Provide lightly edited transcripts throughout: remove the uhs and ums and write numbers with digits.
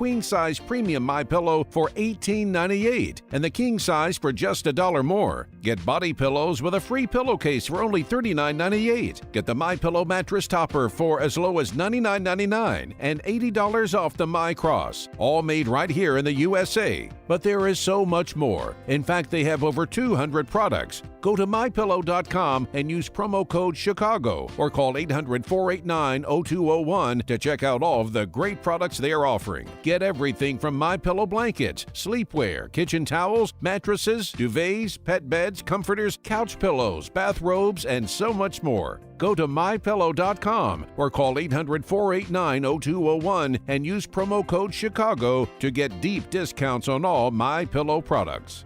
queen size premium MyPillow for $18.98 and the king size for just $1 more. Get body pillows with a free pillowcase for only $39.98. Get the MyPillow mattress topper for as low as $99.99 and $80 off the MyCross. All made right here in the USA. But there is so much more. In fact, they have over 200 products. Go to MyPillow.com and use promo code Chicago or call 800-489-0201 to check out all of the great products they are offering. Get everything from MyPillow blankets, sleepwear, kitchen towels, mattresses, duvets, pet beds, comforters, couch pillows, bathrobes, and so much more. Go to MyPillow.com or call 800-489-0201 and use promo code Chicago to get deep discounts on all MyPillow products.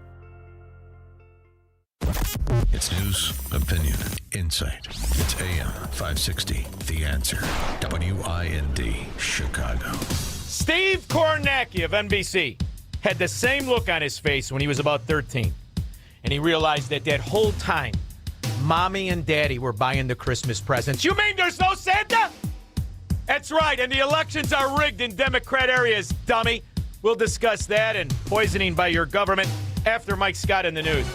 It's news, opinion, insight. It's AM 560, The Answer. WIND, Chicago. Steve Kornacki of NBC had the same look on his face when he was about 13. And he realized that whole time, Mommy and Daddy were buying the Christmas presents. You mean there's no Santa? That's right, and the elections are rigged in Democrat areas, dummy. We'll discuss that and poisoning by your government after Mike Scott in the news.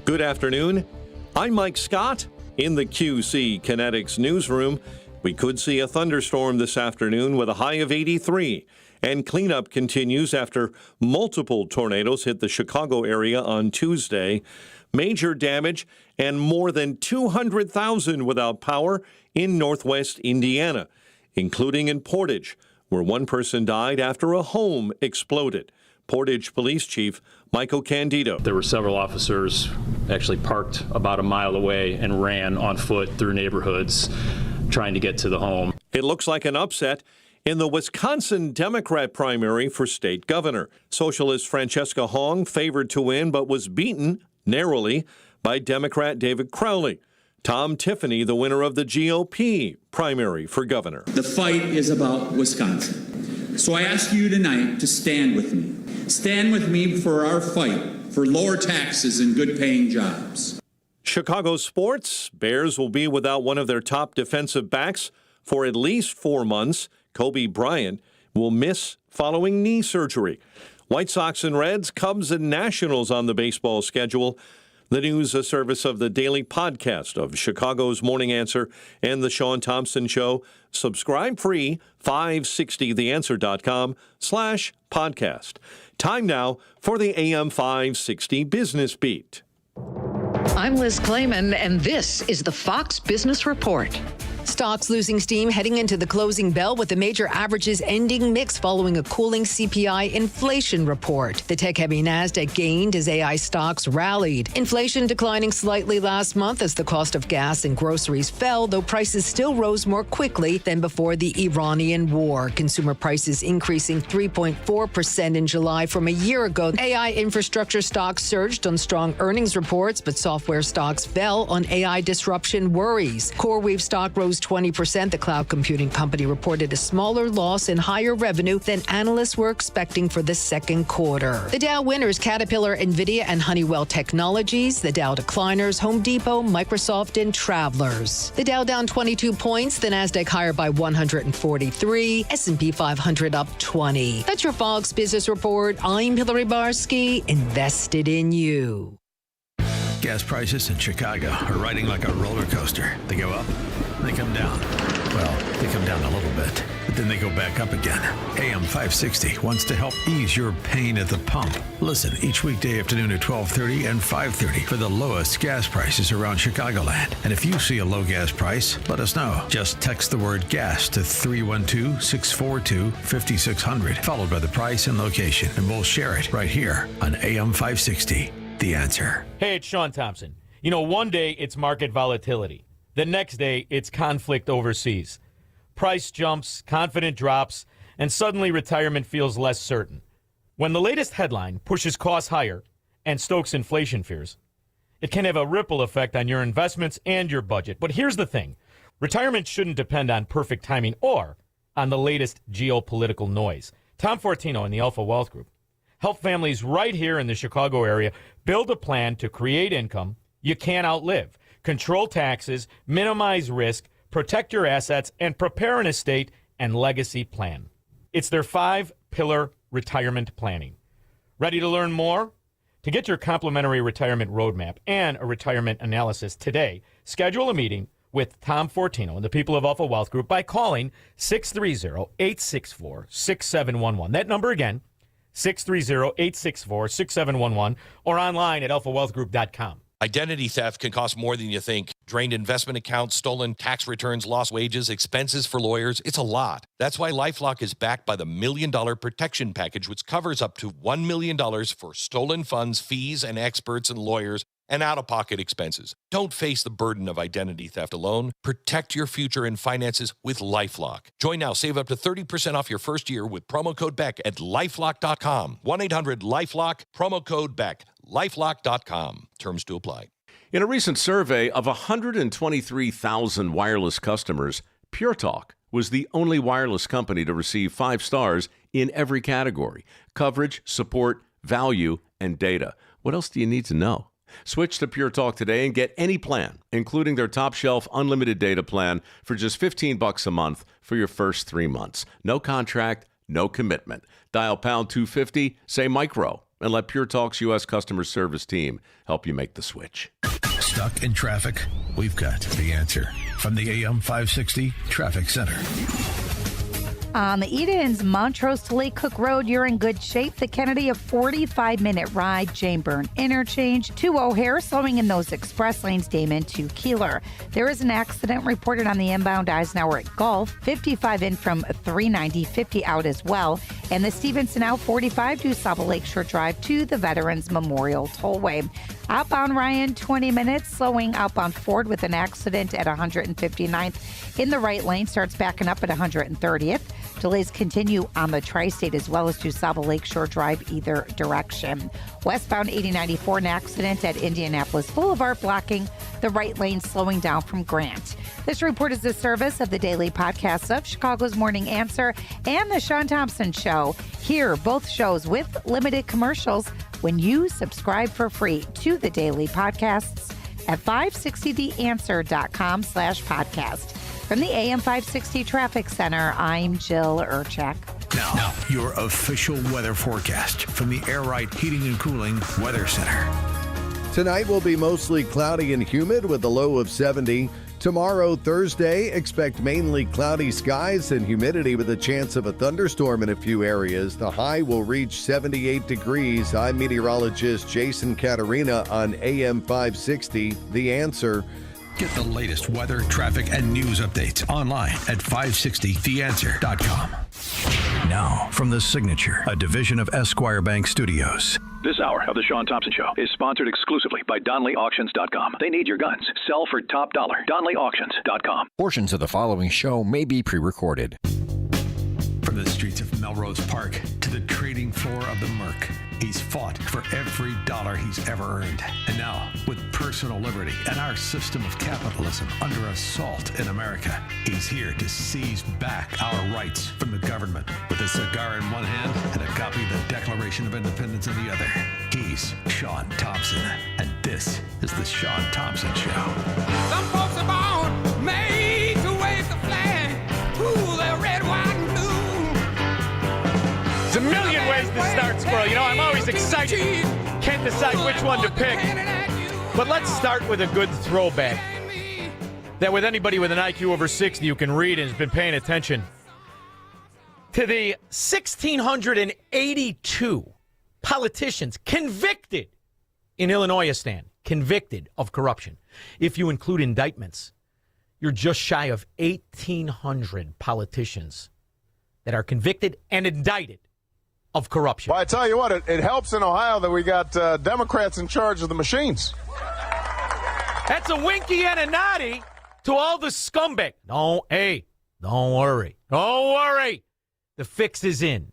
Good afternoon. I'm Mike Scott in the QC Kinetics newsroom. We could see a thunderstorm this afternoon with a high of 83. And cleanup continues after multiple tornadoes hit the Chicago area on Tuesday. Major damage and more than 200,000 without power in northwest Indiana, including in Portage, where one person died after a home exploded. Portage Police Chief Michael Candido. There were several officers actually parked about a mile away and ran on foot through neighborhoods trying to get to the home. It looks like an upset in the Wisconsin Democrat primary for state governor. Socialist Francesca Hong favored to win but was beaten narrowly by Democrat David Crowley. Tom Tiffany, the winner of the GOP primary for governor. The fight is about Wisconsin. So I ask you tonight to stand with me. Stand with me for our fight for lower taxes and good-paying jobs. Chicago sports. Bears will be without one of their top defensive backs for at least 4 months. Kobe Bryant will miss following knee surgery. White Sox and Reds, Cubs and Nationals on the baseball schedule. The news, a service of the daily podcast of Chicago's Morning Answer and the Shaun Thompson Show. Subscribe free, 560theanswer.com/podcast. Time now for the AM 560 Business Beat. I'm Liz Clayman, and this is the Fox Business Report. Stocks losing steam heading into the closing bell, with the major averages ending mixed following a cooling CPI inflation report. The tech-heavy Nasdaq gained as AI stocks rallied. Inflation declining slightly last month as the cost of gas and groceries fell, though prices still rose more quickly than before the Iranian war. Consumer prices increasing 3.4% in July from a year ago. AI infrastructure stocks surged on strong earnings reports, but software stocks fell on AI disruption worries. CoreWeave stock rose 20%. The cloud computing company reported a smaller loss and higher revenue than analysts were expecting for the second quarter. The Dow winners: Caterpillar, NVIDIA, and Honeywell Technologies. The Dow decliners: Home Depot, Microsoft, and Travelers. The Dow down 22 points. The Nasdaq higher by 143. S&P 500 up 20. That's your Fox Business Report. I'm Hillary Barsky, invested in you. Gas prices in Chicago are riding like a roller coaster. They go up, they come down. Well, they come down a little bit, but then they go back up again. AM 560 wants to help ease your pain at the pump. Listen each weekday afternoon at 12:30 and 5:30 for the lowest gas prices around Chicagoland. And if you see a low gas price, let us know. Just text the word gas to 312-642-5600, followed by the price and location, and we'll share it right here on AM 560. The Answer. Hey, it's Shaun Thompson. You know, one day it's market volatility. The next day it's conflict overseas. Price jumps, confidence drops, and suddenly retirement feels less certain. When the latest headline pushes costs higher and stokes inflation fears, it can have a ripple effect on your investments and your budget. But here's the thing. Retirement shouldn't depend on perfect timing or on the latest geopolitical noise. Tom Fortino in the Alpha Wealth Group help families right here in the Chicago area build a plan to create income you can't outlive, control taxes, minimize risk, protect your assets, and prepare an estate and legacy plan. It's their 5-pillar retirement planning. Ready to learn more? To get your complimentary retirement roadmap and a retirement analysis today, schedule a meeting with Tom Fortino and the people of Alpha Wealth Group by calling 630-864-6711. That number again, 630-864-6711, or online at alphawealthgroup.com. Identity theft can cost more than you think. Drained investment accounts, stolen tax returns, lost wages, expenses for lawyers. It's a lot. That's why LifeLock is backed by the $1 Million Protection Package, which covers up to $1 million for stolen funds, fees, and experts and lawyers, and out-of-pocket expenses. Don't face the burden of identity theft alone. Protect your future and finances with LifeLock. Join now. Save up to 30% off your first year with promo code BECK at LifeLock.com. 1-800-LifeLock, promo code BECK. LifeLock.com. Terms to apply. In a recent survey of 123,000 wireless customers, Pure Talk was the only wireless company to receive 5 stars in every category: coverage, support, value, and data. What else do you need to know? Switch to Pure Talk today and get any plan, including their top shelf unlimited data plan, for just $15 a month for your first 3 months. No contract, no commitment. Dial pound 250, say micro, and let Pure Talk's U.S. customer service team help you make the switch. Stuck in traffic? We've got the answer. From the AM 560 Traffic Center. On the Edens, Montrose to Lake Cook Road, you're in good shape. The Kennedy, a 45-minute ride. Jane Byrne Interchange to O'Hare, slowing in those express lanes. Damon to Keeler. There is an accident reported on the inbound Eisenhower at Gulf. 55 in from 390, 50 out as well. And the Stevenson out 45 to Saba Lakeshore Drive to the Veterans Memorial Tollway. Outbound Ryan, 20 minutes, slowing outbound Ford with an accident at 159th in the right lane. Starts backing up at 130th. Delays continue on the Tri-State as well as to Saba Lakeshore Drive either direction. Westbound 8094, an accident at Indianapolis Boulevard blocking the right lane, slowing down from Grant. This report is the service of the daily podcast of Chicago's Morning Answer and the Shaun Thompson Show. Hear both shows with limited commercials when you subscribe for free to the daily podcasts at 560theanswer.com/podcast. From the AM 560 Traffic Center, I'm Jill Urchak. Now, your official weather forecast from the Air Right Heating and Cooling Weather Center. Tonight will be mostly cloudy and humid with a low of 70. Tomorrow, Thursday, expect mainly cloudy skies and humidity with a chance of a thunderstorm in a few areas. The high will reach 78 degrees. I'm meteorologist Jason Caterina on AM 560. The Answer. Get the latest weather, traffic, and news updates online at 560theanswer.com. Now, from The Signature, a division of Esquire Bank Studios. This hour of the Shaun Thompson Show is sponsored exclusively by DonleyAuctions.com. They need your guns. Sell for top dollar. DonleyAuctions.com. Portions of the following show may be pre-recorded. From the streets of Melrose Park to the trading floor of the Merc, he's fought for every dollar he's ever earned. And now, with personal liberty and our system of capitalism under assault in America, he's here to seize back our rights from the government. With a cigar in one hand and a copy of the Declaration of Independence in the other, he's Shaun Thompson. And this is the Shaun Thompson Show. Some folks are born made to wave the flag. Ooh, they're red, white, and blue. There's a million ways to start, Squirrel. You know, I'm always excited. Can't decide which one to pick. But let's start with a good throwback that with anybody with an IQ over 60 who can read and has been paying attention to the 1,682 politicians convicted in Illinois stand, convicted of corruption. If you include indictments, you're just shy of 1,800 politicians that are convicted and indicted of corruption. Well, I tell you what, it helps in Ohio that we got Democrats in charge of the machines. That's a winky and a noddy to all the scumbag. Don't worry. Don't worry. The fix is in.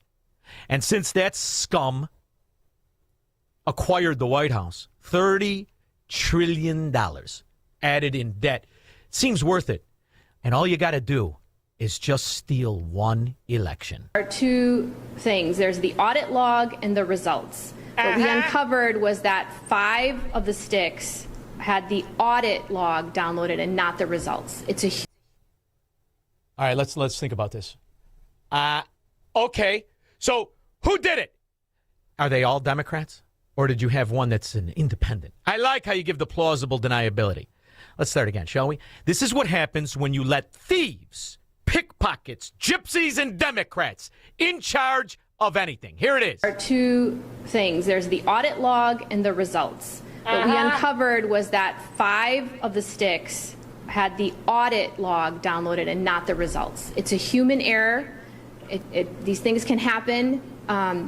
And since that scum acquired the White House, $30 trillion added in debt, seems worth it. And all you got to do is just steal one election. There are two things. There's the audit log and the results. What we uncovered was that 5 of the sticks had the audit log downloaded and not the results. It's a... All right, let's think about this. Okay, so who did it? Are they all Democrats? Or did you have one that's an independent? I like how you give the plausible deniability. Let's start again, shall we? This is what happens when you let thieves, pickpockets, gypsies, and Democrats in charge of anything. Here it is. There are two things. There's the audit log and the results. What we uncovered was that 5 of the sticks had the audit log downloaded and not the results. It's a human error. These things can happen.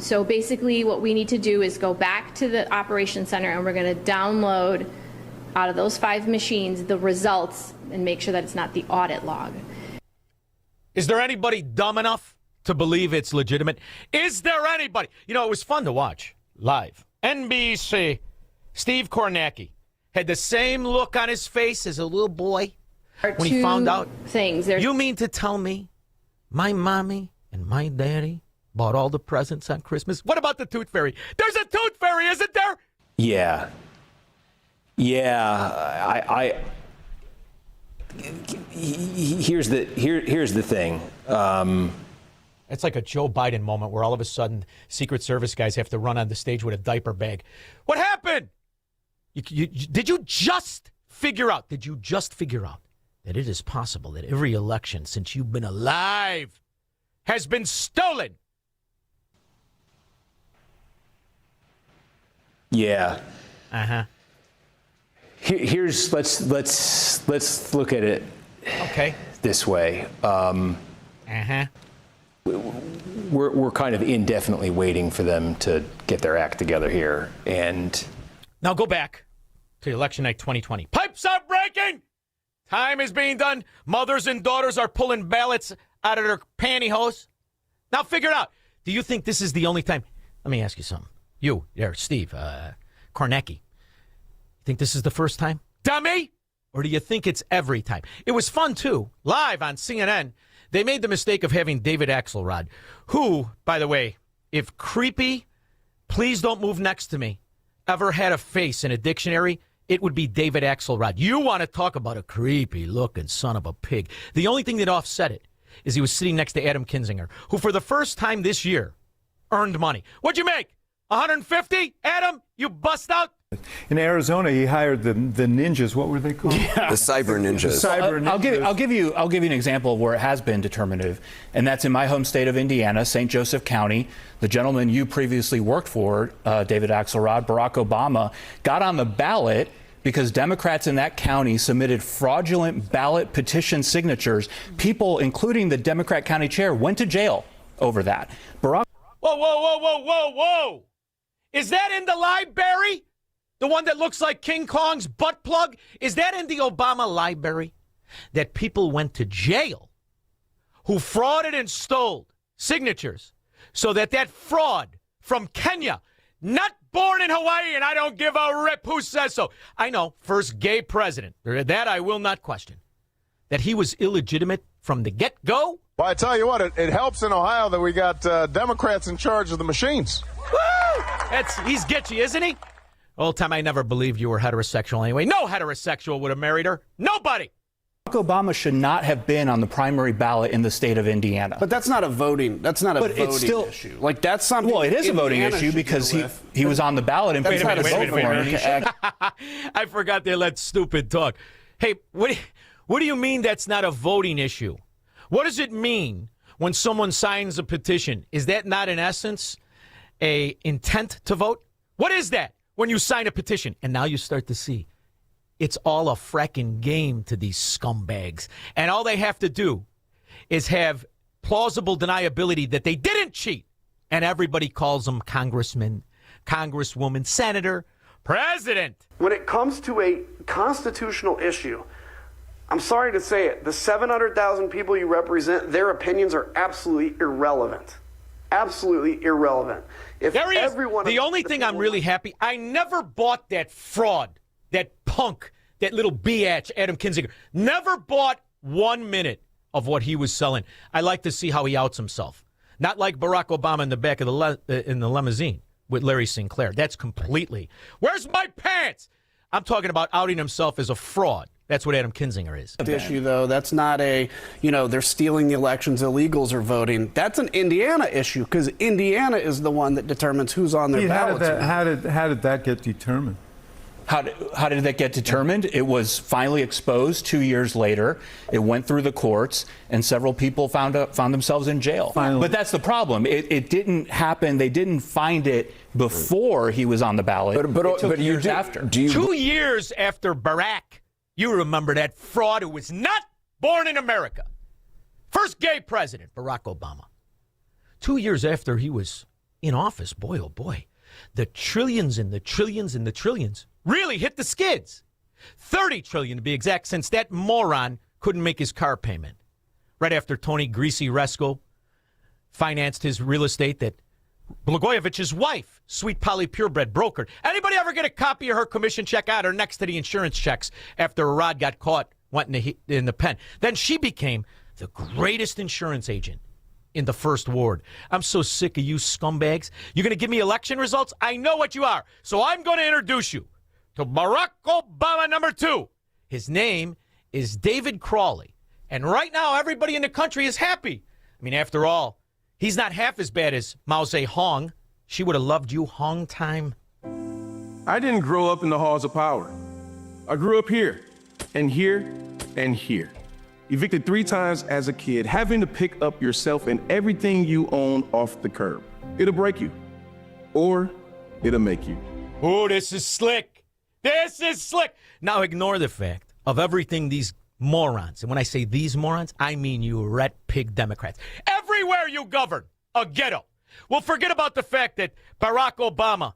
So basically what we need to do is go back to the operations center and we're going to download out of those 5 machines the results and make sure that it's not the audit log. Is there anybody dumb enough to believe it's legitimate? Is there anybody? You know, it was fun to watch live. NBC. Steve Kornacki had the same look on his face as a little boy when he found out. You mean to tell me my mommy and my daddy bought all the presents on Christmas? What about the Tooth Fairy? There's a Tooth Fairy, isn't there? Yeah. Here's the thing. It's like a Joe Biden moment where all of a sudden Secret Service guys have to run on the stage with a diaper bag. What happened? Did you just figure out that it is possible that every election since you've been alive has been stolen? Yeah. Here's let's look at it. Okay. This way. We're kind of indefinitely waiting for them to get their act together here, and now go back to election night 2020. Pipes are breaking. Time is being done. Mothers and daughters are pulling ballots out of their pantyhose. Now figure it out. Do you think this is the only time? Let me ask you something. You, there, Steve, Kornacki. Think this is the first time? Dummy! Or do you think it's every time? It was fun, too. Live on CNN, they made the mistake of having David Axelrod, who, by the way, if creepy, please don't move next to me, ever had a face in a dictionary, it would be David Axelrod. You want to talk about a creepy-looking son of a pig. The only thing that offset it is he was sitting next to Adam Kinzinger, who for the first time this year earned money. What'd you make? 150? Adam, you bust out? In Arizona, he hired the ninjas. What were they called? Yeah. The cyber ninjas. I'll give you an example of where it has been determinative, and that's in my home state of Indiana, St. Joseph County. The gentleman you previously worked for, David Axelrod, Barack Obama, got on the ballot because Democrats in that county submitted fraudulent ballot petition signatures. People, including the Democrat county chair, went to jail over that. Barack. Whoa. Is that in the library? The one that looks like King Kong's butt plug? Is that in the Obama library? That people went to jail who frauded and stole signatures so that fraud from Kenya, not born in Hawaii, and I don't give a rip who says so. I know, first gay president, that I will not question, that he was illegitimate from the get-go. Well, I tell you what, it helps in Ohio that we got Democrats in charge of the machines. Woo! He's Gitchy, isn't he? Old time, I never believed you were heterosexual anyway. No heterosexual would have married her. Nobody. Barack Obama should not have been on the primary ballot in the state of Indiana. But that's not a voting. Issue. Like that's something. Well, it is a voting issue because he was on the ballot and wait a minute. I forgot they let stupid talk. Hey, what do you mean that's not a voting issue? What does it mean when someone signs a petition? Is that not in essence a intent to vote? What is that? When you sign a petition, and now you start to see it's all a fracking game to these scumbags. And all they have to do is have plausible deniability that they didn't cheat. And everybody calls them congressman, congresswoman, senator, president. When it comes to a constitutional issue, I'm sorry to say it, the 700,000 people you represent, their opinions are absolutely irrelevant. Absolutely irrelevant. If there he is. The only thing I'm really happy, I never bought that fraud, that punk, that little biatch, Adam Kinzinger. Never bought 1 minute of what he was selling. I like to see how he outs himself. Not like Barack Obama in the back of in the limousine with Larry Sinclair. That's completely. Where's my pants? I'm talking about outing himself as a fraud. That's what Adam Kinzinger is. The issue, though, that's not they're stealing the elections, illegals are voting. That's an Indiana issue because Indiana is the one that determines who's on their ballots. How did that get determined? How did that get determined? It was finally exposed 2 years later. It went through the courts, and several people found themselves in jail. Finally. But that's the problem. It didn't happen. They didn't find it before he was on the ballot. It took years after. 2 years after Barack. You remember that fraud who was not born in America. First gay president, Barack Obama. 2 years after he was in office, boy, oh boy, the trillions and the trillions and the trillions really hit the skids. 30 trillion to be exact, since that moron couldn't make his car payment. Right after Tony Greasy Resco financed his real estate that Blagojevich's wife, Sweet Polly Purebred, brokered. Anybody ever get a copy of her commission check out or next to the insurance checks after Rod got caught, went in the pen? Then she became the greatest insurance agent in the first ward. I'm so sick of you scumbags. You're going to give me election results? I know what you are. So I'm going to introduce you to Barack Obama number 2. His name is David Crowley. And right now, everybody in the country is happy. I mean, after all, he's not half as bad as Mao Zedong. She would have loved you Hong time. I didn't grow up in the halls of power. I grew up here, and here, and here. Evicted 3 times as a kid, having to pick up yourself and everything you own off the curb. It'll break you, or it'll make you. Oh, this is slick. This is slick. Now ignore the fact of everything these morons, and when I say these morons, I mean you rat pig Democrats. Everywhere you govern, a ghetto. Well, forget about the fact that Barack Obama,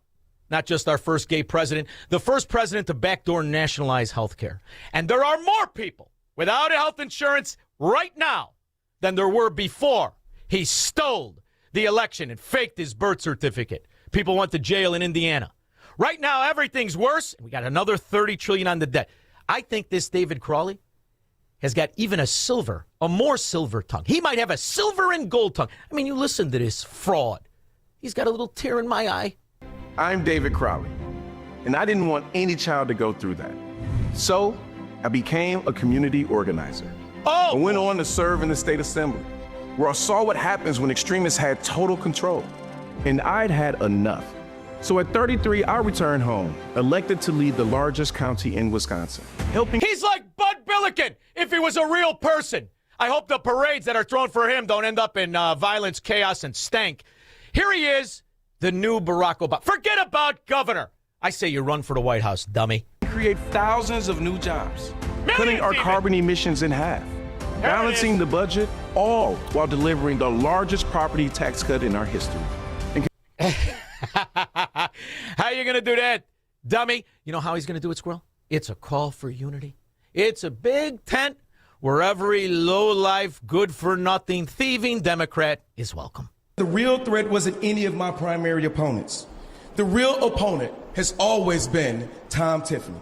not just our first gay president, the first president to backdoor nationalize health care. And there are more people without health insurance right now than there were before he stole the election and faked his birth certificate. People went to jail in Indiana. Right now, everything's worse. We got another $30 trillion on the debt. I think this David Crowley has got even a more silver tongue. He might have a silver and gold tongue. I mean, you listen to this fraud. He's got a little tear in my eye. I'm David Crowley, and I didn't want any child to go through that. So I became a community organizer. I went on to serve in the state assembly, where I saw what happens when extremists had total control. And I'd had enough. So at 33, I returned home, elected to lead the largest county in Wisconsin, helping. He's like Bud Billiken if he was a real person. I hope the parades that are thrown for him don't end up in violence, chaos, and stank. Here he is, the new Barack Obama. Forget about governor. I say you run for the White House, dummy. Create thousands of new jobs, cutting our carbon emissions in half, balancing the budget, all while delivering the largest property tax cut in our history. How you going to do that, dummy? You know how he's going to do it, Squirrel? It's a call for unity. It's a big tent where every low-life, good-for-nothing, thieving Democrat is welcome. The real threat wasn't any of my primary opponents. The real opponent has always been Tom Tiffany.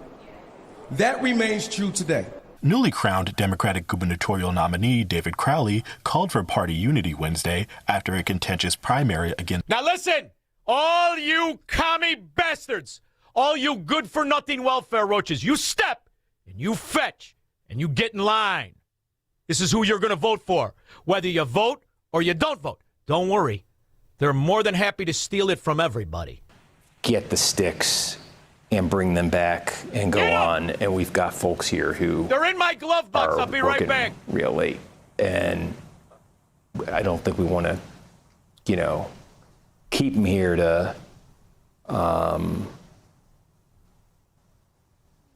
That remains true today. Newly crowned Democratic gubernatorial nominee David Crowley called for party unity Wednesday after a contentious primary against. Now listen, all you commie bastards, all you good-for-nothing welfare roaches, you step and you fetch and you get in line. This is who you're going to vote for, whether you vote or you don't vote. Don't worry. They're more than happy to steal it from everybody. Get the sticks and bring them back and go on. And we've got folks here who they're in my glove box. I'll be right back. Real late. And I don't think we want to, keep them here to.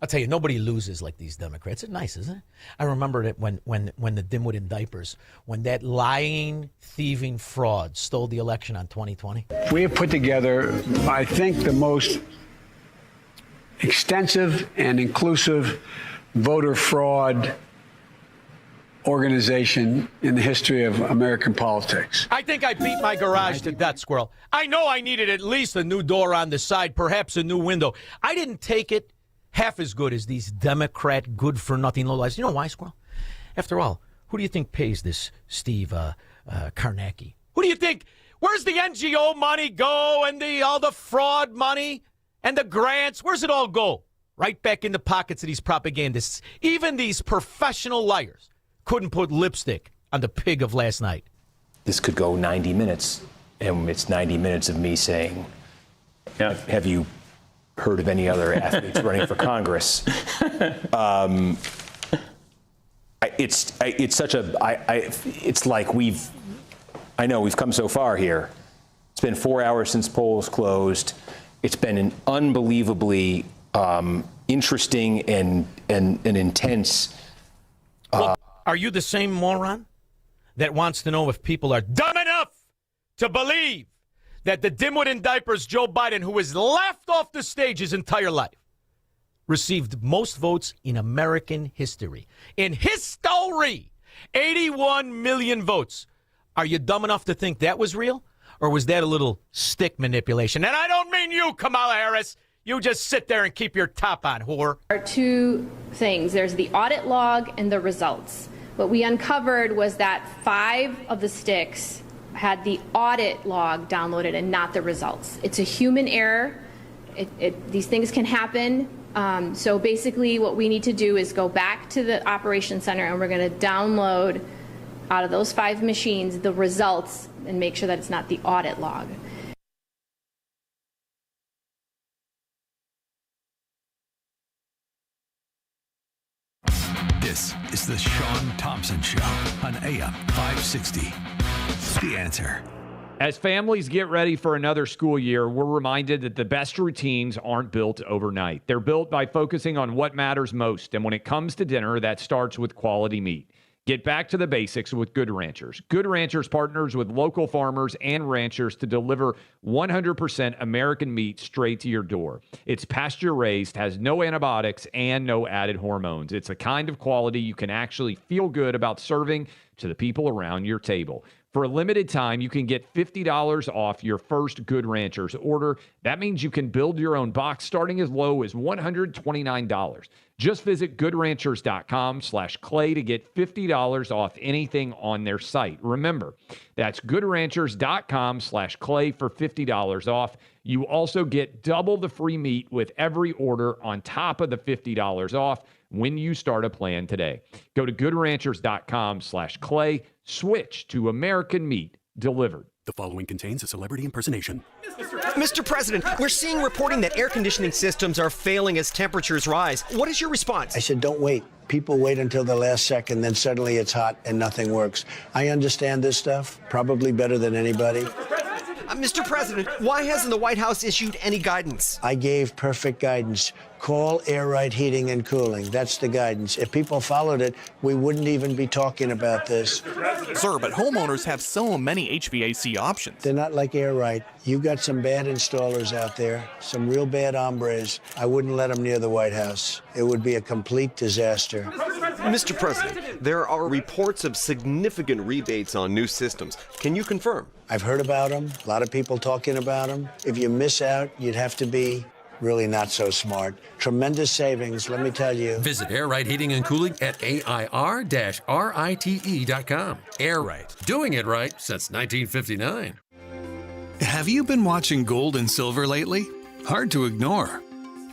I'll tell you, nobody loses like these Democrats. It's nice, isn't it? I remember that when the dimwit in diapers, when that lying, thieving fraud stole the election on 2020. We have put together, I think, the most extensive and inclusive voter fraud organization in the history of American politics. I think I beat my garage to death, Squirrel. I know I needed at least a new door on the side, perhaps a new window. I didn't take it half as good as these Democrat good-for-nothing lowlifes. You know why, Squirrel? After all, who do you think pays this Steve Karnacki? Who do you think? Where's the NGO money go and all the fraud money and the grants? Where's it all go? Right back in the pockets of these propagandists. Even these professional liars couldn't put lipstick on the pig of last night. This could go 90 minutes, and it's 90 minutes of me saying, have you heard of any other athletes running for Congress? It's like we've come so far here. It's been 4 hours since polls closed. It's been an unbelievably interesting and intense. Well, are you the same moron that wants to know if people are dumb enough to believe that the dimwit in diapers Joe Biden, who was laughed off the stage his entire life, received most votes in American history? In history, 81 million votes. Are you dumb enough to think that was real? Or was that a little stick manipulation? And I don't mean you, Kamala Harris. You just sit there and keep your top on, whore. There are two things. There's the audit log and the results. What we uncovered was that 5 of the sticks had the audit log downloaded and not the results. It's a human error. These things can happen. So basically what we need to do is go back to the operations center, and we're going to download out of those 5 machines the results and make sure that it's not the audit log. This is the Shaun Thompson Show on AM 560. The Answer. As families get ready for another school year, we're reminded that the best routines aren't built overnight. They're built by focusing on what matters most. And when it comes to dinner, that starts with quality meat. Get back to the basics with Good Ranchers. Good Ranchers partners with local farmers and ranchers to deliver 100% American meat straight to your door. It's pasture-raised, has no antibiotics, and no added hormones. It's a kind of quality you can actually feel good about serving to the people around your table. For a limited time, you can get $50 off your first Good Ranchers order. That means you can build your own box starting as low as $129. Just visit goodranchers.com/clay to get $50 off anything on their site. Remember, that's goodranchers.com/clay for $50 off. You also get double the free meat with every order on top of the $50 off when you start a plan today. Go to goodranchers.com/clay. Switch to American meat delivered. The following contains a celebrity impersonation. Mr. President, we're seeing reporting that air conditioning systems are failing as temperatures rise. What is your response? I said, don't wait. People wait until the last second, then suddenly it's hot and nothing works. I understand this stuff, probably better than anybody. Mr. President, why hasn't the White House issued any guidance? I gave perfect guidance. Call Air Right Heating and Cooling. That's the guidance. If people followed it, we wouldn't even be talking about this. Sir, but homeowners have so many HVAC options. They're not like Air Right. You've got some bad installers out there, some real bad hombres. I wouldn't let them near the White House. It would be a complete disaster. Mr. President, there are reports of significant rebates on new systems. Can you confirm? I've heard about them. A lot of people talking about them. If you miss out, you'd have to be really not so smart. Tremendous savings, let me tell you. Visit Air Right Heating and Cooling at AIR-RITE.com. Air Right. Doing it right since 1959. Have you been watching gold and silver lately? Hard to ignore.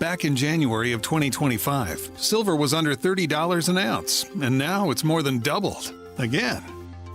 Back in January of 2025, silver was under $30 an ounce, and now it's more than doubled. Again.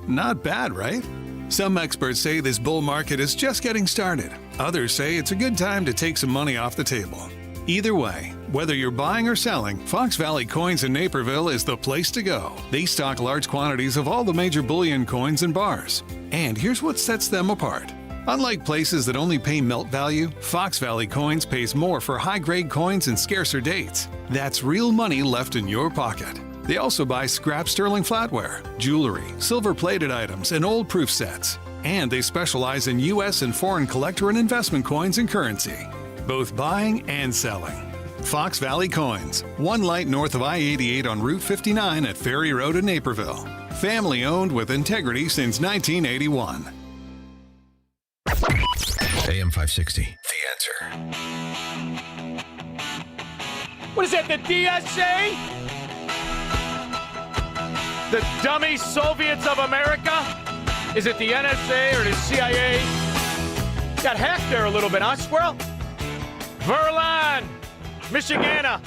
Not bad, right? Some experts say this bull market is just getting started. Others say it's a good time to take some money off the table. Either way, whether you're buying or selling, Fox Valley Coins in Naperville is the place to go. They stock large quantities of all the major bullion coins and bars. And here's what sets them apart. Unlike places that only pay melt value, Fox Valley Coins pays more for high-grade coins and scarcer dates. That's real money left in your pocket. They also buy scrap sterling flatware, jewelry, silver-plated items, and old proof sets. And they specialize in U.S. and foreign collector and investment coins and currency, both buying and selling. Fox Valley Coins, one light north of I-88 on Route 59 at Ferry Road in Naperville. Family-owned with integrity since 1981. AM 560. The Answer. What is that, the DSA? The dummy Soviets of America? Is it the NSA or the CIA? Got hacked there a little bit, huh, Squirrel? Verlan, Michigana,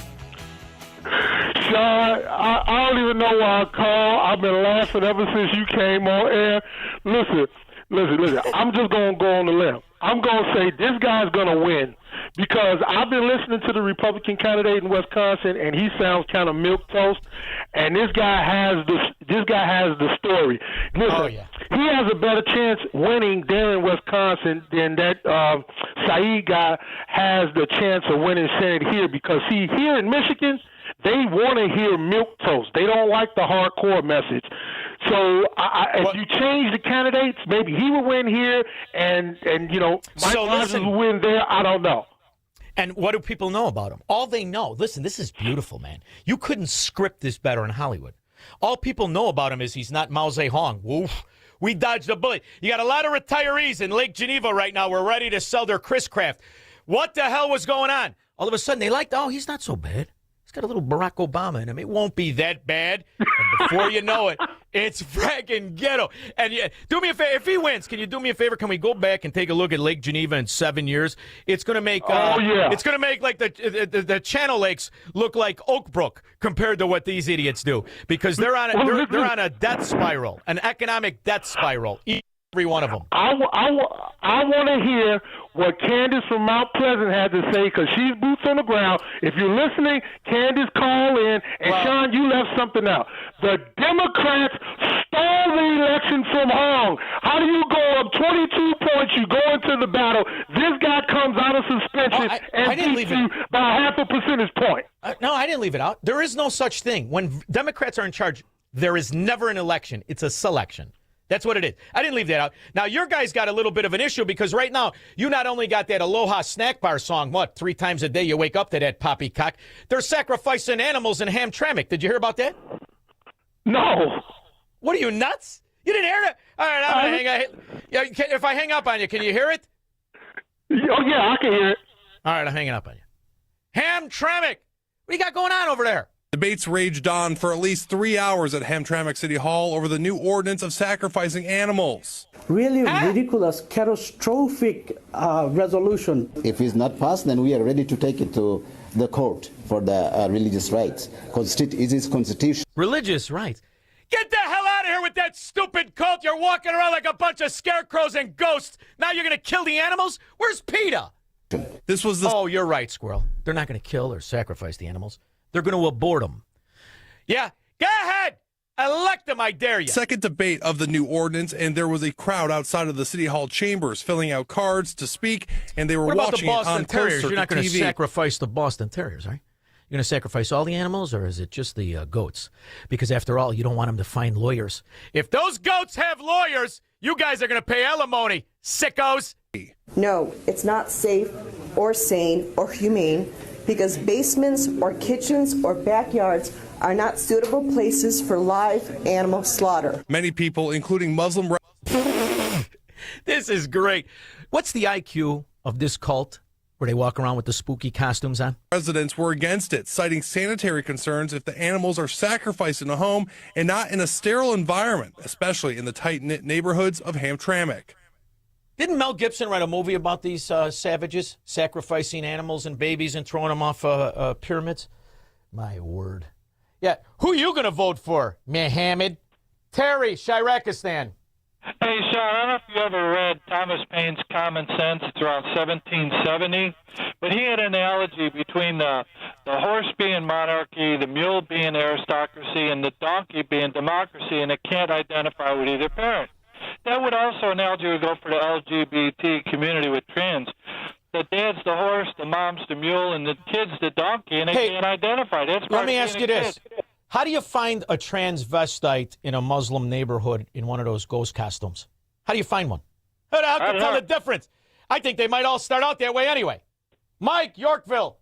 Shaun, I don't even know why I called. I've been laughing ever since you came on air. Listen. I'm just going to go on the limb. I'm going to say this guy's going to win because I've been listening to the Republican candidate in Wisconsin, and he sounds kind of milquetoast. And this guy has the story. Listen, he has a better chance winning there in Wisconsin than that Saeed guy has the chance of winning Senate here because, see, here in Michigan, they want to hear milquetoast. They don't like the hardcore message. So if you change the candidates, maybe he will win here, and Mike Rogers will win there. I don't know. And what do people know about him? All they know, listen, this is beautiful, man. You couldn't script this better in Hollywood. All people know about him is he's not Mao Zedong. Woof. We dodged a bullet. You got a lot of retirees in Lake Geneva right now. We're ready to sell their Chris Craft. What the hell was going on? All of a sudden, they he's not so bad. He's got a little Barack Obama in him. It won't be that bad. And before you know it, it's fragging ghetto. And do me a favor. If he wins, can you do me a favor? Can we go back and take a look at Lake Geneva in 7 years? It's going to make it's going to make like the Channel Lakes look like Oak Brook compared to what these idiots do because they're on a death spiral, an economic death spiral. Every one of them. I want to hear what Candace from Mount Pleasant had to say because she's boots on the ground. If you're listening, Candace, call in. And Shaun, you left something out. The Democrats stole the election from Hong. How do you go up 22 points? You go into the battle. This guy comes out of suspension and beats you by half a percentage point. No, I didn't leave it out. There is no such thing. When Democrats are in charge, there is never an election. It's a selection. That's what it is. I didn't leave that out. Now, your guys got a little bit of an issue because right now, you not only got that Aloha snack bar song, 3 times a day you wake up to that poppycock. They're sacrificing animals in Hamtramck. Did you hear about that? No. What are you, nuts? You didn't hear it? All right, I'm going to hang up. If I hang up on you, can you hear it? Oh, yeah, I can hear it. All right, I'm hanging up on you. Hamtramck. What do you got going on over there? Debates raged on for at least 3 hours at Hamtramck City Hall over the new ordinance of sacrificing animals. Really ridiculous, catastrophic resolution. If it's not passed, then we are ready to take it to the court for the religious rights. Because it is constitution. Religious rights? Get the hell out of here with that stupid cult. You're walking around like a bunch of scarecrows and ghosts. Now you're going to kill the animals? Where's PETA? This was Oh, you're right, Squirrel. They're not going to kill or sacrifice the animals. They're going to abort them. Yeah, go ahead. Elect them, I dare you. Second debate of the new ordinance, and there was a crowd outside of the City Hall chambers filling out cards to speak, and they were watching it on Boston Terriers? You're not going to TV. sacrifice the Boston Terriers, right? You're going to sacrifice all the animals, or is it just the goats? Because after all, you don't want them to find lawyers. If those goats have lawyers, you guys are going to pay alimony, sickos. No, it's not safe or sane or humane because basements or kitchens or backyards are not suitable places for live animal slaughter. Many people, including Muslim... This is great. What's the IQ of this cult where they walk around with the spooky costumes on? Residents were against it, citing sanitary concerns if the animals are sacrificed in a home and not in a sterile environment, especially in the tight-knit neighborhoods of Hamtramck. Didn't Mel Gibson write a movie about these savages sacrificing animals and babies and throwing them off pyramids? My word. Yeah, who are you going to vote for, Mohammed? Terry, Shirakistan. Hey, Shaun, I don't know if you ever read Thomas Paine's Common Sense. It's around 1770. But he had an analogy between the horse being monarchy, the mule being aristocracy, and the donkey being democracy, and it can't identify with either parent. That would also, analogy would go for the LGBT community with trans. The dad's the horse, the mom's the mule, and the kid's the donkey, and they can't identify. That's let me ask you this. How do you find a transvestite in a Muslim neighborhood in one of those ghost costumes? How do you find one? How can tell the difference? I think they might all start out that way anyway. Mike, Yorkville.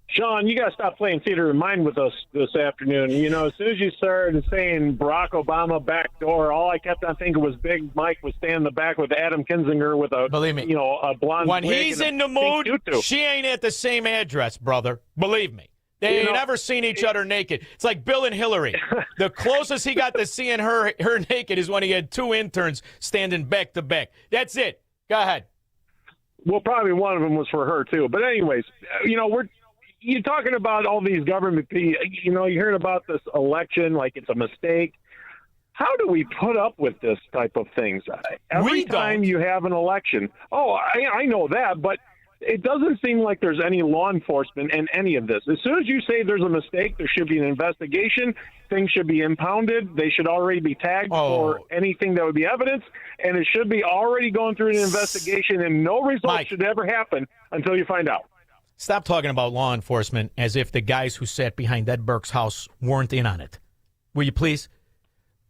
Shaun, you got to stop playing theater of mind with us this afternoon. You know, as soon as you started saying Barack Obama backdoor, all I kept on thinking was Big Mike was standing in the back with Adam Kinzinger with a, believe me, a blonde. When he's in the mood, she ain't at the same address, brother. Believe me. They ain't never seen each other naked. It's like Bill and Hillary. The closest he got to seeing her naked is when he had two interns standing back to back. That's it. Go ahead. Well, probably one of them was for her, too. But anyways, you're talking about all these government, you heard about this election like it's a mistake. How do we put up with this type of things? Every time you have an election. Oh, I know that, but it doesn't seem like there's any law enforcement in any of this. As soon as you say there's a mistake, there should be an investigation. Things should be impounded. They should already be tagged for anything that would be evidence, and it should be already going through an investigation, and no results should ever happen until you find out. Stop talking about law enforcement as if the guys who sat behind Ed Burke's house weren't in on it. Will you please?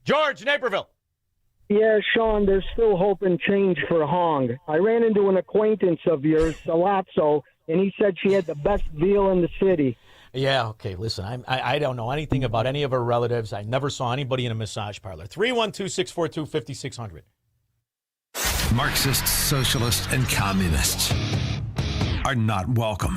George, Naperville. Yeah, Shaun, there's still hope and change for Hong. I ran into an acquaintance of yours, Salazzo, and he said she had the best deal in the city. Yeah, okay, listen, I don't know anything about any of her relatives. I never saw anybody in a massage parlor. 312-642-5600. Marxists, socialists, and communists are not welcome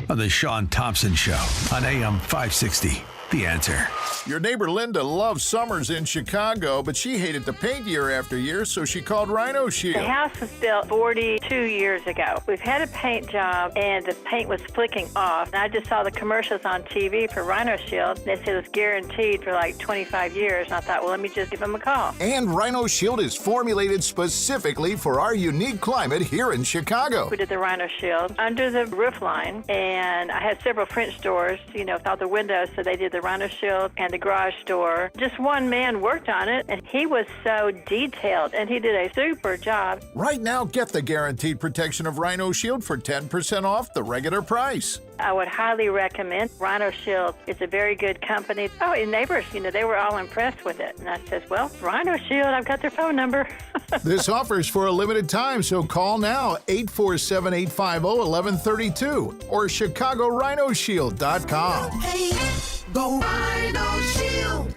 on the Shaun Thompson Show on AM 560. The Answer. Your neighbor Linda loves summers in Chicago, but she hated to paint year after year, so she called Rhino Shield. The house was built 42 years ago. We've had a paint job, and the paint was flicking off. And I just saw the commercials on TV for Rhino Shield. They said it was guaranteed for like 25 years. And I thought, well, let me just give them a call. And Rhino Shield is formulated specifically for our unique climate here in Chicago. We did the Rhino Shield under the roof line, and I had several French doors, with all the windows, so they did the Rhino Shield and the garage door. Just one man worked on it, and he was so detailed, and he did a super job. Right now, get the guaranteed protection of Rhino Shield for 10% off the regular price. I would highly recommend Rhino Shield. It's a very good company. Oh, and neighbors, they were all impressed with it. And I said, well, Rhino Shield, I've got their phone number. This offer is for a limited time, so call now, 847-850-1132 or ChicagoRhinoShield.com. Hey, go Rhino Shield.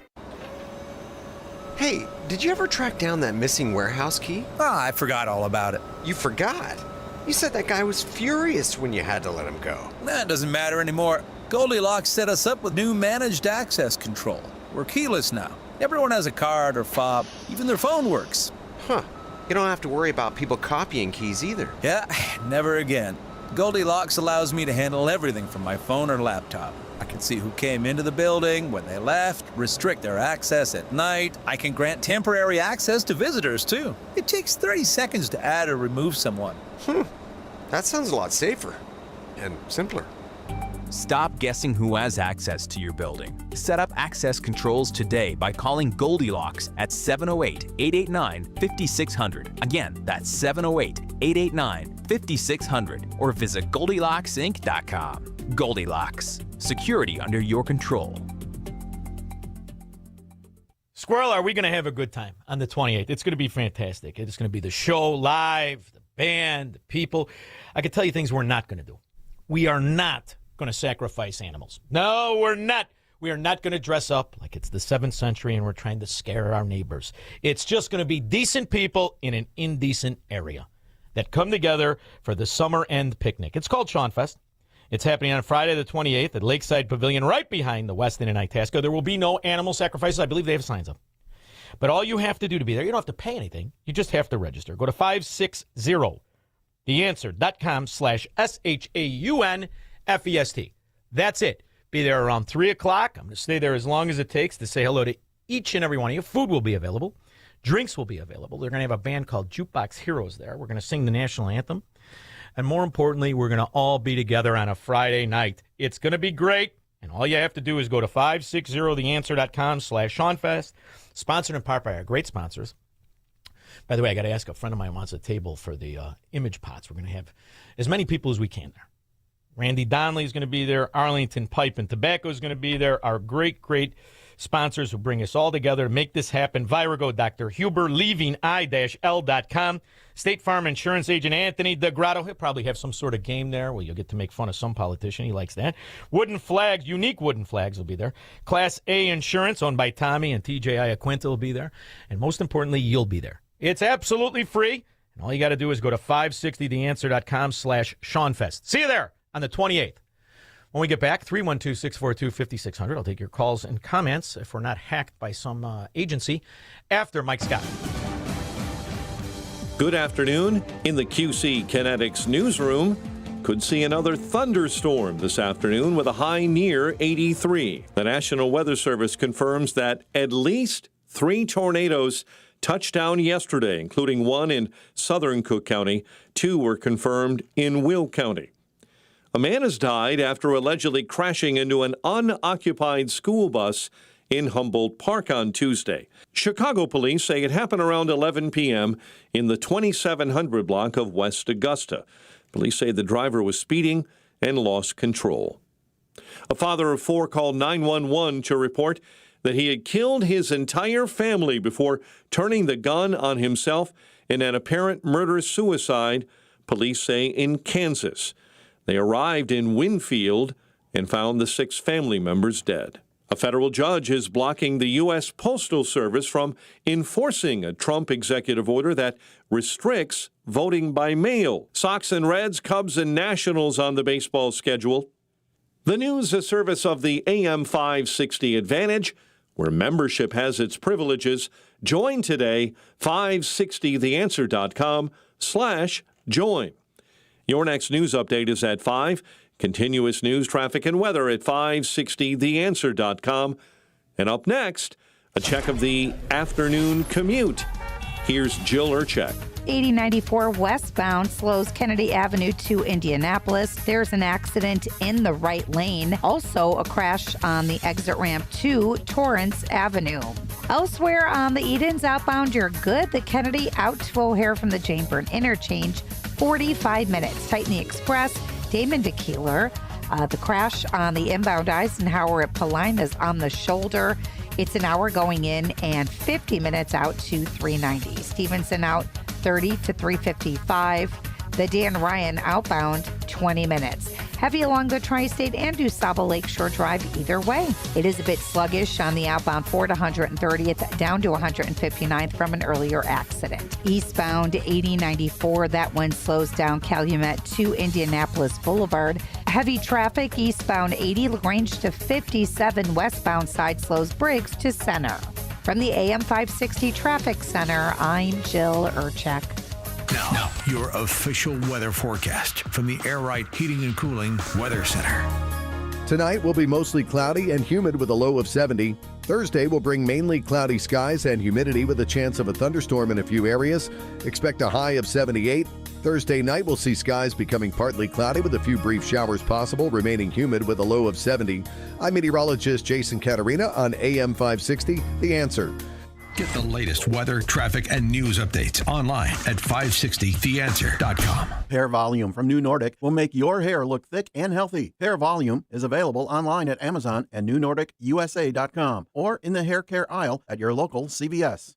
Hey, did you ever track down that missing warehouse key? I forgot all about it. You forgot? You said that guy was furious when you had to let him go. That doesn't matter anymore. Goldilocks set us up with new managed access control. We're keyless now. Everyone has a card or fob. Even their phone works. Huh. You don't have to worry about people copying keys either. Yeah, never again. Goldilocks allows me to handle everything from my phone or laptop. I can see who came into the building, when they left, restrict their access at night. I can grant temporary access to visitors, too. It takes 30 seconds to add or remove someone. That sounds a lot safer and simpler. Stop guessing who has access to your building. Set up access controls today by calling Goldilocks at 708-889-5600. Again, that's 708-889-5600 or visit GoldilocksInc.com. Goldilocks. Security under your control. Squirrel, are we going to have a good time on the 28th? It's going to be fantastic. It's going to be the show live, the band, the people. I can tell you things we're not going to do. We are not going to sacrifice animals. No, we're not. We are not going to dress up like it's the 7th century and we're trying to scare our neighbors. It's just going to be decent people in an indecent area that come together for the summer end picnic. It's called Shaun Fest. It's happening on Friday the 28th at Lakeside Pavilion right behind the West Inn in Itasca. There will be no animal sacrifices. I believe they have signs up. But all you have to do to be there, you don't have to pay anything. You just have to register. Go to 560theanswer.com/SHAUNFEST. That's it. Be there around 3 o'clock. I'm going to stay there as long as it takes to say hello to each and every one of you. Food will be available. Drinks will be available. They're going to have a band called Jukebox Heroes there. We're going to sing the national anthem. And more importantly, we're going to all be together on a Friday night. It's going to be great. And all you have to do is go to 560theanswer.com/ShaunFest. Sponsored in part by our great sponsors. By the way, I got to ask, a friend of mine wants a table for the image pots. We're going to have as many people as we can there. Randy Donnelly is going to be there. Arlington Pipe and Tobacco is going to be there. Our great, great sponsors who bring us all together to make this happen. Virago, Dr. Huber, leaving-l.com. State Farm Insurance Agent Anthony DeGrotto. He'll probably have some sort of game there where you'll get to make fun of some politician. He likes that. Wooden Flags, unique wooden flags will be there. Class A Insurance, owned by Tommy and TJ Iaquinta will be there. And most importantly, you'll be there. It's absolutely free. And all you got to do is go to 560theanswer.com/ShaunFest. See you there on the 28th. When we get back, 312-642-5600. I'll take your calls and comments if we're not hacked by some agency after Mike Scott. Good afternoon. In the QC Kinetics newsroom, could see another thunderstorm this afternoon with a high near 83. The National Weather Service confirms that at least 3 tornadoes touched down yesterday, including one in southern Cook County. 2 were confirmed in Will County. A man has died after allegedly crashing into an unoccupied school bus in Humboldt Park on Tuesday. Chicago police say it happened around 11 p.m. in the 2700 block of West Augusta. Police say the driver was speeding and lost control. A father of 4 called 911 to report that he had killed his entire family before turning the gun on himself in an apparent murder-suicide, police say, in Kansas. They arrived in Winfield and found the 6 family members dead. A federal judge is blocking the U.S. Postal Service from enforcing a Trump executive order that restricts voting by mail. Sox and Reds, Cubs and Nationals on the baseball schedule. The news, a service of the AM 560 Advantage, where membership has its privileges. Join today, 560theanswer.com/join. Your next news update is at 5. Continuous news, traffic, and weather at 560theanswer.com. And up next, a check of the afternoon commute. Here's Jill Urchek. 8094 westbound slows Kennedy Avenue to Indianapolis. There's an accident in the right lane. Also, a crash on the exit ramp to Torrance Avenue. Elsewhere on the Edens outbound, you're good. The Kennedy out to O'Hare from the Jane Byrne interchange, 45 minutes. Tighten the Express, Damon to Keeler. The crash on the inbound Eisenhower at Paline is on the shoulder. It's an hour going in and 50 minutes out to 390. Stevenson out 30 to 355. The Dan Ryan outbound 20 minutes. Heavy along the Tri-State and DuSable Lakeshore Drive either way. It is a bit sluggish on the outbound 4 to 130th down to 159th from an earlier accident. Eastbound 8094, that one slows down Calumet to Indianapolis Boulevard. Heavy traffic eastbound 80 LaGrange to 57, westbound side slows Briggs to Center. From the AM 560 Traffic Center, I'm Jill Urchek. Now, your official weather forecast from the Air Right Heating and Cooling Weather Center. Tonight will be mostly cloudy and humid with a low of 70. Thursday will bring mainly cloudy skies and humidity with a chance of a thunderstorm in a few areas. Expect a high of 78. Thursday night will see skies becoming partly cloudy with a few brief showers possible, remaining humid with a low of 70. I'm meteorologist Jason Caterina on AM 560, The Answer. Get the latest weather, traffic, and news updates online at 560theanswer.com. Hair Volume from New Nordic will make your hair look thick and healthy. Hair Volume is available online at Amazon and NewNordicUSA.com or in the hair care aisle at your local CVS.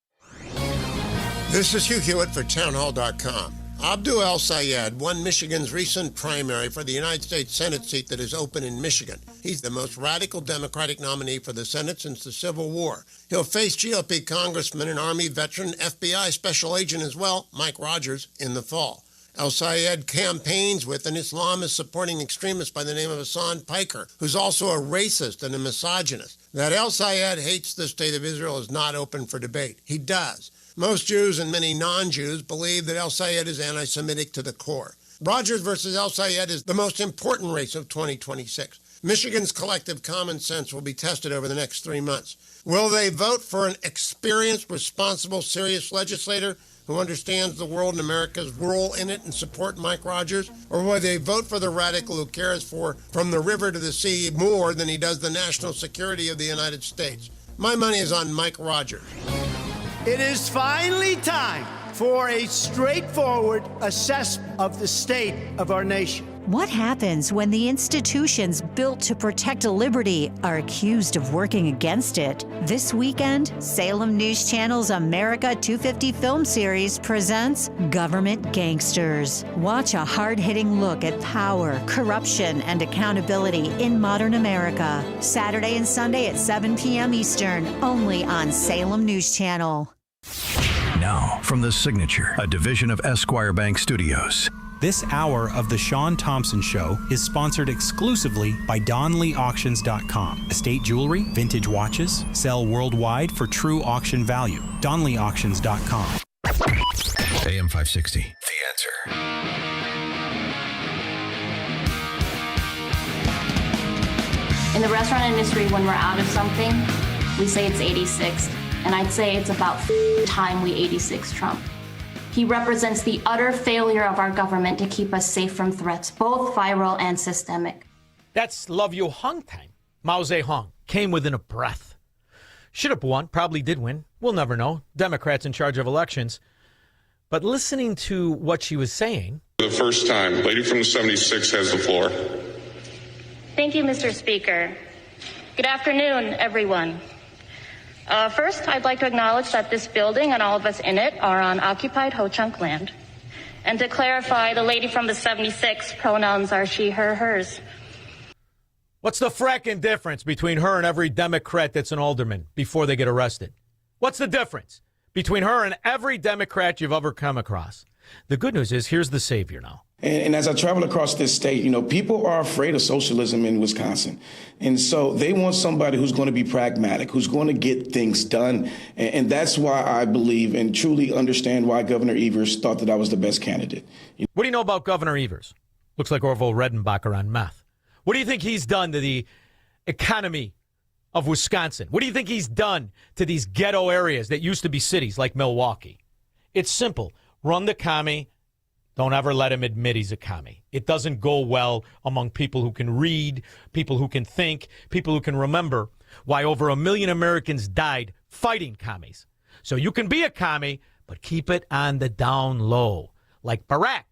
This is Hugh Hewitt for townhall.com. Abdul El-Sayed won Michigan's recent primary for the United States Senate seat that is open in Michigan. He's the most radical Democratic nominee for the Senate since the Civil War. He'll face GOP Congressman and Army veteran, FBI Special Agent as well, Mike Rogers, in the fall. El-Sayed campaigns with an Islamist-supporting extremist by the name of Hassan Piker, who's also a racist and a misogynist. That El-Sayed hates the state of Israel is not open for debate. He does. Most Jews and many non-Jews believe that El-Sayed is anti-Semitic to the core. Rogers versus El-Sayed is the most important race of 2026. Michigan's collective common sense will be tested over the next 3 months. Will they vote for an experienced, responsible, serious legislator who understands the world and America's role in it and support Mike Rogers? Or will they vote for the radical who cares for, from the river to the sea, more than he does the national security of the United States? My money is on Mike Rogers. It is finally time for a straightforward assessment of the state of our nation. What happens when the institutions built to protect liberty are accused of working against it? This weekend, Salem News Channel's America 250 film series presents Government Gangsters. Watch a hard-hitting look at power, corruption, and accountability in modern America. Saturday and Sunday at 7 p.m. Eastern, only on Salem News Channel. Now, from The Signature, a division of Esquire Bank Studios. This hour of The Shaun Thompson Show is sponsored exclusively by DonleyAuctions.com. Estate jewelry, vintage watches, sell worldwide for true auction value. DonleyAuctions.com. AM 560, The Answer. In the restaurant industry, when we're out of something, we say it's 86th. And I'd say it's about time we 86 Trump. He represents the utter failure of our government to keep us safe from threats, both viral and systemic. That's Love You Hung time. Mao Zedong came within a breath. Should have won, probably did win. We'll never know. Democrats in charge of elections. But listening to what she was saying. For the first time, lady from the 76 has the floor. Thank you, Mr. Speaker. Good afternoon, everyone. First, I'd like to acknowledge that this building and all of us in it are on occupied Ho-Chunk land. And to clarify, the lady from the 76 pronouns are she, her, hers. What's the fracking difference between her and every Democrat that's an alderman before they get arrested? What's the difference between her and every Democrat you've ever come across? The good news is, here's the savior now. And as I travel across this state, people are afraid of socialism in Wisconsin. And so they want somebody who's going to be pragmatic, who's going to get things done. And that's why I believe and truly understand why Governor Evers thought that I was the best candidate. What do you know about Governor Evers? Looks like Orville Redenbacher on meth. What do you think he's done to the economy of Wisconsin? What do you think he's done to these ghetto areas that used to be cities like Milwaukee? It's simple. Run the commie. Don't ever let him admit he's a commie. It doesn't go well among people who can read, people who can think, people who can remember why over 1 million Americans died fighting commies. So you can be a commie, but keep it on the down low, like Barack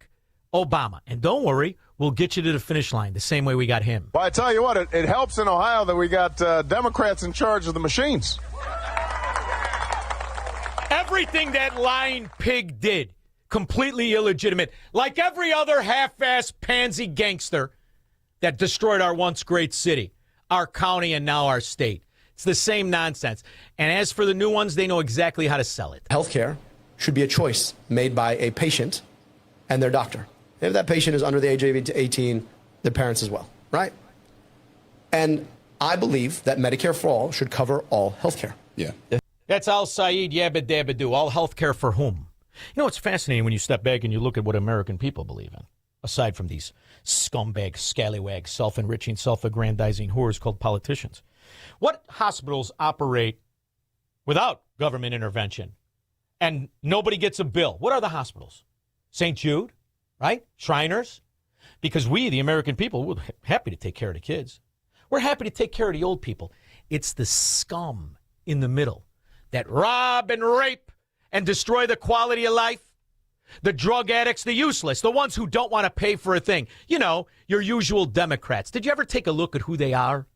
Obama. And don't worry, we'll get you to the finish line the same way we got him. Well, I tell you what, it helps in Ohio that we got Democrats in charge of the machines. Everything that lying pig did, completely illegitimate, like every other half-ass pansy gangster that destroyed our once great city, our county, and now our state. It's the same nonsense. And as for the new ones, they know exactly how to sell it. Healthcare should be a choice made by a patient and their doctor. If that patient is under the age of 18, their parents as well, right? And I believe that Medicare for all should cover all healthcare. Yeah. That's Al Saeed Yabba Dabba Doo. All healthcare for whom? You know, it's fascinating when you step back and you look at what American people believe in, aside from these scumbag, scallywags, self-enriching, self-aggrandizing whores called politicians. What hospitals operate without government intervention and nobody gets a bill? What are the hospitals? St. Jude, right? Shriners? Because we, the American people, we're happy to take care of the kids. We're happy to take care of the old people. It's the scum in the middle that rob and rape and destroy the quality of life. The drug addicts, the useless, the ones who don't want to pay for a thing. You know, your usual Democrats. Did you ever take a look at who they are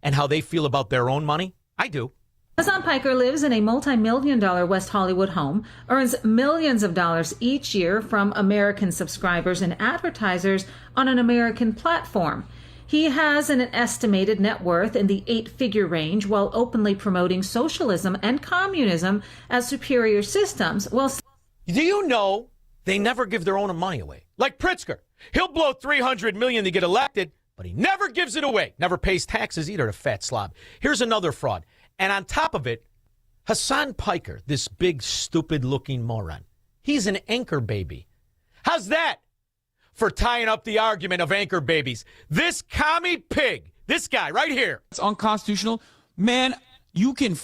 and how they feel about their own money? I do. Hassan Piker lives in a multi-million-dollar West Hollywood home, earns millions of dollars each year from American subscribers and advertisers on an American platform. He has an estimated net worth in the 8-figure range while openly promoting socialism and communism as superior systems. Well, do you know they never give their own money away? Like Pritzker. He'll blow $300 million to get elected, but he never gives it away. Never pays taxes either, a fat slob. Here's another fraud. And on top of it, Hassan Piker, this big, stupid-looking moron, he's an anchor baby. How's that for tying up the argument of anchor babies? This commie pig, this guy right here. It's unconstitutional. Man, you can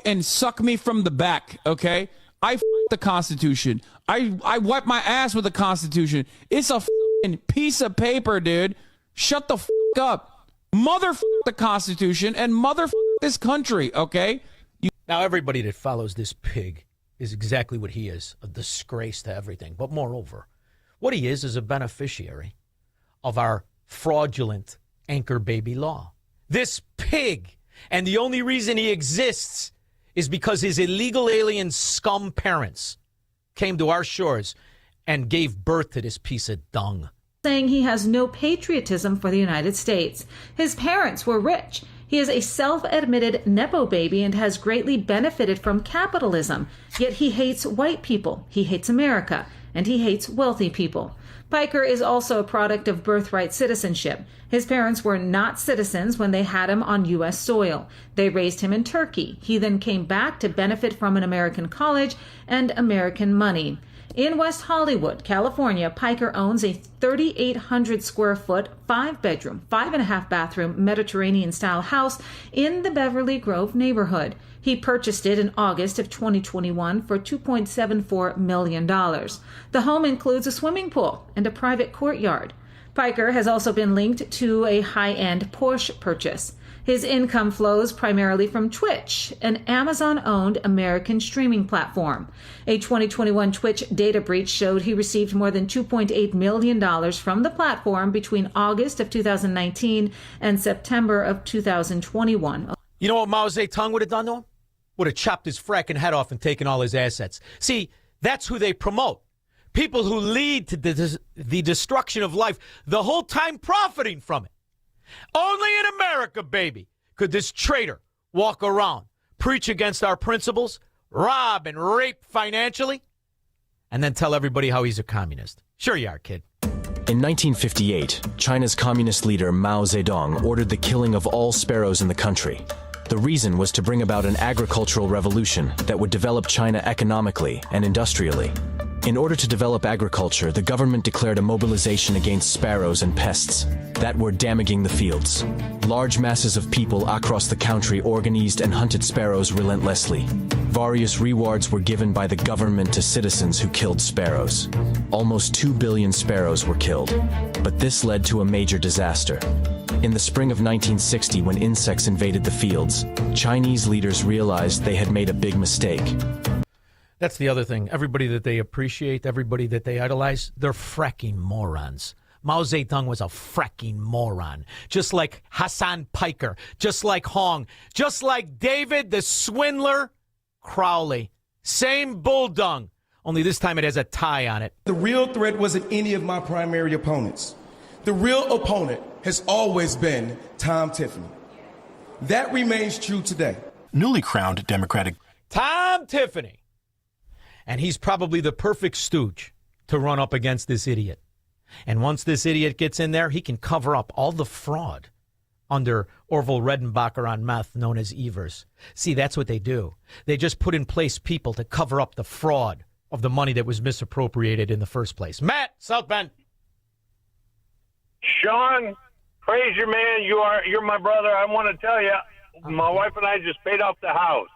and suck me from the back, okay? I the Constitution. I wipe my ass with the Constitution. It's a piece of paper, dude. Shut the up. Mother the Constitution and mother this country, okay? Now, everybody that follows this pig is exactly what he is, a disgrace to everything. But moreover, what he is a beneficiary of our fraudulent anchor baby law. This pig, and the only reason he exists is because his illegal alien scum parents came to our shores and gave birth to this piece of dung. Saying he has no patriotism for the United States. His parents were rich. He is a self-admitted Nepo baby and has greatly benefited from capitalism. Yet he hates white people, he hates America, and he hates wealthy people. Piker is also a product of birthright citizenship. His parents were not citizens when they had him on U.S. soil. They raised him in Turkey. He then came back to benefit from an American college and American money. In West Hollywood, California, Piker owns a 3,800 square foot, 5-bedroom, 5.5-bathroom Mediterranean-style house in the Beverly Grove neighborhood. He purchased it in August of 2021 for $2.74 million. The home includes a swimming pool and a private courtyard. Piker has also been linked to a high-end Porsche purchase. His income flows primarily from Twitch, an Amazon-owned American streaming platform. A 2021 Twitch data breach showed he received more than $2.8 million from the platform between August of 2019 and September of 2021. You know what Mao Zedong would have done to him? Would have chopped his fracking head off and taken all his assets. See, that's who they promote. People who lead to the destruction of life, the whole time profiting from it. Only in America, baby, could this traitor walk around, preach against our principles, rob and rape financially, and then tell everybody how he's a communist. Sure you are, kid. In 1958, China's communist leader Mao Zedong ordered the killing of all sparrows in the country. The reason was to bring about an agricultural revolution that would develop China economically and industrially. In order to develop agriculture, the government declared a mobilization against sparrows and pests that were damaging the fields. Large masses of people across the country organized and hunted sparrows relentlessly. Various rewards were given by the government to citizens who killed sparrows. Almost 2 billion sparrows were killed, but this led to a major disaster. In the spring of 1960, when insects invaded the fields, Chinese leaders realized they had made a big mistake. That's the other thing. Everybody that they appreciate, everybody that they idolize, they're fracking morons. Mao Zedong was a fracking moron. Just like Hassan Piker, just like Hong, just like David the Swindler Crowley. Same bulldung, only this time it has a tie on it. The real threat wasn't any of my primary opponents. The real opponent has always been Tom Tiffany. That remains true today. Newly crowned Democratic Tom Tiffany. And he's probably the perfect stooge to run up against this idiot. And once this idiot gets in there, he can cover up all the fraud under Orville Redenbacher on meth, known as Evers. See, that's what they do. They just put in place people to cover up the fraud of the money that was misappropriated in the first place. Matt, South Bend. Shaun, praise your man. You're my brother. I want to tell you, my wife and I just paid off the house.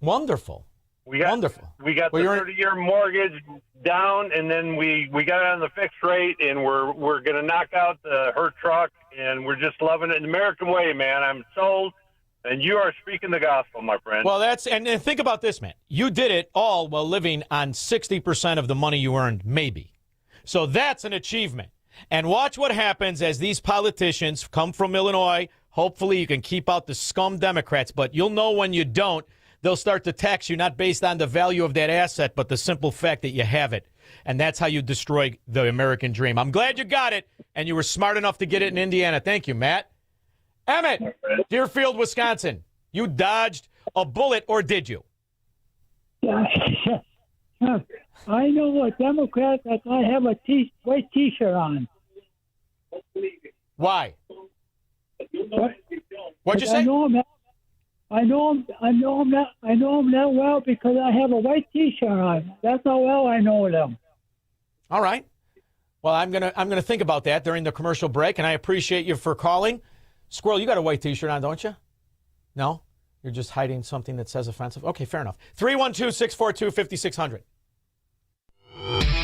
Wonderful. Wonderful. We got the 30-year mortgage down, and then we got it on the fixed rate, and we're going to knock out her truck, and we're just loving it. The American way, man. I'm sold, and you are speaking the gospel, my friend. Well, and think about this, man. You did it all while living on 60% of the money you earned, maybe. So that's an achievement. And watch what happens as these politicians come from Illinois. Hopefully you can keep out the scum Democrats, but you'll know when you don't. They'll start to tax you not based on the value of that asset, but the simple fact that you have it. And that's how you destroy the American dream. I'm glad you got it, and you were smart enough to get it in Indiana. Thank you, Matt. Emmett, Deerfield, Wisconsin. You dodged a bullet, or did you? I know a Democrat that I have a white T-shirt on. Why? What'd you say? I know him that well because I have a white T-shirt on. That's how well I know them. All right. Well, I'm gonna think about that during the commercial break, and I appreciate you for calling. Squirrel, you got a white T-shirt on, don't you? No? You're just hiding something that says offensive? Okay, fair enough. 312-642-5600.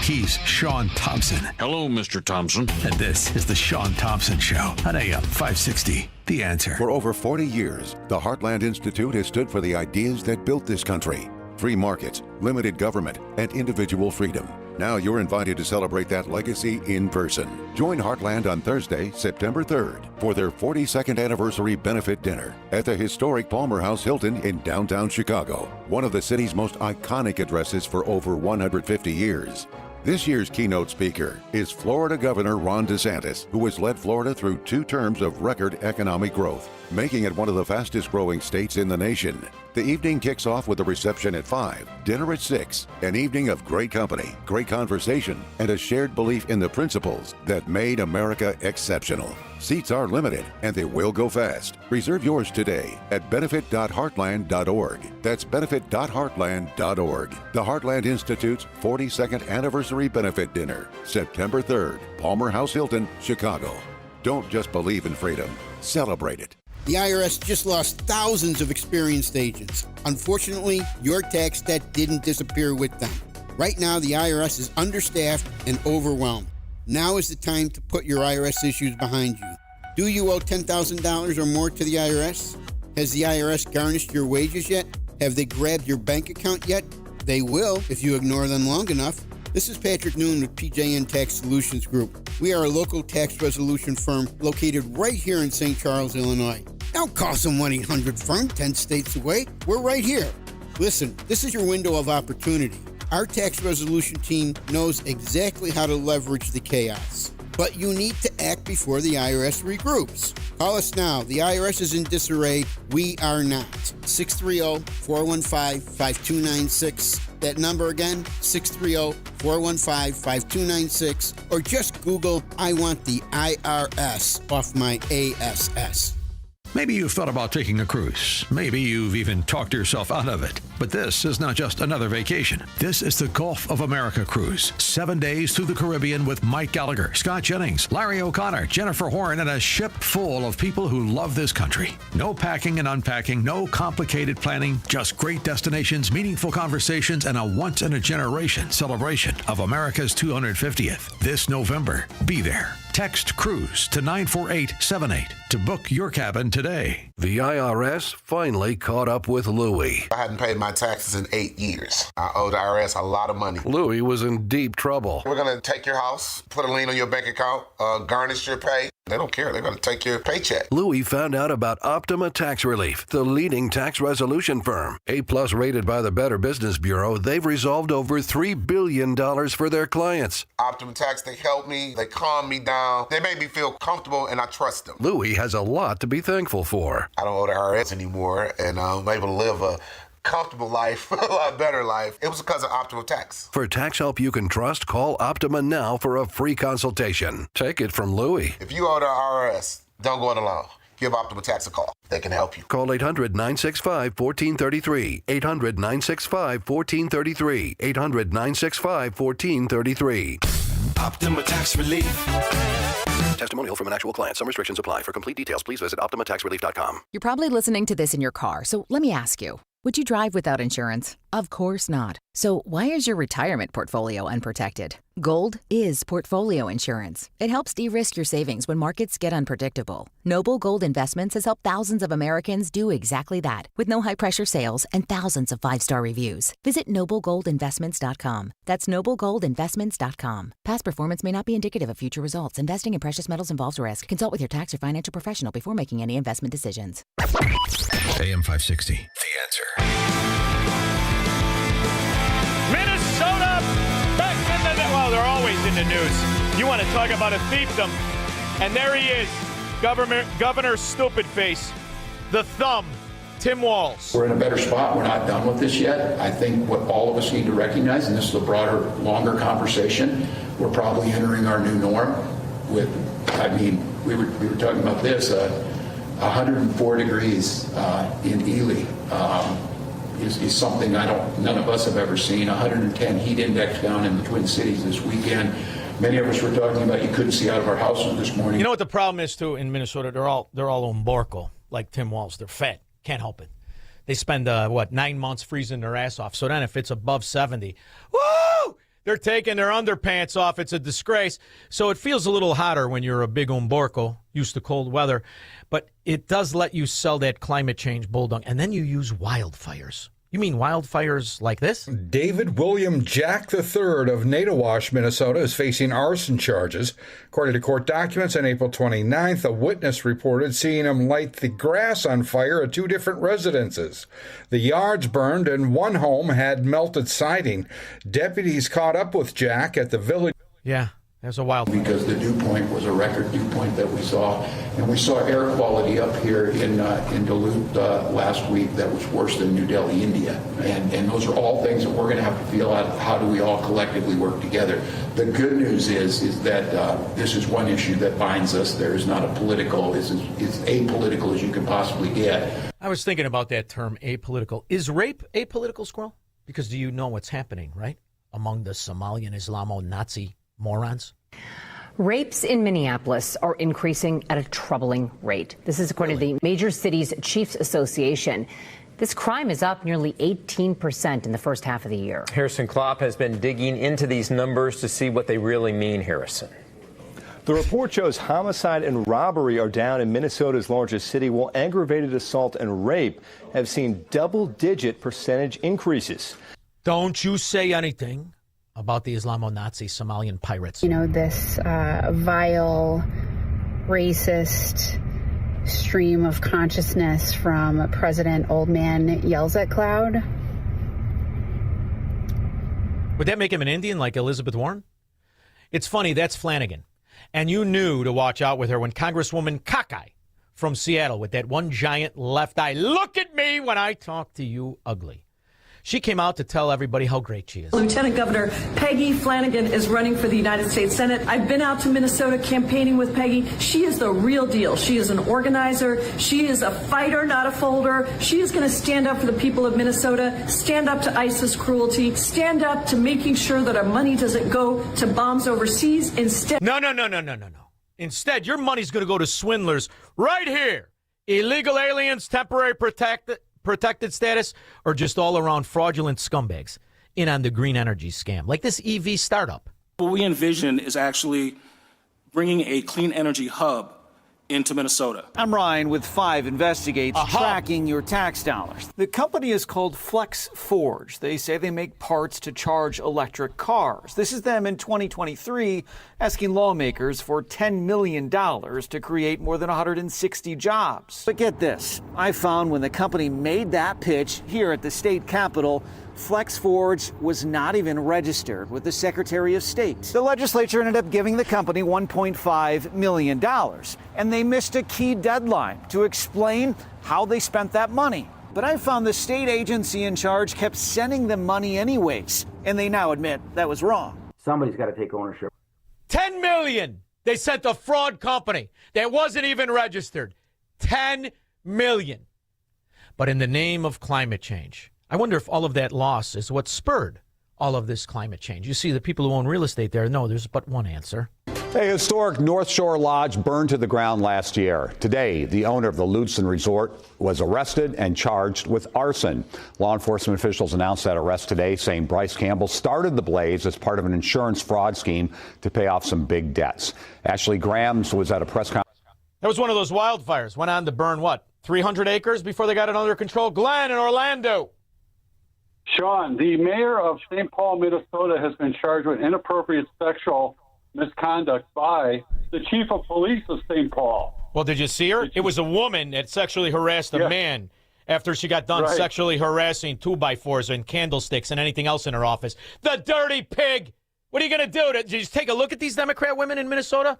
He's Shaun Thompson. Hello, Mr. Thompson. And this is the Shaun Thompson Show on AM 560. The Answer. For over 40 years, the Heartland Institute has stood for the ideas that built this country. Free markets, limited government, and individual freedom. Now you're invited to celebrate that legacy in person. Join Heartland on Thursday, September 3rd, for their 42nd anniversary benefit dinner at the historic Palmer House Hilton in downtown Chicago, one of the city's most iconic addresses for over 150 years. This year's keynote speaker is Florida Governor Ron DeSantis, who has led Florida through 2 terms of record economic growth, making it one of the fastest growing states in the nation. The evening kicks off with a reception at 5, dinner at 6, an evening of great company, great conversation, and a shared belief in the principles that made America exceptional. Seats are limited, and they will go fast. Reserve yours today at benefit.heartland.org. That's benefit.heartland.org. The Heartland Institute's 42nd Anniversary Benefit Dinner, September 3rd, Palmer House Hilton, Chicago. Don't just believe in freedom, celebrate it. The IRS just lost thousands of experienced agents. Unfortunately, your tax debt didn't disappear with them. Right now, the IRS is understaffed and overwhelmed. Now is the time to put your IRS issues behind you. Do you owe $10,000 or more to the IRS? Has the IRS garnished your wages yet? Have they grabbed your bank account yet? They will if you ignore them long enough. This is Patrick Noon with PJN Tax Solutions Group. We are a local tax resolution firm located right here in St. Charles, Illinois. Don't call some 1-800-FIRM 10 states away. We're right here. Listen, this is your window of opportunity. Our tax resolution team knows exactly how to leverage the chaos. But you need to act before the IRS regroups. Call us now. The IRS is in disarray. We are not. 630-415-5296. That number again, 630-415-5296. Or just Google, I want the IRS off my ASS. Maybe you've thought about taking a cruise. Maybe you've even talked yourself out of it. But this is not just another vacation. This is the Gulf of America cruise. 7 days through the Caribbean with Mike Gallagher, Scott Jennings, Larry O'Connor, Jennifer Horn, and a ship full of people who love this country. No packing and unpacking, no complicated planning, just great destinations, meaningful conversations, and a once-in-a-generation celebration of America's 250th. This November, be there. Text CRUISE to 94878 to book your cabin today. The IRS finally caught up with Louie. I hadn't paid my taxes in 8 years. I owe the IRS a lot of money. Louie was in deep trouble. We're going to take your house, put a lien on your bank account, garnish your pay. They don't care. They're going to take your paycheck. Louie found out about Optima Tax Relief, the leading tax resolution firm. A-plus rated by the Better Business Bureau, they've resolved over $3 billion for their clients. Optima Tax, they help me. They calm me down. They make me feel comfortable, and I trust them. Louie has a lot to be thankful for. I don't owe the IRS anymore, and I'm able to live a comfortable life, a lot better life. It was because of Optima Tax. For tax help you can trust, call Optima now for a free consultation. Take it from Louie. If you owe the IRS, don't go it alone. Give Optima Tax a call. They can help you. Call 800-965-1433. 800-965-1433. 800-965-1433. Optima Tax Relief. Testimonial from an actual client. Some restrictions apply. For complete details, please visit OptimaTaxRelief.com. You're probably listening to this in your car, so let me ask you. Would you drive without insurance? Of course not. So why is your retirement portfolio unprotected? Gold is portfolio insurance. It helps de-risk your savings when markets get unpredictable. Noble Gold Investments has helped thousands of Americans do exactly that with no high-pressure sales and thousands of 5-star reviews. Visit NobleGoldInvestments.com. That's NobleGoldInvestments.com. Past performance may not be indicative of future results. Investing in precious metals involves risk. Consult with your tax or financial professional before making any investment decisions. AM 560. The Answer. Minnesota back in the well, they're always in the news. You want to talk about a fiefdom, and there he is, Governor Stupid Face, the thumb, Tim Walz. We're in a better spot. We're not done with this yet. I think what all of us need to recognize, and this is a broader, longer conversation, we're probably entering our new norm. We were talking about this. 104 degrees in Ely is something none of us have ever seen. 110 heat index down in the Twin Cities this weekend. Many of us were talking about you couldn't see out of our houses this morning. You know what the problem is too in Minnesota? They're all umborco, like Tim Walz. They're fat, can't help it. They spend 9 months freezing their ass off. So then if it's above 70, woo! They're taking their underpants off. It's a disgrace. So it feels a little hotter when you're a big umborco, used to cold weather. But it does let you sell that climate change bulldog. And then you use wildfires. You mean wildfires like this? David William Jack III of Natowash, Minnesota, is facing arson charges. According to court documents, on April 29th, a witness reported seeing him light the grass on fire at 2 different residences. The yards burned and one home had melted siding. Deputies caught up with Jack at the village. Yeah, There's a wild because the dew point was a record dew point that we saw, and we saw air quality up here in Duluth last week that was worse than New Delhi, India, and those are all things that we're going to have to feel out. How do we all collectively work together? The good news is that this is one issue that binds us. There is not a political. It's apolitical as you can possibly get. I was thinking about that term, apolitical. Is rape apolitical, Squirrel? Because do you know what's happening, right, among the Somalian Islamo-Nazi morons? Rapes in Minneapolis are increasing at a troubling rate. This is according to the Major Cities Chiefs Association. This crime is up nearly 18% in the first half of the year. Harrison Klopp has been digging into these numbers to see what they really mean, Harrison. The report shows homicide and robbery are down in Minnesota's largest city, while aggravated assault and rape have seen double-digit percentage increases. Don't you say anything about the Islamo-Nazi Somalian pirates. You know, this vile, racist stream of consciousness from President Old Man Yells at Cloud. Would that make him an Indian like Elizabeth Warren? It's funny, that's Flanagan. And you knew to watch out with her when Congresswoman Cockeye from Seattle with that one giant left eye. Look at me when I talk to you ugly. She came out to tell everybody how great she is. Lieutenant Governor Peggy Flanagan is running for the United States Senate. I've been out to Minnesota campaigning with Peggy. She is the real deal. She is an organizer. She is a fighter, not a folder. She is going to stand up for the people of Minnesota, stand up to ISIS cruelty, stand up to making sure that our money doesn't go to bombs overseas. Instead, No. Instead, your money's going to go to swindlers right here. Illegal aliens, temporary protected status, or just all-around fraudulent scumbags in on the green energy scam, like this EV startup. What we envision is actually bringing a clean energy hub into Minnesota. I'm Ryan with 5 Investigates, tracking your tax dollars. The company is called Flex Forge. They say they make parts to charge electric cars. This is them in 2023 asking lawmakers for $10 million to create more than 160 jobs. But get this, I found when the company made that pitch here at the state capitol, Flex Forge was not even registered with the Secretary of State. The legislature ended up giving the company $1.5 million, and they missed a key deadline to explain how they spent that money. But I found the state agency in charge kept sending them money anyways, and they now admit that was wrong. Somebody's got to take ownership. $10 million they sent a fraud company that wasn't even registered. $10 million. But in the name of climate change, I wonder if all of that loss is what spurred all of this climate change. You see, the people who own real estate there know there's but one answer. A historic North Shore Lodge burned to the ground last year. Today, the owner of the Lutsen Resort was arrested and charged with arson. Law enforcement officials announced that arrest today, saying Bryce Campbell started the blaze as part of an insurance fraud scheme to pay off some big debts. Ashley Grams was at a press conference. That was one of those wildfires. Went on to burn, 300 acres before they got it under control? Glenn in Orlando. Shaun, the mayor of St. Paul, Minnesota, has been charged with inappropriate sexual misconduct by the chief of police of St. Paul. Well, did you see her? It was a woman that sexually harassed a man after she got done sexually harassing 2x4s and candlesticks and anything else in her office. The dirty pig! What are you going to do? Did you just take a look at these Democrat women in Minnesota?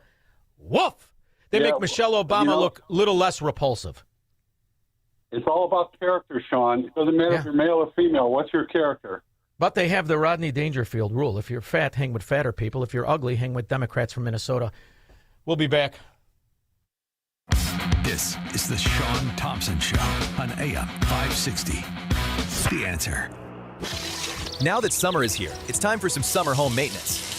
Woof! They make Michelle Obama look a little less repulsive. It's all about character, Shaun. It doesn't matter if you're male or female. What's your character? But they have the Rodney Dangerfield rule. If you're fat, hang with fatter people. If you're ugly, hang with Democrats from Minnesota. We'll be back. This is the Shaun Thompson Show on AM 560. The Answer. Now that summer is here, it's time for some summer home maintenance.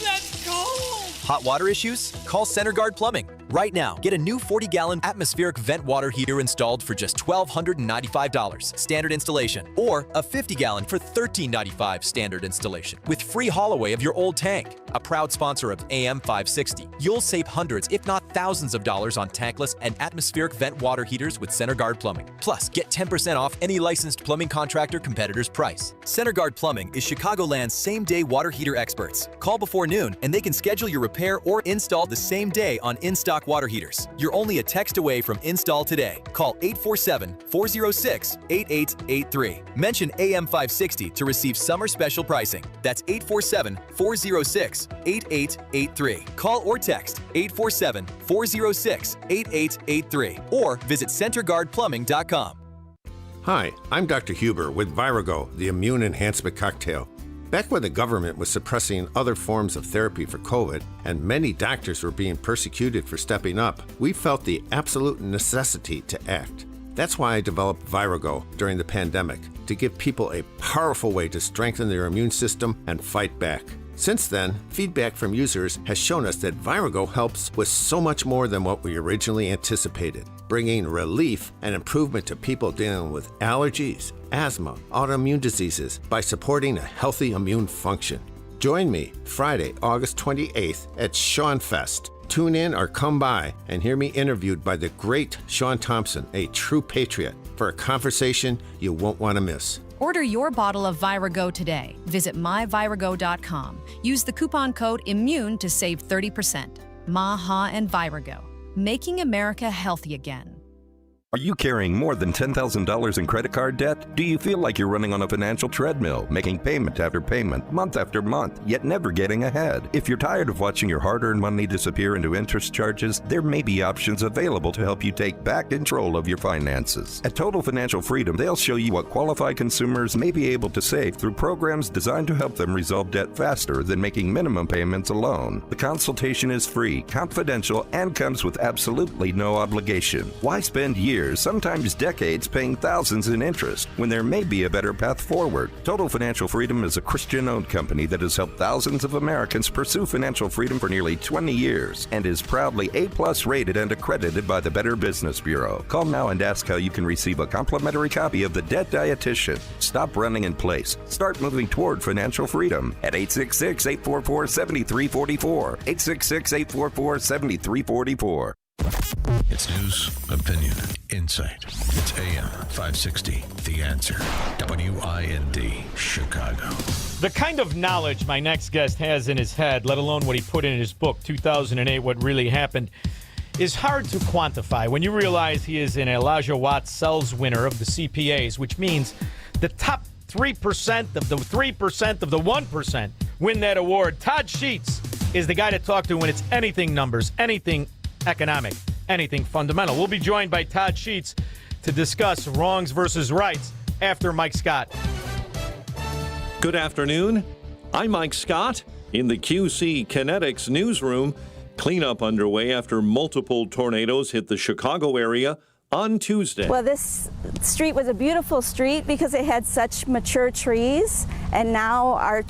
That's cold! Hot water issues? Call Center Guard Plumbing. Right now, get a new 40-gallon atmospheric vent water heater installed for just $1,295 standard installation, or a 50-gallon for $1,395 standard installation, with free haul away of your old tank. A proud sponsor of AM 560, you'll save hundreds, if not thousands of dollars on tankless and atmospheric vent water heaters with Center Guard Plumbing. Plus, get 10% off any licensed plumbing contractor competitor's price. Center Guard Plumbing is Chicagoland's same-day water heater experts. Call before noon, and they can schedule your repair or install the same day on in-stock stock water heaters. You're only a text away from install today. Call 847-406-8883. Mention AM560 to receive summer special pricing. That's 847-406-8883. Call or text 847-406-8883 or visit centerguardplumbing.com. Hi, I'm Dr. Huber with Virago, the immune enhancement cocktail. Back when the government was suppressing other forms of therapy for COVID and many doctors were being persecuted for stepping up, we felt the absolute necessity to act. That's why I developed Virago during the pandemic, to give people a powerful way to strengthen their immune system and fight back. Since then, feedback from users has shown us that Virago helps with so much more than what we originally anticipated, bringing relief and improvement to people dealing with allergies, asthma, autoimmune diseases by supporting a healthy immune function. Join me Friday, August 28th at Shaun Fest. Tune in or come by and hear me interviewed by the great Shaun Thompson, a true patriot, for a conversation you won't want to miss. Order your bottle of Virago today. Visit myvirago.com. Use the coupon code IMMUNE to save 30%. Maha and Virago, making America healthy again. Are you carrying more than $10,000 in credit card debt? Do you feel like you're running on a financial treadmill, making payment after payment, month after month, yet never getting ahead? If you're tired of watching your hard-earned money disappear into interest charges, there may be options available to help you take back control of your finances. At Total Financial Freedom, they'll show you what qualified consumers may be able to save through programs designed to help them resolve debt faster than making minimum payments alone. The consultation is free, confidential, and comes with absolutely no obligation. Why spend years, sometimes decades, paying thousands in interest when there may be a better path forward? Total Financial Freedom is a Christian-owned company that has helped thousands of Americans pursue financial freedom for nearly 20 years and is proudly A+ rated and accredited by the Better Business Bureau. Call now and ask how you can receive a complimentary copy of The Debt Dietitian. Stop running in place. Start moving toward financial freedom at 866-844-7344. 866-844-7344. It's news, opinion, insight. It's AM 560, The Answer. WIND, Chicago. The kind of knowledge my next guest has in his head, let alone what he put in his book, 2008, What Really Happened, is hard to quantify when you realize he is an Elijah Watts Sells winner of the CPAs, which means the top 3% of the 3% of the 1% win that award. Todd Sheets is the guy to talk to when it's anything numbers, anything economic, anything fundamental. We'll be joined by Todd Sheets to discuss wrongs versus rights after Mike Scott. Good afternoon. I'm Mike Scott in the QC Kinetics newsroom. Cleanup underway after multiple tornadoes hit the Chicago area on Tuesday. Well, this street was a beautiful street because it had such mature trees, and now our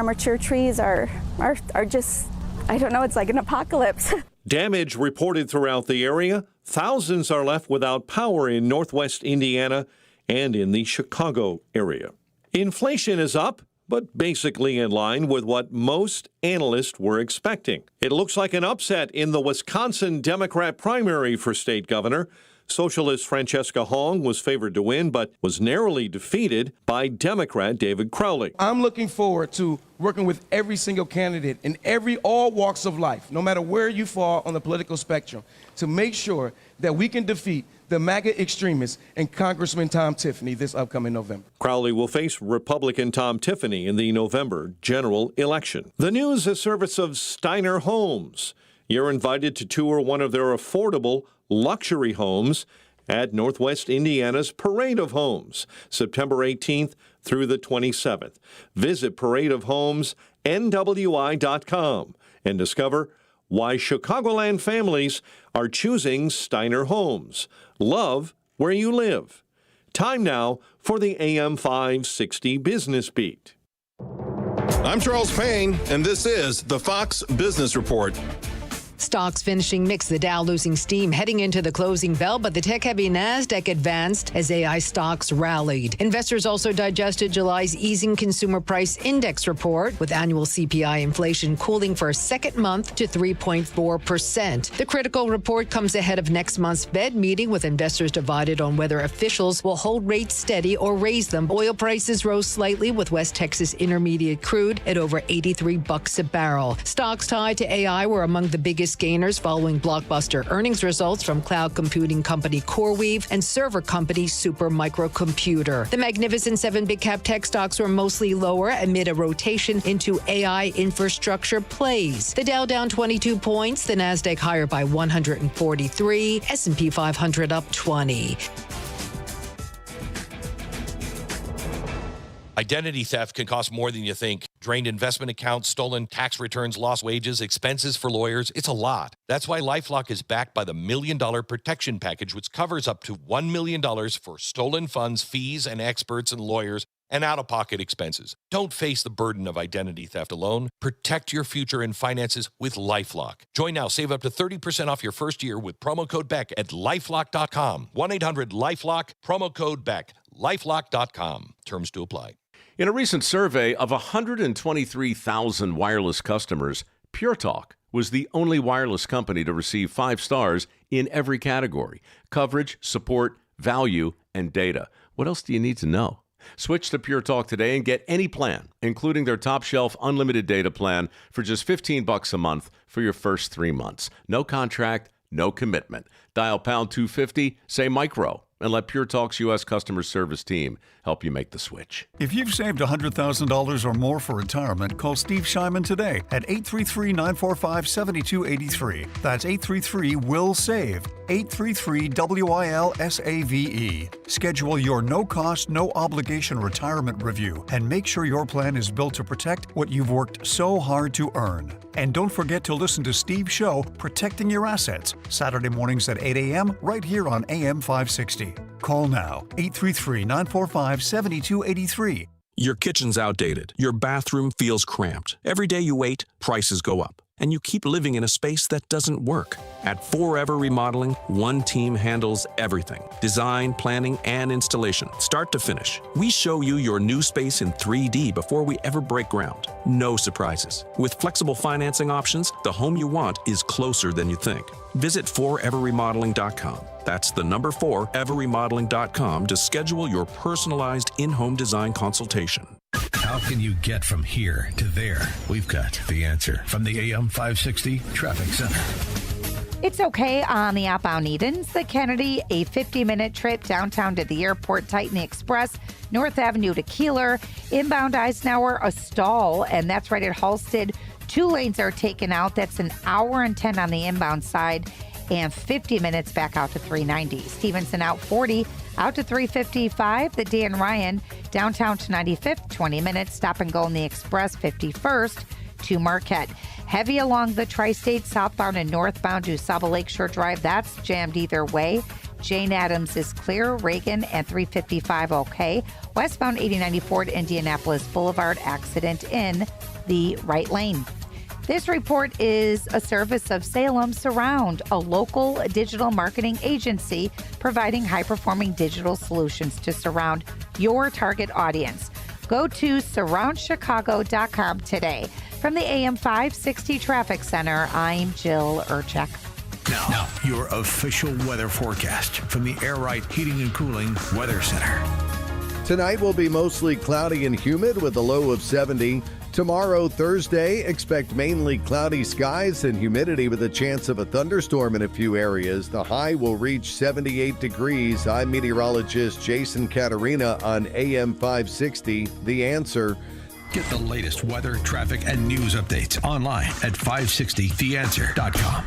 mature trees are just, I don't know, it's like an apocalypse. Damage reported throughout the area. Thousands are left without power in northwest Indiana and in the Chicago area. Inflation is up, but basically in line with what most analysts were expecting. It looks like an upset in the Wisconsin Democrat primary for state governor. Socialist Francesca Hong was favored to win, but was narrowly defeated by Democrat David Crowley. I'm looking forward to working with every single candidate in all walks of life, no matter where you fall on the political spectrum, to make sure that we can defeat the MAGA extremists and Congressman Tom Tiffany this upcoming November. Crowley will face Republican Tom Tiffany in the November general election. The news is service of Steiner Homes. You're invited to tour one of their affordable luxury homes at Northwest Indiana's Parade of Homes, September 18th through the 27th. Visit paradeofhomesnwi.com and discover why Chicagoland families are choosing Steiner Homes. Love where you live. Time now for the AM 560 Business Beat. I'm Charles Payne, and this is the Fox Business Report. Stocks finishing mixed, the Dow losing steam heading into the closing bell, but the tech-heavy Nasdaq advanced as AI stocks rallied. Investors also digested July's easing consumer price index report, with annual CPI inflation cooling for a second month to 3.4%. The critical report comes ahead of next month's Fed meeting, with investors divided on whether officials will hold rates steady or raise them. Oil prices rose slightly, with West Texas Intermediate crude at over $83 a barrel. Stocks tied to AI were among the biggest biggest gainers following blockbuster earnings results from cloud computing company CoreWeave and server company Supermicrocomputer. The Magnificent 7 big-cap tech stocks were mostly lower amid a rotation into AI infrastructure plays. The Dow down 22 points, the Nasdaq higher by 143, S&P 500 up 20. Identity theft can cost more than you think. Drained investment accounts, stolen tax returns, lost wages, expenses for lawyers. It's a lot. That's why LifeLock is backed by the $1 Million Protection Package, which covers up to $1 million for stolen funds, fees, and experts and lawyers, and out-of-pocket expenses. Don't face the burden of identity theft alone. Protect your future and finances with LifeLock. Join now. Save up to 30% off your first year with promo code BECK at LifeLock.com. 1-800-LifeLock, promo code BECK. LifeLock.com. Terms to apply. In a recent survey of 123,000 wireless customers, Pure Talk was the only wireless company to receive 5 stars in every category: coverage, support, value, and data. What else do you need to know? Switch to Pure Talk today and get any plan, including their top shelf unlimited data plan, for just $15 a month for your first 3 months. No contract, no commitment. Dial pound 250, say micro, and let Pure Talk's U.S. customer service team help you make the switch. If you've saved $100,000 or more for retirement, call Steve Shyman today at 833-945-7283. That's 833-WILL-SAVE, 833-WILL-SAVE. Schedule your no-cost, no-obligation retirement review and make sure your plan is built to protect what you've worked so hard to earn. And don't forget to listen to Steve's show, Protecting Your Assets, Saturday mornings at 8 a.m. right here on AM 560. Call now, 833-945-7283. Your kitchen's outdated. Your bathroom feels cramped. Every day you wait, prices go up. And you keep living in a space that doesn't work. At Forever Remodeling, one team handles everything: design, planning, and installation, start to finish. We show you your new space in 3D before we ever break ground. No surprises. With flexible financing options, the home you want is closer than you think. Visit foreverremodeling.com. That's the number 4, everremodeling.com, to schedule your personalized in-home design consultation. How can you get from here to there? We've got the answer from the AM 560 Traffic Center. It's okay on the outbound Edens, the Kennedy, a 50-minute trip downtown to the airport, Titan Express, North Avenue to Keeler, inbound Eisenhower, a stall, and that's right at Halsted. 2 lanes are taken out. That's an hour and 10 on the inbound side and 50 minutes back out to 390. Stevenson out 40, out to 355. The Dan Ryan downtown to 95th, 20 minutes. Stop and go on the Express, 51st to Marquette. Heavy along the tri-state southbound and northbound to Saba Lakeshore Drive. That's jammed either way. Jane Addams is clear. Reagan and 355 okay. Westbound 8094 to Indianapolis Boulevard, accident in the right lane. This report is a service of Salem Surround, a local digital marketing agency providing high-performing digital solutions to surround your target audience. Go to surroundchicago.com today. From the AM 560 Traffic Center, I'm Jill Urchek. Now, your official weather forecast from the Air Right Heating and Cooling Weather Center. Tonight will be mostly cloudy and humid with a low of 70. Tomorrow, Thursday, expect mainly cloudy skies and humidity with a chance of a thunderstorm in a few areas. The high will reach 78 degrees. I'm meteorologist Jason Caterina on AM 560. The Answer. Get the latest weather, traffic, and news updates online at 560theanswer.com.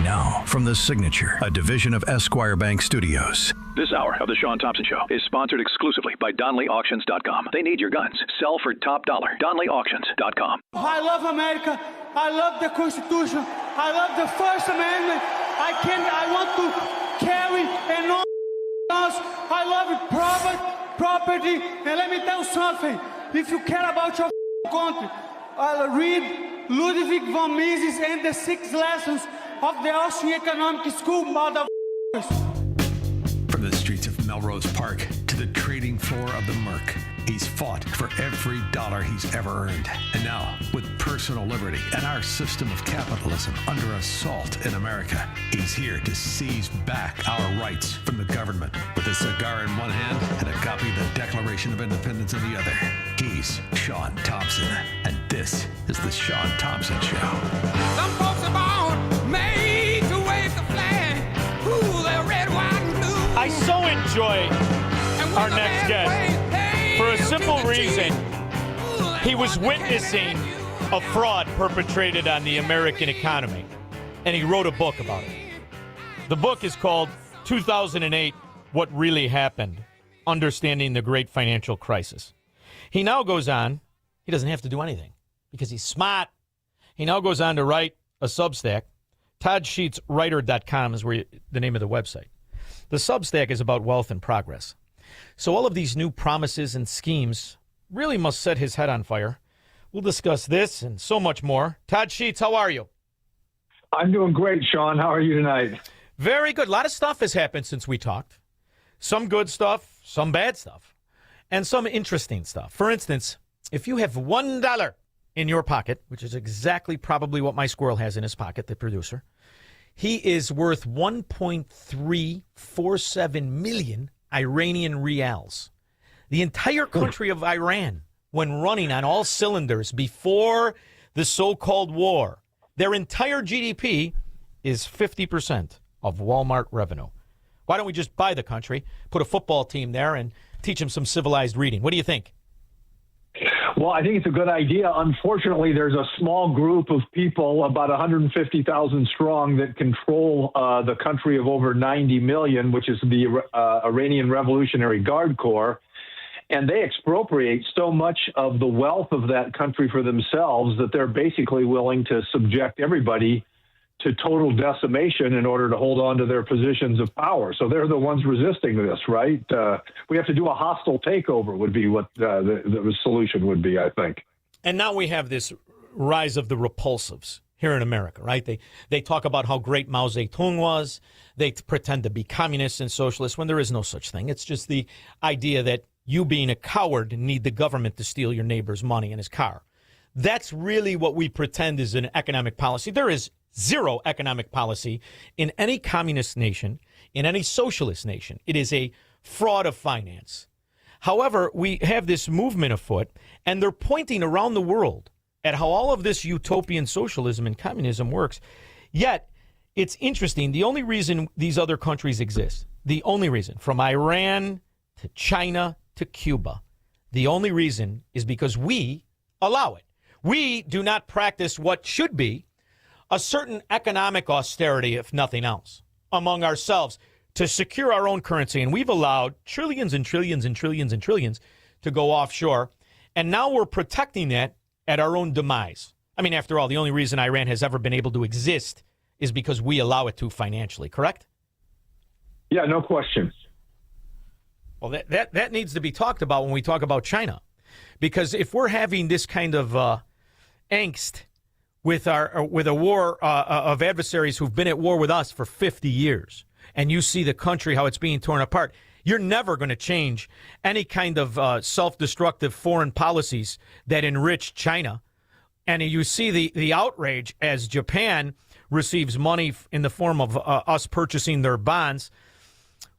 Now, from The Signature, a division of Esquire Bank Studios. This hour of the Shaun Thompson Show is sponsored exclusively by DonleyAuctions.com. They need your guns. Sell for top dollar. DonleyAuctions.com. I love America. I love the Constitution. I love the First Amendment. I want to carry and all else. I love property. And let me tell you something. If you care about your country, read Ludwig von Mises and the 6 lessons of the Austrian Economic School, motherfuckers. From the streets of Melrose Park to the trading floor of the Merc, he's fought for every dollar he's ever earned. And now, with personal liberty and our system of capitalism under assault in America, he's here to seize back our rights from the government. With a cigar in one hand and a copy of the Declaration of Independence in the other, he's Shaun Thompson. And this is the Shaun Thompson Show. Some folks are born enjoy our next guest for a simple reason. He was witnessing a fraud perpetrated on the American economy, and he wrote a book about it. The book is called 2008, What Really Happened, Understanding the Great Financial Crisis. He now goes on, he doesn't have to do anything because he's smart. He now goes on to write a Substack. ToddSheetsWriter.com is the name of the website. The Substack is about wealth and progress. So all of these new promises and schemes really must set his head on fire. We'll discuss this and so much more. Todd Sheets, how are you? I'm doing great, Shaun. How are you tonight? Very good. A lot of stuff has happened since we talked. Some good stuff, some bad stuff, and some interesting stuff. For instance, if you have $1 in your pocket, which is exactly probably what my squirrel has in his pocket, the producer, he is worth 1.347 million Iranian rials. The entire country of Iran, when running on all cylinders before the so-called war, their entire GDP is 50% of Walmart revenue. Why don't we just buy the country, put a football team there, and teach them some civilized reading? What do you think? Well, I think it's a good idea. Unfortunately, there's a small group of people, about 150,000 strong, that control the country of over 90 million, which is the Iranian Revolutionary Guard Corps. And they expropriate so much of the wealth of that country for themselves that they're basically willing to subject everybody to total decimation in order to hold on to their positions of power. So they're the ones resisting this, right? We have to do a hostile takeover would be what the solution would be, I think. And now we have this rise of the repulsives here in America, right? They talk about how great Mao Zedong was. They pretend to be communists and socialists when there is no such thing. It's just the idea that you being a coward need the government to steal your neighbor's money and his car. That's really what we pretend is an economic policy. There is zero economic policy in any communist nation, in any socialist nation. It is a fraud of finance. However, we have this movement afoot, and they're pointing around the world at how all of this utopian socialism and communism works. Yet, it's interesting. The only reason these other countries exist, the only reason, from Iran to China to Cuba, the only reason is because we allow it. We do not practice what should be a certain economic austerity, if nothing else, among ourselves to secure our own currency. And we've allowed trillions and trillions and trillions and trillions to go offshore. And now we're protecting that at our own demise. I mean, after all, the only reason Iran has ever been able to exist is because we allow it to financially, correct? Yeah, no question. Well, that needs to be talked about when we talk about China. Because if we're having this kind of angst with a war of adversaries who've been at war with us for 50 years, and you see the country, how it's being torn apart, you're never going to change any kind of self-destructive foreign policies that enrich China. And you see the outrage as Japan receives money in the form of us purchasing their bonds.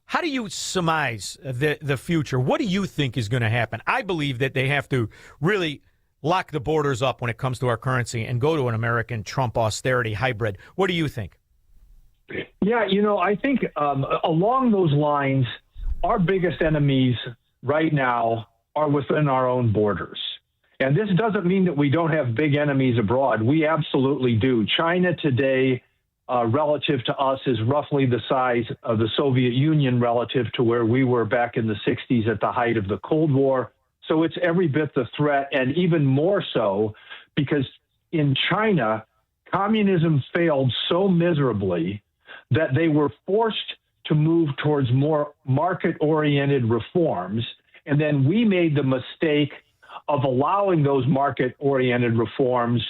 How do you surmise the future? What do you think is going to happen? I believe that they have to really lock the borders up when it comes to our currency and go to an American Trump austerity hybrid. What do you think? Yeah, I think along those lines, our biggest enemies right now are within our own borders. And this doesn't mean that we don't have big enemies abroad. We absolutely do. China today, relative to us, is roughly the size of the Soviet Union relative to where we were back in the 60s at the height of the Cold War. So it's every bit the threat, and even more so because in China, communism failed so miserably that they were forced to move towards more market-oriented reforms. And then we made the mistake of allowing those market-oriented reforms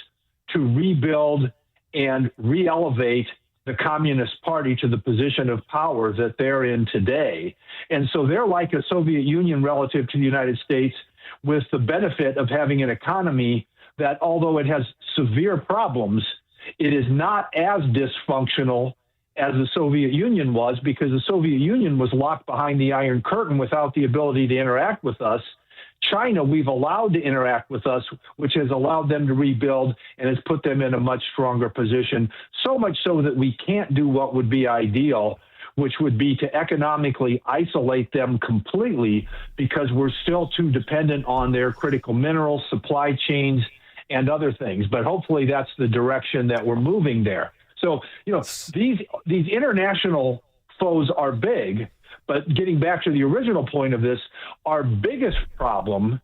to rebuild and re-elevate the Communist Party to the position of power that they're in today. And so they're like a Soviet Union relative to the United States, with the benefit of having an economy that, although it has severe problems, it is not as dysfunctional as the Soviet Union was, because the Soviet Union was locked behind the Iron Curtain without the ability to interact with us. China, we've allowed to interact with us, which has allowed them to rebuild and has put them in a much stronger position, so much so that we can't do what would be ideal, which would be to economically isolate them completely because we're still too dependent on their critical minerals, supply chains, and other things. But hopefully that's the direction that we're moving there. So, these international foes are big, but getting back to the original point of this, our biggest problem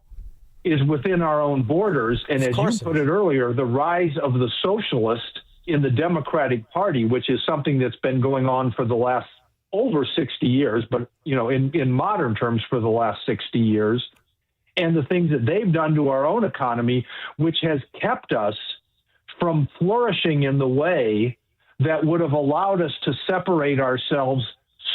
is within our own borders. And as you put it earlier, the rise of the socialist in the Democratic Party, which is something that's been going on for the last over 60 years, but, in modern terms for the last 60 years, and the things that they've done to our own economy, which has kept us from flourishing in the way that would have allowed us to separate ourselves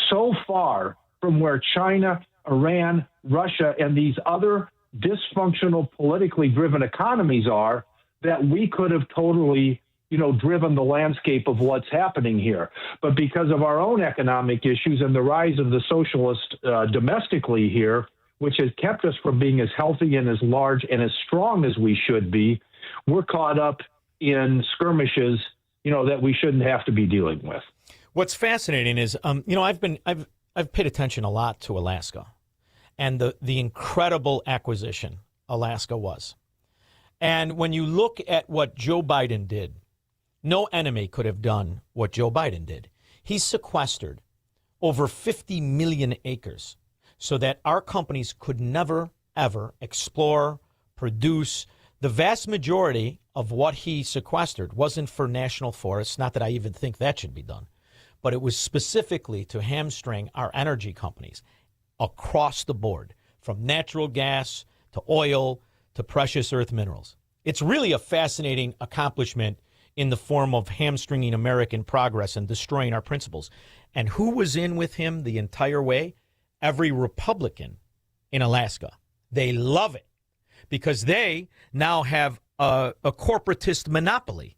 so far from where China, Iran, Russia, and these other dysfunctional, politically driven economies are, that we could have totally, driven the landscape of what's happening here. But because of our own economic issues and the rise of the socialist domestically here, which has kept us from being as healthy and as large and as strong as we should be, we're caught up in skirmishes, that we shouldn't have to be dealing with. What's fascinating is, I've paid attention a lot to Alaska and the incredible acquisition Alaska was. And when you look at what Joe Biden did, no enemy could have done what Joe Biden did. He sequestered over 50 million acres so that our companies could never, ever explore, produce. The vast majority of what he sequestered wasn't for national forests, not that I even think that should be done, but it was specifically to hamstring our energy companies across the board, from natural gas to oil to precious earth minerals. It's really a fascinating accomplishment in the form of hamstringing American progress and destroying our principles. And who was in with him the entire way? Every Republican in Alaska. They love it because they now have a corporatist monopoly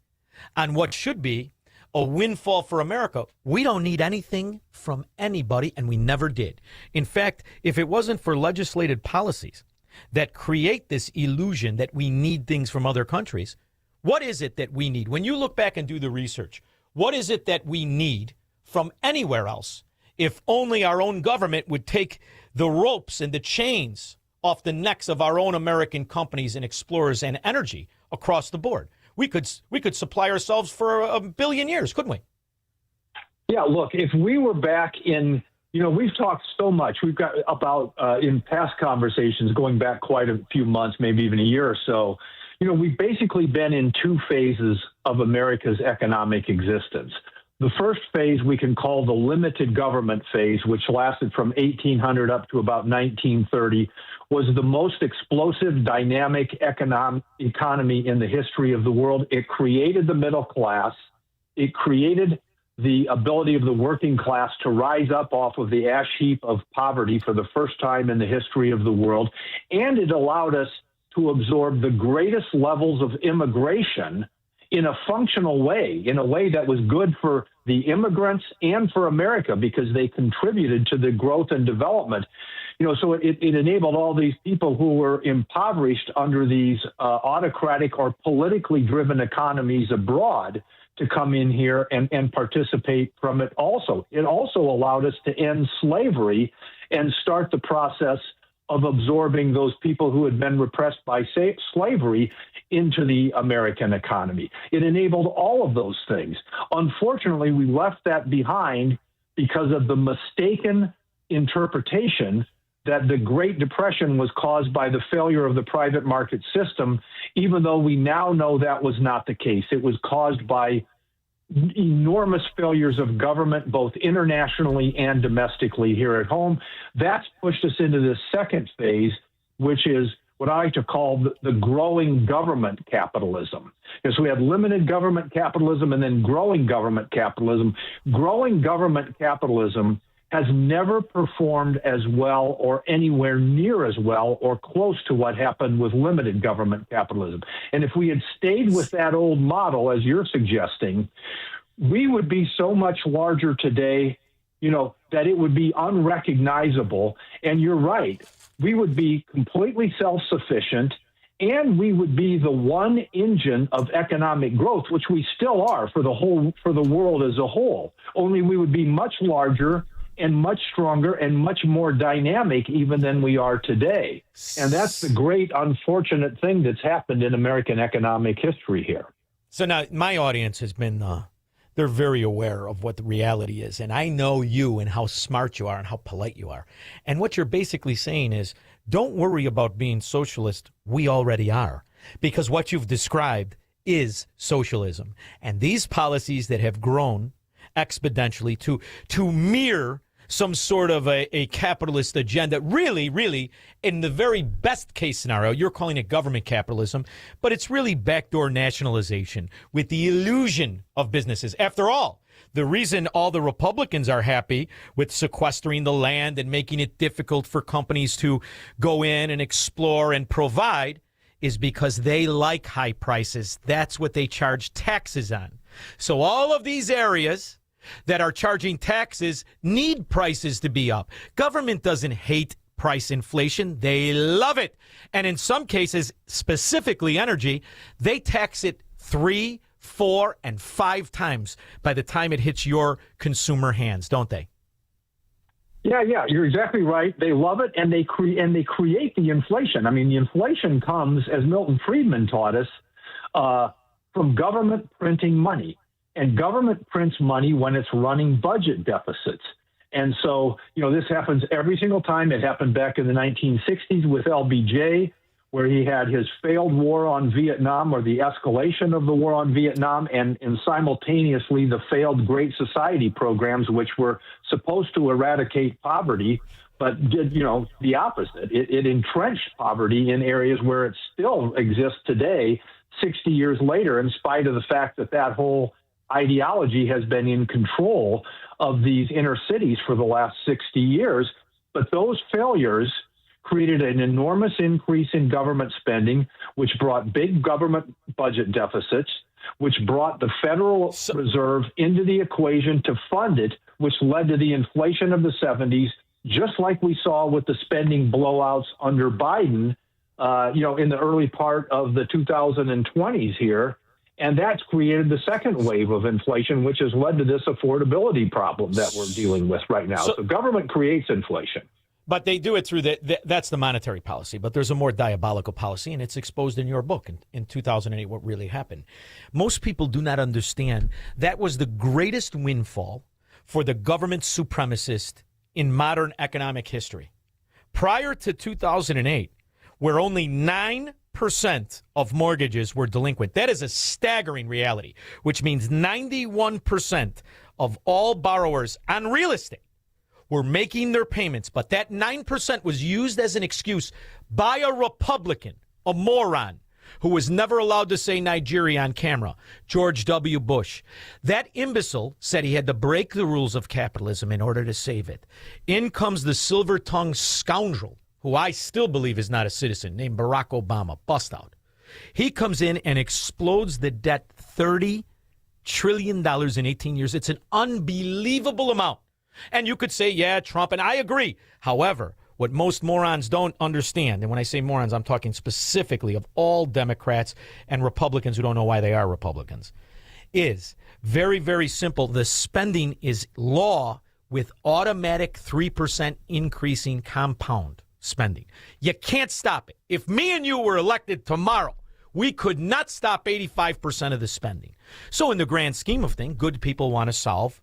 on what should be a windfall for America. We don't need anything from anybody, and we never did. In fact, if it wasn't for legislated policies that create this illusion that we need things from other countries, what is it that we need? When you look back and do the research, what is it that we need from anywhere else if only our own government would take the ropes and the chains off the necks of our own American companies and explorers and energy across the board? We could supply ourselves for a billion years, couldn't we? Yeah, look, if we were back in, we've talked so much. We've got about, in past conversations, going back quite a few months, maybe even a year or so, we've basically been in two phases of America's economic existence. The first phase we can call the limited government phase, which lasted from 1800 up to about 1930, was the most explosive, dynamic economy in the history of the world. It created the middle class. It created the ability of the working class to rise up off of the ash heap of poverty for the first time in the history of the world. And it allowed us to absorb the greatest levels of immigration in a functional way, in a way that was good for the immigrants and for America because they contributed to the growth and development. So it enabled all these people who were impoverished under these autocratic or politically driven economies abroad to come in here and participate from it also. It also allowed us to end slavery and start the process of absorbing those people who had been repressed by slavery into the American economy. It enabled all of those things. Unfortunately, we left that behind because of the mistaken interpretation that the Great Depression was caused by the failure of the private market system, even though we now know that was not the case. It was caused by enormous failures of government, both internationally and domestically here at home. That's pushed us into this second phase, which is what I like to call the growing government capitalism. Because we have limited government capitalism and then growing government capitalism. Growing government capitalism has never performed as well or anywhere near as well or close to what happened with limited government capitalism. And if we had stayed with that old model, as you're suggesting, we would be so much larger today, that it would be unrecognizable. And you're right, we would be completely self-sufficient, and we would be the one engine of economic growth, which we still are for the world as a whole. Only we would be much larger and much stronger and much more dynamic even than we are today. And that's the great unfortunate thing that's happened in American economic history here. So now my audience has been, they're very aware of what the reality is. And I know you and how smart you are and how polite you are. And what you're basically saying is, don't worry about being socialist. We already are. Because what you've described is socialism. And these policies that have grown exponentially to mirror some sort of a capitalist agenda, really, in the very best case scenario, you're calling it government capitalism, but it's really backdoor nationalization with the illusion of businesses. After all, the reason all the Republicans are happy with sequestering the land and making it difficult for companies to go in and explore and provide is because they like high prices. That's what they charge taxes on. So all of these areas that are charging taxes need prices to be up. Government doesn't hate price inflation. They love it. And in some cases, specifically energy, they tax it 3, 4, and 5 times by the time it hits your consumer hands, don't they? Yeah, you're exactly right. They love it, and they create the inflation. I mean, the inflation comes, as Milton Friedman taught us, from government printing money. And government prints money when it's running budget deficits. And so, this happens every single time. It happened back in the 1960s with LBJ, where he had his failed war on Vietnam, or the escalation of the war on Vietnam, and simultaneously the failed Great Society programs, which were supposed to eradicate poverty, but did, the opposite. It entrenched poverty in areas where it still exists today, 60 years later, in spite of the fact that whole ideology has been in control of these inner cities for the last 60 years. But those failures created an enormous increase in government spending, which brought big government budget deficits, which brought the Federal Reserve into the equation to fund it, which led to the inflation of the 70s, just like we saw with the spending blowouts under Biden, in the early part of the 2020s here. And that's created the second wave of inflation, which has led to this affordability problem that we're dealing with right now. So government creates inflation. But they do it through that's the monetary policy. But there's a more diabolical policy, and it's exposed in your book in 2008 what really happened. Most people do not understand that was the greatest windfall for the government supremacist in modern economic history. Prior to 2008, where only 9% of mortgages were delinquent. That is a staggering reality, which means 91% of all borrowers on real estate were making their payments, but that 9% was used as an excuse by a Republican, a moron, who was never allowed to say Nigeria on camera, George W. Bush. That imbecile said he had to break the rules of capitalism in order to save it. In comes the silver-tongued scoundrel, who I still believe is not a citizen, named Barack Obama, bust out. He comes in and explodes the debt $30 trillion in 18 years. It's an unbelievable amount. And you could say, yeah, Trump, and I agree. However, what most morons don't understand, and when I say morons, I'm talking specifically of all Democrats and Republicans who don't know why they are Republicans, is very, very simple. The spending is law with automatic 3% increasing compound spending. You can't stop it. If me and you were elected tomorrow, we could not stop 85% of the spending. So in the grand scheme of things, good people want to solve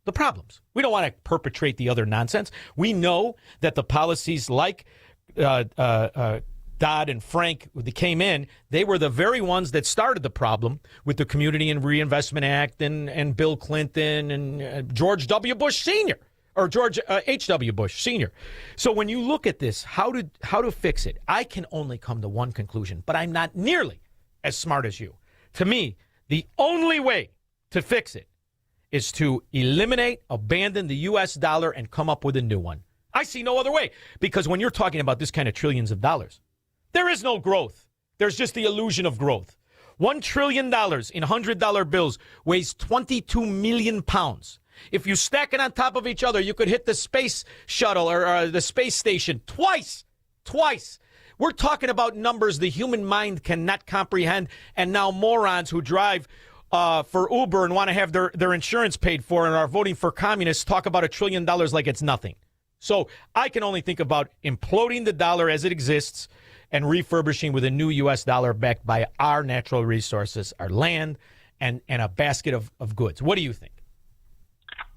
the problems. We don't want to perpetrate the other nonsense. We know that the policies like Dodd and Frank, they came in, they were the very ones that started the problem with the Community and Reinvestment Act and Bill Clinton and George W. Bush Sr., or George H.W. Bush Sr. So when you look at this, how to fix it, I can only come to one conclusion, but I'm not nearly as smart as you. To me, the only way to fix it is to eliminate, abandon the U.S. dollar, and come up with a new one. I see no other way, because when you're talking about this kind of trillions of dollars, there is no growth. There's just the illusion of growth. $1 trillion in $100 bills weighs 22 million pounds. If you stack it on top of each other, you could hit the space shuttle or the space station twice. We're talking about numbers the human mind cannot comprehend, and now morons who drive for Uber and want to have their insurance paid for and are voting for communists talk about $1 trillion like it's nothing. So I can only think about imploding the dollar as it exists and refurbishing with a new U.S. dollar backed by our natural resources, our land, and a basket of goods. What do you think?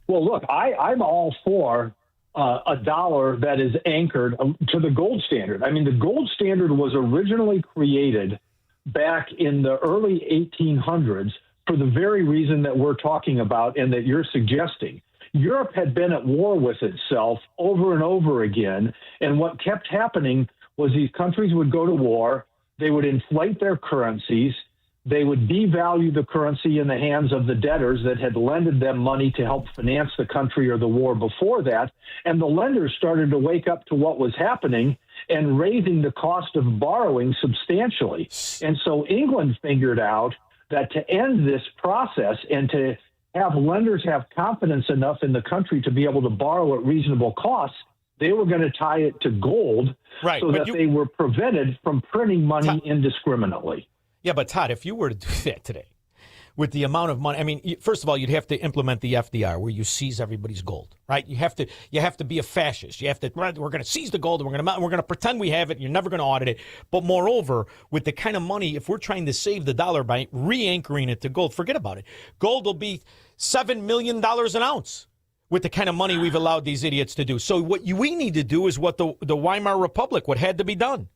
Well, look, I'm all for a dollar that is anchored to the gold standard. I mean, the gold standard was originally created back in the early 1800s for the very reason that we're talking about and that you're suggesting. Europe had been at war with itself over and over again, and what kept happening was these countries would go to war, they would inflate their currencies, they would devalue the currency in the hands of the debtors that had lended them money to help finance the country or the war before that, and the lenders started to wake up to what was happening and raising the cost of borrowing substantially. And so England figured out that to end this process and to have lenders have confidence enough in the country to be able to borrow at reasonable costs, they were going to tie it to gold so that they were prevented from printing money indiscriminately. Yeah, but Todd, if you were to do that today, with the amount of money, I mean, first of all, you'd have to implement the FDR, where you seize everybody's gold, right? You have to be a fascist. You have to. We're going to seize the gold, and we're going to pretend we have it. And you're never going to audit it. But moreover, with the kind of money, if we're trying to save the dollar by re-anchoring it to gold, forget about it. Gold will be $7 million an ounce with the kind of money we've allowed these idiots to do. So what we need to do is what the Weimar Republic, what had to be done.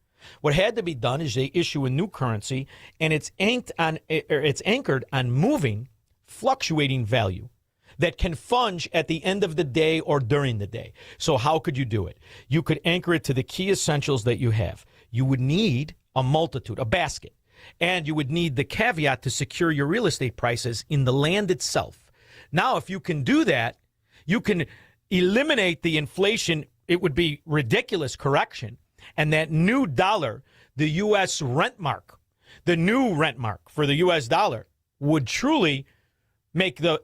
What had to be done is they issue a new currency, and it's anchored on moving, fluctuating value that can funge at the end of the day or during the day. So how could you do it? You could anchor it to the key essentials that you have. You would need a multitude, a basket, and you would need the caveat to secure your real estate prices in the land itself. Now, if you can do that, you can eliminate the inflation. It would be ridiculous correction. And that new dollar, the U.S. rent mark, the new rent mark for the U.S. dollar would truly make how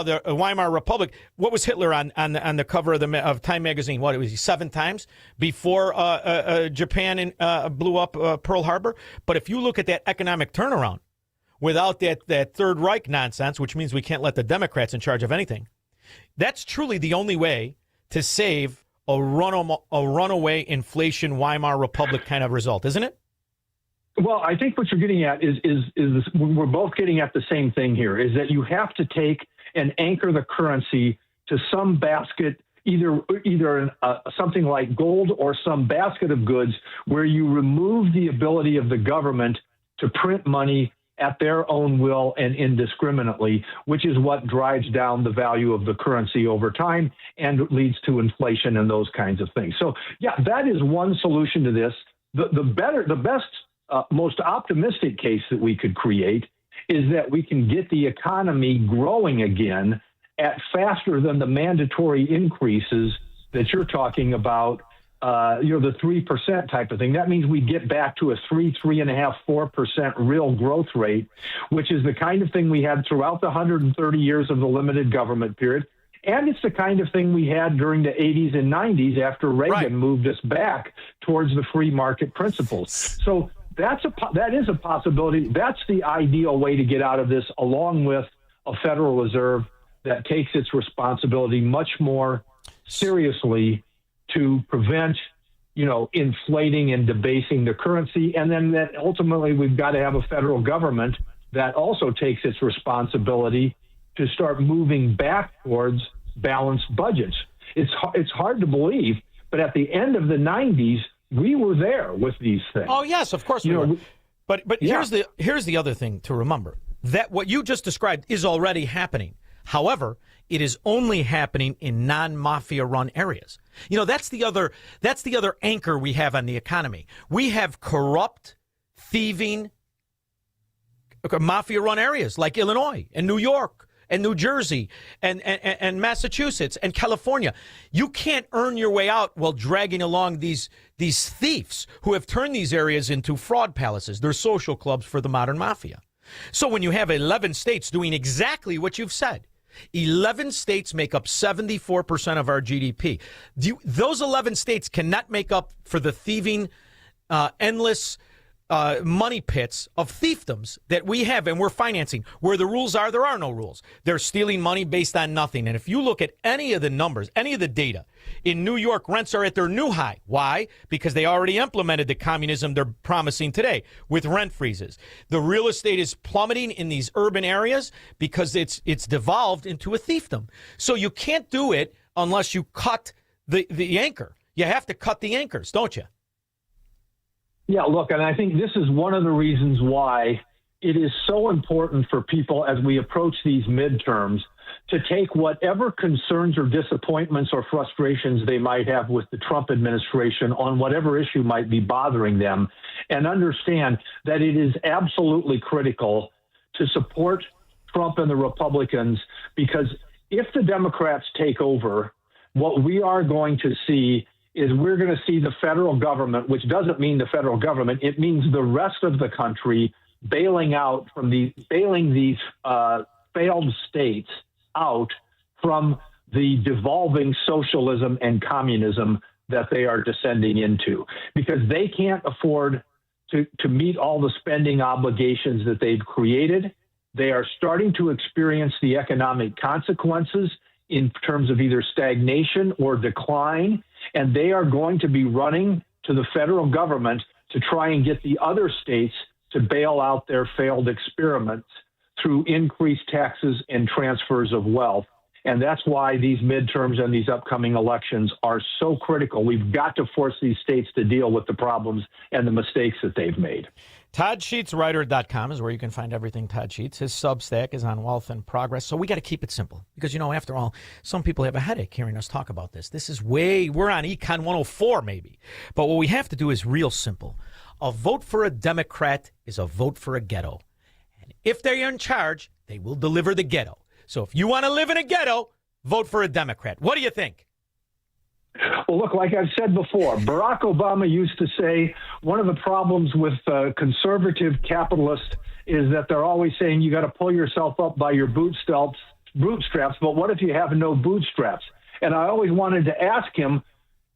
the Weimar Republic. What was Hitler on the cover of Time magazine? What, it was 7 times before Japan blew up Pearl Harbor. But if you look at that economic turnaround without that Third Reich nonsense, which means we can't let the Democrats in charge of anything, that's truly the only way to save a runaway inflation Weimar Republic kind of result, isn't it? Well, I think what you're getting at is we're both getting at the same thing here, is that you have to take and anchor the currency to some basket, either something like gold or some basket of goods where you remove the ability of the government to print money at their own will and indiscriminately, which is what drives down the value of the currency over time and leads to inflation and those kinds of things. So, yeah, that is one solution to this. The best, most optimistic case that we could create is that we can get the economy growing again at faster than the mandatory increases that you're talking about. The 3% type of thing. That means we get back to a 3.5%, 4% real growth rate, which is the kind of thing we had throughout the 130 years of the limited government period. And it's the kind of thing we had during the 80s and 90s after Reagan moved us back towards the free market principles. So that is a possibility. That's the ideal way to get out of this, along with a Federal Reserve that takes its responsibility much more seriously to prevent, inflating and debasing the currency. And then that ultimately we've got to have a federal government that also takes its responsibility to start moving back towards balanced budgets. It's hard to believe, but at the end of the 90s, we were there with these things. Oh, yes, of course we were. But yeah. here's the other thing to remember. That what you just described is already happening. However, it is only happening in non-mafia run areas. That's the other anchor we have on the economy. We have corrupt, thieving, mafia run areas like Illinois and New York and New Jersey and Massachusetts and California. You can't earn your way out while dragging along these thieves who have turned these areas into fraud palaces. They're social clubs for the modern mafia. So when you have 11 states doing exactly what you've said, 11 states make up 74% of our GDP. Those 11 states cannot make up for the thieving, endless money pits of fiefdoms that we have and we're financing. Where the rules are, there are no rules. They're stealing money based on nothing. And if you look at any of the numbers, any of the data, in New York, rents are at their new high. Why? Because they already implemented the communism they're promising today with rent freezes. The real estate is plummeting in these urban areas because it's devolved into a fiefdom. So you can't do it unless you cut the anchor. You have to cut the anchors, don't you? Yeah, look, and I think this is one of the reasons why it is so important for people as we approach these midterms to take whatever concerns or disappointments or frustrations they might have with the Trump administration on whatever issue might be bothering them and understand that it is absolutely critical to support Trump and the Republicans, because if the Democrats take over, what we are going to see is we're going to see the federal government, which doesn't mean the federal government, it means the rest of the country bailing these failed states out from the devolving socialism and communism that they are descending into, because they can't afford to meet all the spending obligations that they've created. They are starting to experience the economic consequences in terms of either stagnation or decline, and they are going to be running to the federal government to try and get the other states to bail out their failed experiments through increased taxes and transfers of wealth. And that's why these midterms and these upcoming elections are so critical. We've got to force these states to deal with the problems and the mistakes that they've made. ToddSheetsWriter.com is where you can find everything Todd Sheets. His Substack is on Wealth and Progress. So we got to keep it simple because, after all, some people have a headache hearing us talk about this. This is we're on Econ 104 maybe. But what we have to do is real simple. A vote for a Democrat is a vote for a ghetto. And if they're in charge, they will deliver the ghetto. So if you want to live in a ghetto, vote for a Democrat. What do you think? Well, look, like I've said before, Barack Obama used to say one of the problems with conservative capitalists is that they're always saying you got to pull yourself up by your bootstraps, but what if you have no bootstraps? And I always wanted to ask him,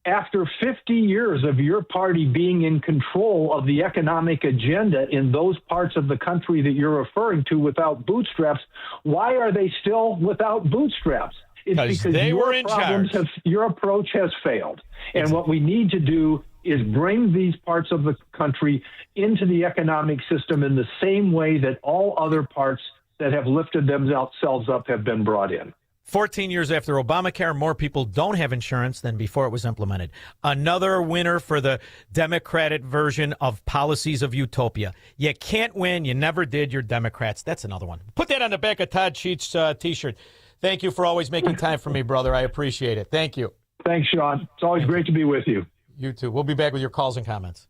after 50 years of your party being in control of the economic agenda in those parts of the country that you're referring to without bootstraps, why are they still without bootstraps? It's because they were in charge. Your approach has failed. And what we need to do is bring these parts of the country into the economic system in the same way that all other parts that have lifted themselves up have been brought in. 14 years after Obamacare, more people don't have insurance than before it was implemented. Another winner for the Democratic version of policies of utopia. You can't win. You never did. You're Democrats. That's another one. Put that on the back of Todd Sheets' T-shirt. Thank you for always making time for me, brother. I appreciate it. Thank you. Thanks, Shaun. It's always great to be with you. You too. We'll be back with your calls and comments.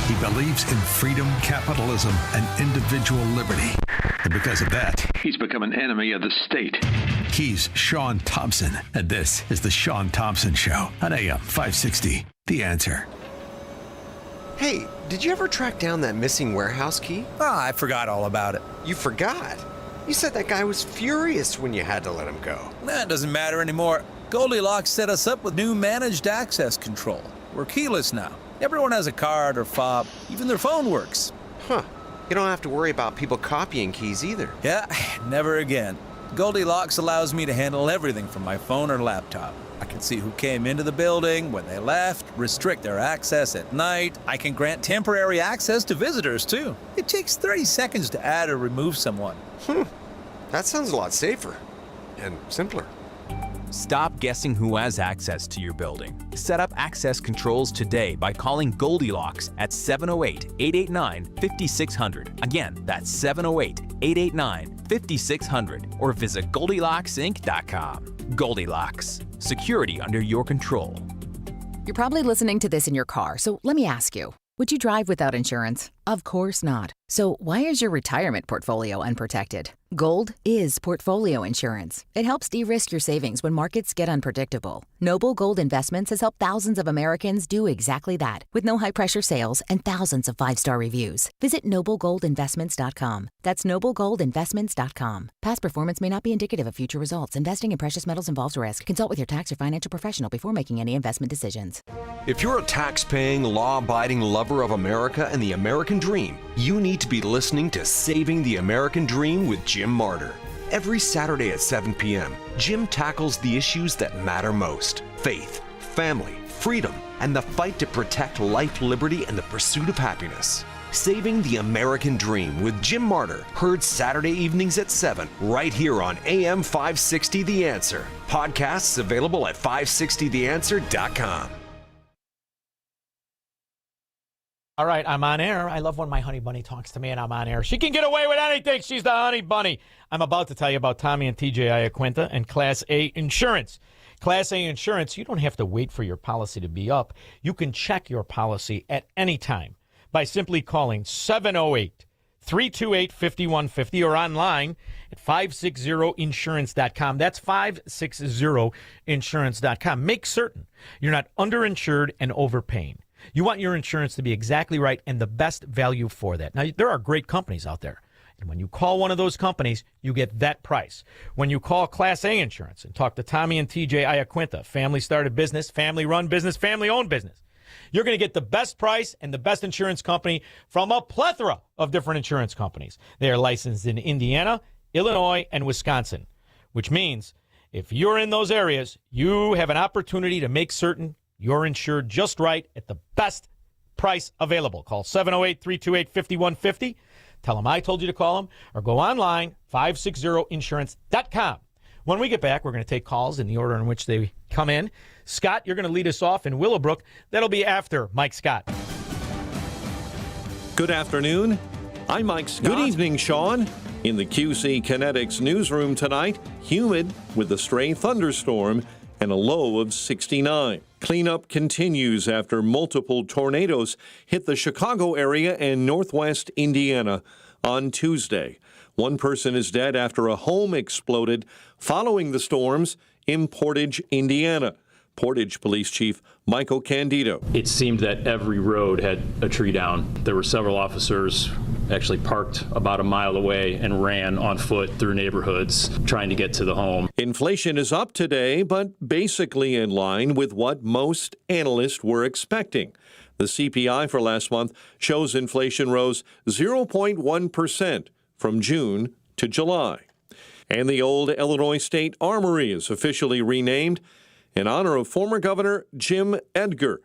He believes in freedom, capitalism, and individual liberty. And because of that, he's become an enemy of the state. He's Shaun Thompson, and this is the Shaun Thompson Show on AM 560. The Answer. Hey, did you ever track down that missing warehouse key? I forgot all about it. You forgot? You said that guy was furious when you had to let him go. That doesn't matter anymore. Goldilocks set us up with new managed access control. We're keyless now. Everyone has a card or fob. Even their phone works. Huh. You don't have to worry about people copying keys either. Yeah, never again. Goldilocks allows me to handle everything from my phone or laptop. I can see who came into the building, when they left, restrict their access at night. I can grant temporary access to visitors, too. It takes 30 seconds to add or remove someone. That sounds a lot safer and simpler. Stop guessing who has access to your building. Set up access controls today by calling Goldilocks at 708-889-5600. Again, that's 708-889-5600 or visit GoldilocksInc.com. Goldilocks. Security under your control. You're probably listening to this in your car, so let me ask you, would you drive without insurance? Of course not. So why is your retirement portfolio unprotected? Gold is portfolio insurance. It helps de-risk your savings when markets get unpredictable. Noble Gold Investments has helped thousands of Americans do exactly that with no high-pressure sales and thousands of 5-star reviews. Visit noblegoldinvestments.com. That's noblegoldinvestments.com. Past performance may not be indicative of future results. Investing in precious metals involves risk. Consult with your tax or financial professional before making any investment decisions. If you're a tax-paying, law-abiding lover of America and the American dream, you need to be listening to Saving the American Dream with Jim Martyr. Every Saturday at 7 p.m., Jim tackles the issues that matter most: faith, family, freedom, and the fight to protect life, liberty, and the pursuit of happiness. Saving the American Dream with Jim Martyr, heard Saturday evenings at 7, right here on AM 560 The Answer. Podcasts available at 560theanswer.com. All right, I'm on air. I love when my honey bunny talks to me and I'm on air. She can get away with anything. She's the honey bunny. I'm about to tell you about Tommy and TJ Iaquinta and Class A Insurance. Class A Insurance, you don't have to wait for your policy to be up. You can check your policy at any time by simply calling 708-328-5150 or online at 560insurance.com. That's 560insurance.com. Make certain you're not underinsured and overpaying. You want your insurance to be exactly right and the best value for that. Now, there are great companies out there. And when you call one of those companies, you get that price. When you call Class A Insurance and talk to Tommy and TJ Iaquinta, family-started business, family-run business, family-owned business, you're going to get the best price and the best insurance company from a plethora of different insurance companies. They are licensed in Indiana, Illinois, and Wisconsin, which means if you're in those areas, you have an opportunity to make certain you're insured just right at the best price available. Call 708-328-5150. Tell them I told you to call them, or go online, 560insurance.com. When we get back, we're going to take calls in the order in which they come in. Scott, you're going to lead us off in Willowbrook. That'll be after Mike Scott. Good afternoon. I'm Mike Scott. Good evening, Shaun. In the QC Kinetics newsroom tonight, humid with a stray thunderstorm and a low of 69. Cleanup continues after multiple tornadoes hit the Chicago area and northwest Indiana on Tuesday. One person is dead after a home exploded following the storms in Portage, Indiana. Portage Police Chief Michael Candido. It seemed that every road had a tree down. There were several officers actually parked about a mile away and ran on foot through neighborhoods trying to get to the home. Inflation is up today, but basically in line with what most analysts were expecting. The CPI for last month shows inflation rose 0.1% from June to July. And the old Illinois State Armory is officially renamed in honor of former Governor Jim Edgar.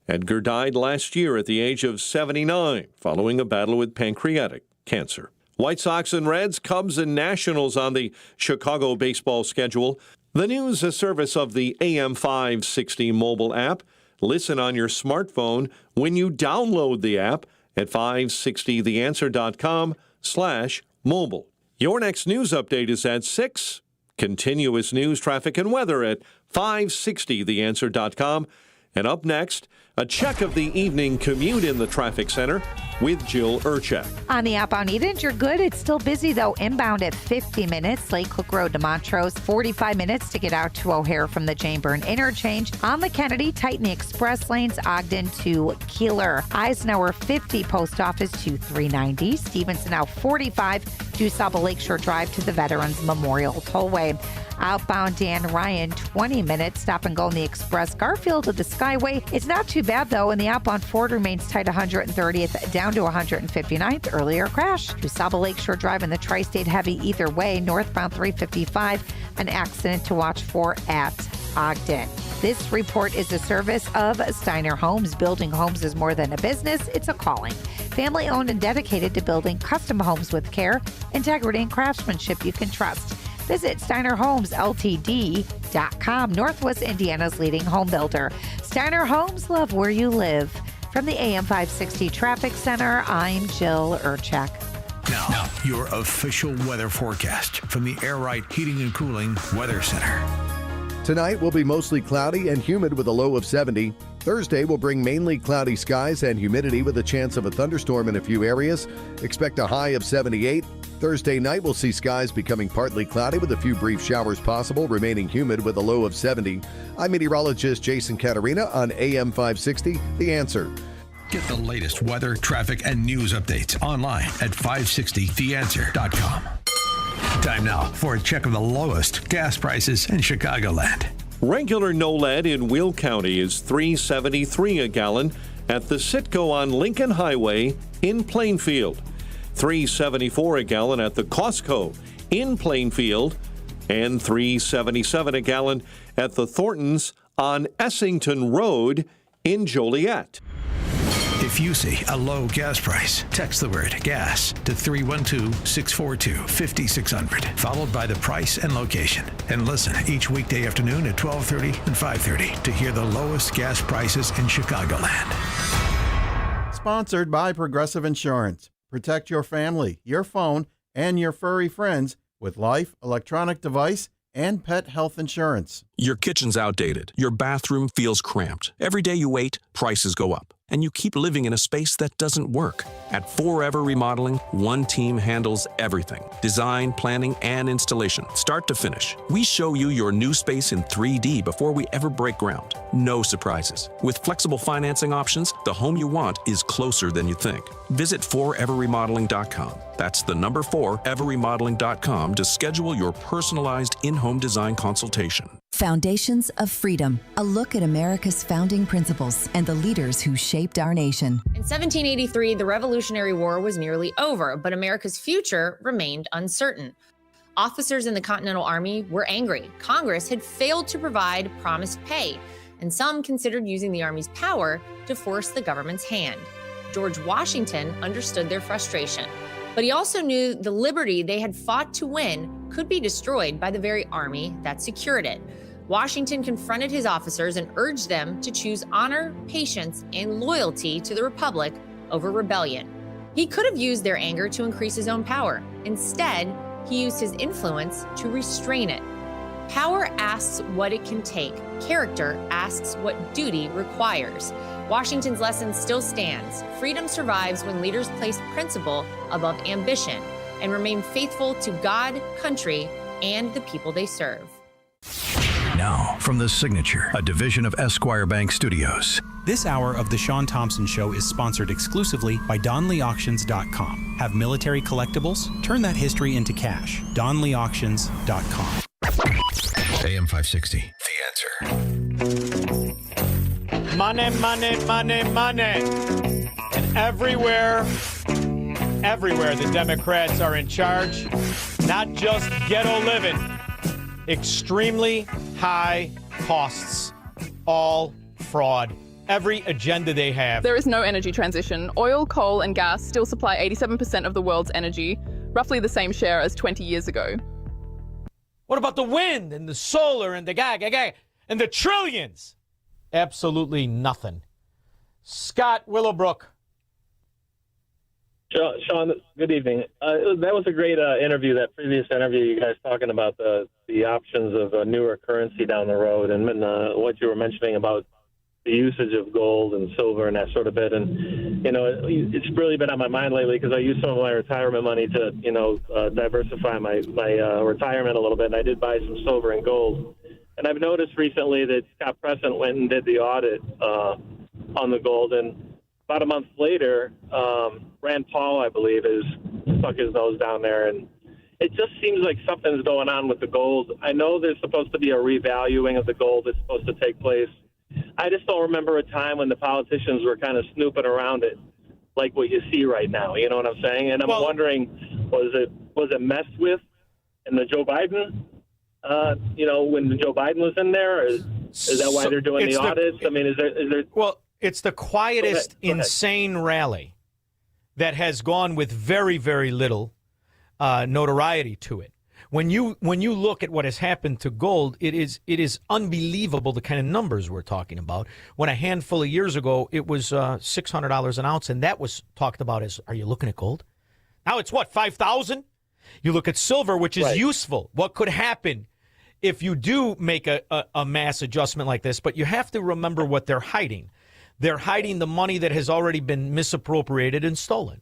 Edgar died last year at the age of 79 following a battle with pancreatic cancer. White Sox and Reds, Cubs and Nationals on the Chicago baseball schedule. The news, a service of the AM 560 mobile app. Listen on your smartphone when you download the app at 560theanswer.com/mobile. Your next news update is at 6. Continuous news, traffic, and weather at 560theanswer.com. And up next, a check of the evening commute in the traffic center with Jill Urchak. On the outbound Eden, you're good. It's still busy, though. Inbound at 50 minutes. Lake Cook Road to Montrose. 45 minutes to get out to O'Hare from the Jane Byrne interchange. On the Kennedy, tighten the express lanes. Ogden to Keeler. Eisenhower 50, Post Office to 390. Stevenson now 45. DuSable Lakeshore Drive to the Veterans Memorial Tollway. Outbound Dan Ryan, 20 minutes. Stop and go in the Express. Garfield to the Skyway. It's not too bad, though, and the outbound Ford remains tight 130th down to 159th. Earlier crash. DuSable Lakeshore Drive in the Tri-State heavy either way. Northbound 355. An accident to watch for at Ogden. This report is a service of Steiner Homes. Building homes is more than a business, it's a calling. Family owned and dedicated to building custom homes with care, integrity, and craftsmanship you can trust. Visit SteinerHomesLTD.com, Northwest Indiana's leading home builder. Steiner Homes, love where you live. From the AM 560 Traffic Center, I'm Jill Urchak. Now, your official weather forecast from the Air Right Heating and Cooling Weather Center. Tonight will be mostly cloudy and humid with a low of 70. Thursday will bring mainly cloudy skies and humidity with a chance of a thunderstorm in a few areas. Expect a high of 78. Thursday night will see skies becoming partly cloudy with a few brief showers possible, remaining humid with a low of 70. I'm meteorologist Jason Caterina on AM 560, The Answer. Get the latest weather, traffic, and news updates online at 560theanswer.com. Time now for a check of the lowest gas prices in Chicagoland. Regular no lead in Will County is $3.73 a gallon at the Citgo on Lincoln Highway in Plainfield. $3.74 a gallon at the Costco in Plainfield, and $3.77 a gallon at the Thorntons on Essington Road in Joliet. If you see a low gas price, text the word gas to 312-642-5600, followed by the price and location. And listen each weekday afternoon at 12:30 and 5:30 to hear the lowest gas prices in Chicagoland. Sponsored by Progressive Insurance. Protect your family, your phone, and your furry friends with life, electronic device, and pet health insurance. Your kitchen's outdated. Your bathroom feels cramped. Every day you wait, prices go up. And you keep living in a space that doesn't work. At Forever Remodeling, one team handles everything. Design, planning, and installation, start to finish. We show you your new space in 3D before we ever break ground. No surprises. With flexible financing options, the home you want is closer than you think. Visit foreverremodeling.com. That's the number 4everremodeling.com to schedule your personalized in-home design consultation. Foundations of Freedom, a look at America's founding principles and the leaders who shaped our nation. In 1783, the Revolutionary War was nearly over, but America's future remained uncertain. Officers in the Continental Army were angry. Congress had failed to provide promised pay, and some considered using the Army's power to force the government's hand. George Washington understood their frustration, but he also knew the liberty they had fought to win could be destroyed by the very army that secured it. Washington confronted his officers and urged them to choose honor, patience, and loyalty to the Republic over rebellion. He could have used their anger to increase his own power. Instead, he used his influence to restrain it. Power asks what it can take. Character asks what duty requires. Washington's lesson still stands. Freedom survives when leaders place principle above ambition and remain faithful to God, country, and the people they serve. Now, from The Signature, a division of Esquire Bank Studios. This hour of The Shaun Thompson Show is sponsored exclusively by DonleyAuctions.com. Have military collectibles? Turn that history into cash. DonleyAuctions.com. AM 560, The Answer. Money, money, money, money. And everywhere the Democrats are in charge, not just ghetto living, extremely high costs, all fraud. Every agenda they have. There is no energy transition. Oil, coal, and gas still supply 87% of the world's energy, roughly the same share as 20 years ago. What about the wind and the solar and the and the trillions? Absolutely nothing. Scott Willowbrook. Shaun, good evening. That was a great interview, that previous interview, you guys talking about the options of a newer currency down the road, and what you were mentioning about the usage of gold and silver and that sort of bit. And, it's really been on my mind lately because I used some of my retirement money to, diversify my retirement a little bit, and I did buy some silver and gold. And I've noticed recently that Scott Prescent went and did the audit on the gold, and about a month later, Rand Paul, I believe, has stuck his nose down there, and it just seems like something's going on with the gold. I know there's supposed to be a revaluing of the gold that's supposed to take place. I just don't remember a time when the politicians were kind of snooping around it like what you see right now. You know what I'm saying? And I'm wondering, was it messed with in the Joe Biden? When Joe Biden was in there, is that why they're doing the audits? I mean, is there? Well, it's the quietest insane rally that has gone with very, very little notoriety to it. When you look at what has happened to gold, it is unbelievable the kind of numbers we're talking about. When a handful of years ago it was $600 an ounce, and that was talked about as, are you looking at gold? Now it's what, 5,000? You look at silver, which is useful. What could happen if you do make a mass adjustment like this? But you have to remember what they're hiding. They're hiding the money that has already been misappropriated and stolen.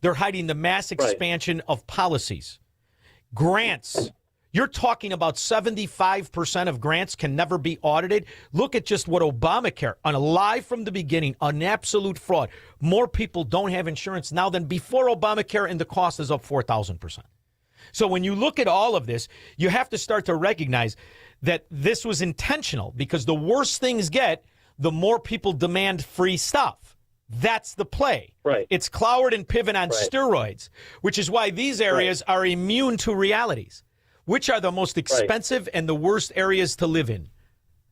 They're hiding the mass expansion of policies. Grants. You're talking about 75% of grants can never be audited. Look at just what Obamacare, on a lie from the beginning, an absolute fraud. More people don't have insurance now than before Obamacare, and the cost is up 4,000%. So when you look at all of this, you have to start to recognize that this was intentional, because the worse things get, the more people demand free stuff. That's the play. Right. It's Cloward and Piven on steroids, which is why these areas are immune to realities. Which are the most expensive and the worst areas to live in?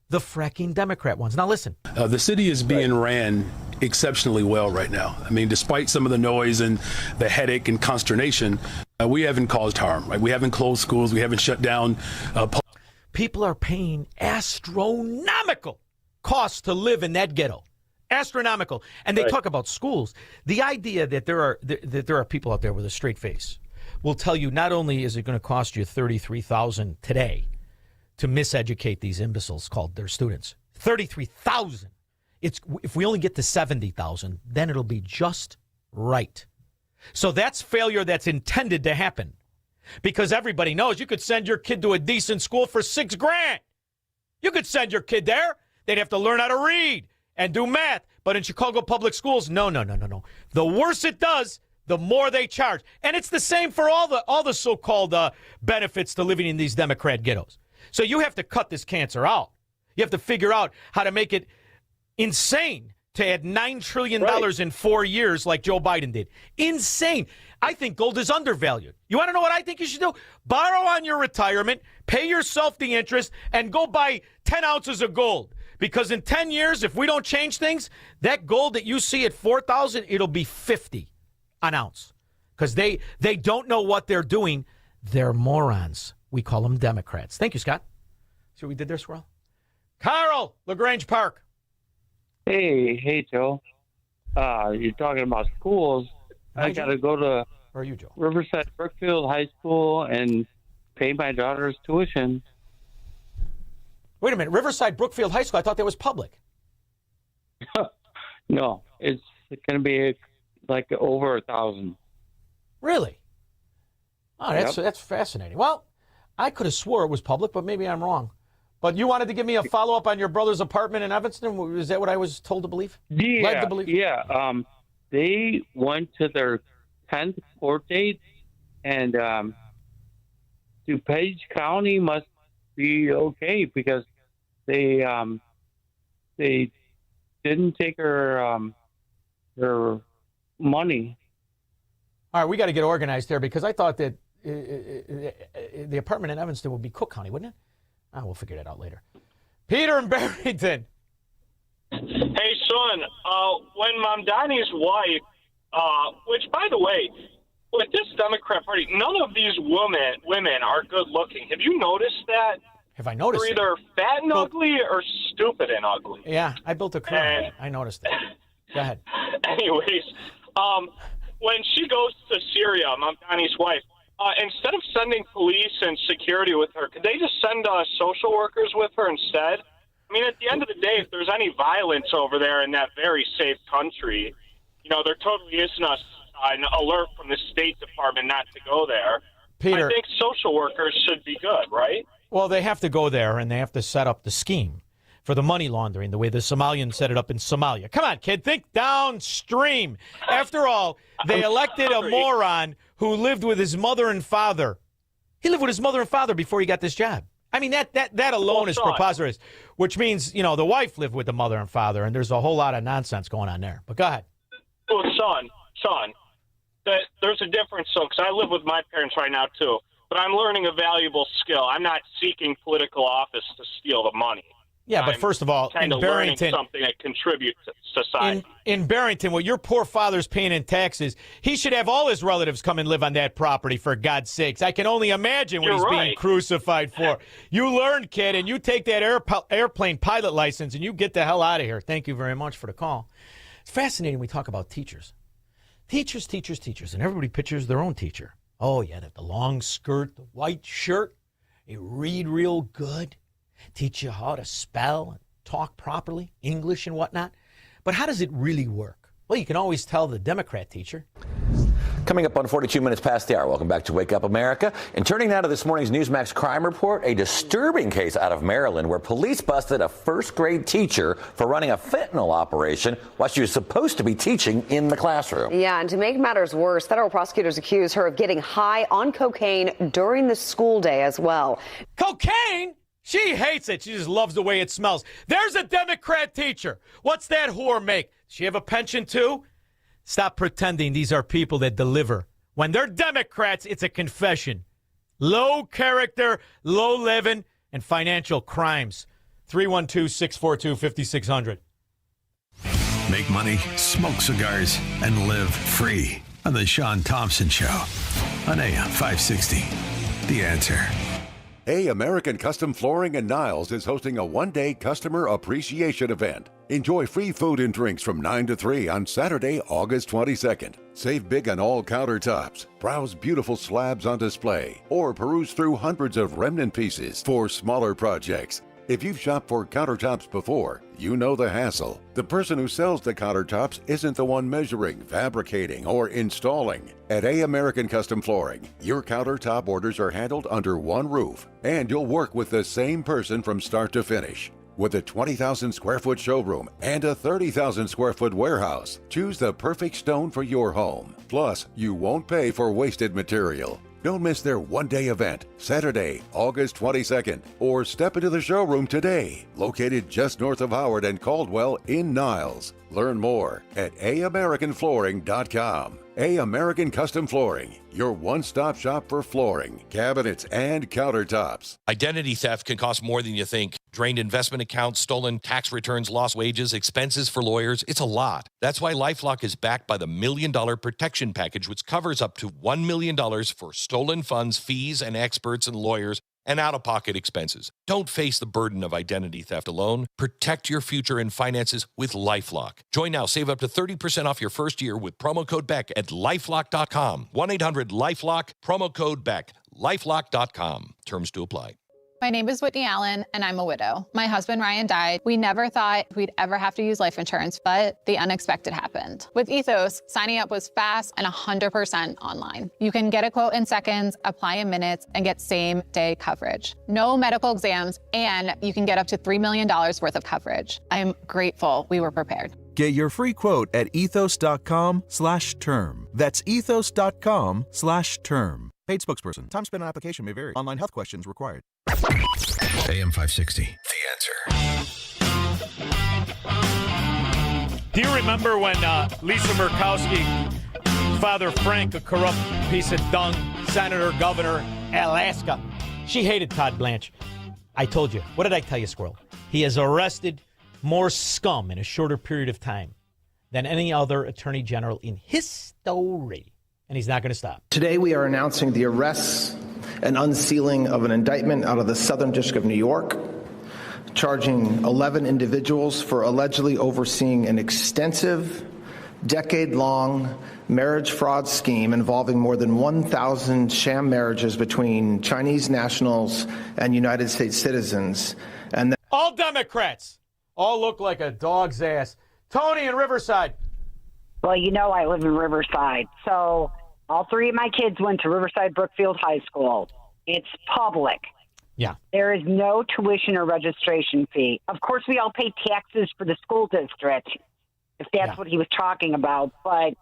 The fracking Democrat ones. Now listen. The city is being ran exceptionally well right now. I mean, despite some of the noise and the headache and consternation, we haven't caused harm. Right? We haven't closed schools. We haven't shut down. People are paying astronomical costs to live in that ghetto. Astronomical. And they talk about schools. The idea that there are people out there with a straight face will tell you not only is it going to cost you $33,000 today to miseducate these imbeciles called their students. $33,000. If we only get to $70,000, then it'll be just right. So that's failure that's intended to happen, because everybody knows you could send your kid to a decent school for $6,000. You could send your kid there. They'd have to learn how to read and do math. But in Chicago public schools, no. The worse it does, the more they charge. And it's the same for all the so-called benefits to living in these Democrat ghettos. So you have to cut this cancer out. You have to figure out how to make it insane to add $9 trillion in 4 years like Joe Biden did. Insane. I think gold is undervalued. You want to know what I think you should do? Borrow on your retirement, pay yourself the interest, and go buy 10 ounces of gold. Because in 10 years, if we don't change things, that gold that you see at $4,000, it'll be $50 an ounce, because they don't know what they're doing. They're morons. We call them Democrats. Thank you, Scott. See what we did there, Squirrel? Carl, LaGrange Park. Hey, Joe. You're talking about schools. I got to go to Where are you, Joe? Riverside Brookfield High School and pay my daughter's tuition. Wait a minute. Riverside Brookfield High School, I thought that was public. No, it's going to be like over 1,000. Really? Oh, that's fascinating. Well, I could have swore it was public, but maybe I'm wrong. But you wanted to give me a follow-up on your brother's apartment in Evanston? Is that what I was told to believe? Yeah, led to believe? Yeah. They went to their 10th court date, and DuPage County must be okay because they didn't take her money. All right, we got to get organized here, because I thought that the apartment in Evanston would be Cook County, wouldn't it? We'll figure that out later. Peter in Barrington. Hey, son, when Mom Donnie's wife, which, by the way, with this Democrat Party, none of these women are good looking. Have you noticed that? Have I noticed They're either fat and ugly or stupid and ugly. Yeah, I built a career. I noticed that. Go ahead. Anyways, when she goes to Syria, Mom Donnie's wife, instead of sending police and security with her, could they just send social workers with her instead? I mean, at the end of the day, if there's any violence over there in that very safe country, there totally isn't an alert from the State Department not to go there. Peter, I think social workers should be good, right? Well, they have to go there, and they have to set up the scheme for the money laundering, the way the Somalians set it up in Somalia. Come on, kid, think downstream. After all, they elected a moron who lived with his mother and father. He lived with his mother and father before he got this job. I mean, that alone is preposterous, which means, the wife lived with the mother and father, and there's a whole lot of nonsense going on there. But go ahead. Well, son, there's a difference, because I live with my parents right now, too. But I'm learning a valuable skill. I'm not seeking political office to steal the money. Yeah, but first of all, in Barrington, something that contributes to society. In Barrington, what your poor father's paying in taxes, he should have all his relatives come and live on that property, for God's sakes. I can only imagine what he's being crucified for. You learned, kid, and you take that airplane pilot license, and you get the hell out of here. Thank you very much for the call. It's fascinating we talk about teachers. Teachers, and everybody pictures their own teacher. Oh, yeah, the long skirt, the white shirt. They read real good, teach you how to spell and talk properly, English and whatnot. But how does it really work? Well, you can always tell the Democrat teacher. Coming up on 42 minutes past the hour. Welcome back to Wake Up America. And turning now to this morning's Newsmax crime report, a disturbing case out of Maryland where police busted a first-grade teacher for running a fentanyl operation while she was supposed to be teaching in the classroom. Yeah, and to make matters worse, federal prosecutors accuse her of getting high on cocaine during the school day as well. Cocaine? She hates it. She just loves the way it smells. There's a Democrat teacher. What's that whore make? Does she have a pension too? Stop pretending these are people that deliver. When they're Democrats, it's a confession. Low character, low living, and financial crimes. 312-642-5600. Make money, smoke cigars, and live free on the Shaun Thompson Show on AM 560. The Answer. Hey, American Custom Flooring in Niles is hosting a one-day customer appreciation event. Enjoy free food and drinks from 9 to 3 on Saturday, August 22nd. Save big on all countertops. Browse beautiful slabs on display or peruse through hundreds of remnant pieces for smaller projects. If you've shopped for countertops before, you know the hassle. The person who sells the countertops isn't the one measuring, fabricating, or installing. At A American Custom Flooring, your countertop orders are handled under one roof, and you'll work with the same person from start to finish. With a 20,000 square foot showroom and a 30,000 square foot warehouse, choose the perfect stone for your home. Plus, you won't pay for wasted material. Don't miss their one-day event, Saturday, August 22nd, or step into the showroom today, located just north of Howard and Caldwell in Niles. Learn more at AAmericanFlooring.com. A American Custom Flooring, your one-stop shop for flooring, cabinets, and countertops. Identity theft can cost more than you think. Drained investment accounts, stolen tax returns, lost wages, expenses for lawyers. It's a lot. That's why LifeLock is backed by the $1 Million Protection Package, which covers up to $1 million for stolen funds, fees, and experts and lawyers, and out-of-pocket expenses. Don't face the burden of identity theft alone. Protect your future and finances with LifeLock. Join now. Save up to 30% off your first year with promo code BECK at LifeLock.com. 1-800-LifeLock, promo code BECK. LifeLock.com. Terms to apply. My name is Whitney Allen, and I'm a widow. My husband, Ryan, died. We never thought we'd ever have to use life insurance, but the unexpected happened. With Ethos, signing up was fast and 100% online. You can get a quote in seconds, apply in minutes, and get same-day coverage. No medical exams, and you can get up to $3 million worth of coverage. I'm grateful we were prepared. Get your free quote at ethos.com/term. That's ethos.com/term. Paid spokesperson. Time spent on application may vary. Online health questions required. AM 560. The Answer. Do you remember when Lisa Murkowski, Father Frank, a corrupt piece of dung, senator, governor, Alaska, she hated Todd Blanche? I told you. What did I tell you, Squirrel? He has arrested more scum in a shorter period of time than any other attorney general in history. And he's not going to stop. Today we are announcing the arrests and unsealing of an indictment out of the Southern District of New York, charging 11 individuals for allegedly overseeing an extensive, decade-long marriage fraud scheme involving more than 1,000 sham marriages between Chinese nationals and United States citizens. And all Democrats. All look like a dog's ass. Tony in Riverside. Well, you know I live in Riverside, so all three of my kids went to Riverside Brookfield High School. It's public. Yeah. There is no tuition or registration fee. Of course, we all pay taxes for the school district, if that's what he was talking about. But,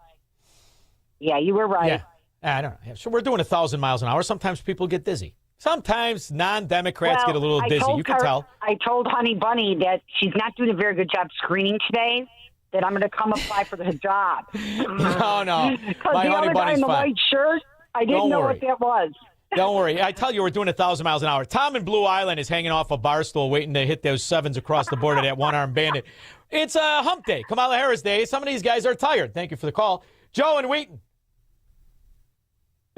yeah, you were right. Yeah, I don't know. So we're doing 1,000 miles an hour. Sometimes people get dizzy. Sometimes non-Democrats get a little dizzy. You can tell. I told Honey Bunny that she's not doing a very good job screening today, that I'm going to come apply for the job. No. Because the other guy in the white shirt, I didn't know what that was. Don't worry. I tell you, we're doing 1,000 miles an hour. Tom in Blue Island is hanging off a bar stool waiting to hit those sevens across the board of that one-armed bandit. It's a hump day, Kamala Harris Day. Some of these guys are tired. Thank you for the call. Joe in Wheaton.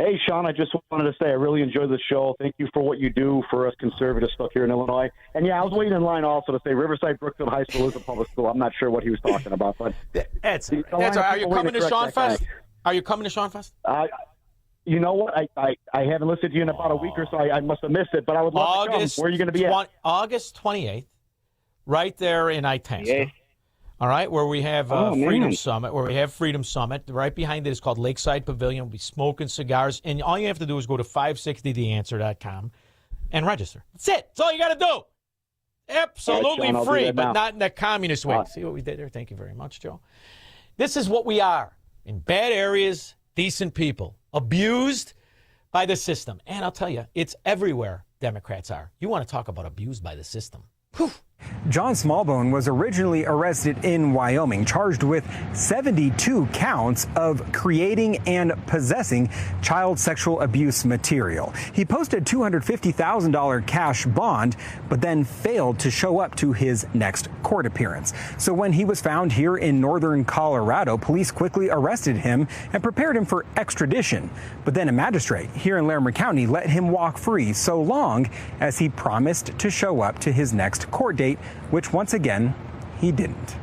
Hey, Shaun, I just wanted to say I really enjoy the show. Thank you for what you do for us conservatives stuck here in Illinois. And, yeah, I was waiting in line also to say Riverside Brookfield High School is a public school. I'm not sure what he was talking about. But that's all right. Are you coming to Shaun Fest? Are you coming to Shaun Fest? You know what? I haven't listened to you in about a week or so. I must have missed it, but I would love to come. Where are you going to be at? August 28th, right there in Itasca. All right, where we have Freedom man. Summit, Right behind it is called Lakeside Pavilion. We'll be smoking cigars, and all you have to do is go to 560theanswer.com and register. That's it. That's all you got to do. Absolutely Shaun, I'll do free, that but now. not in the communist way. See what we did there? Thank you very much, Joe. This is what we are. In bad areas, decent people. Abused by the system. And I'll tell you, it's everywhere Democrats are. You want to talk about abused by the system. Whew. John Smallbone was originally arrested in Wyoming, charged with 72 counts of creating and possessing child sexual abuse material. He posted $250,000 cash bond, but then failed to show up to his next court appearance. So when he was found here in northern Colorado, police quickly arrested him and prepared him for extradition. But then a magistrate here in Larimer County let him walk free so long as he promised to show up to his next court date, which once again, he didn't.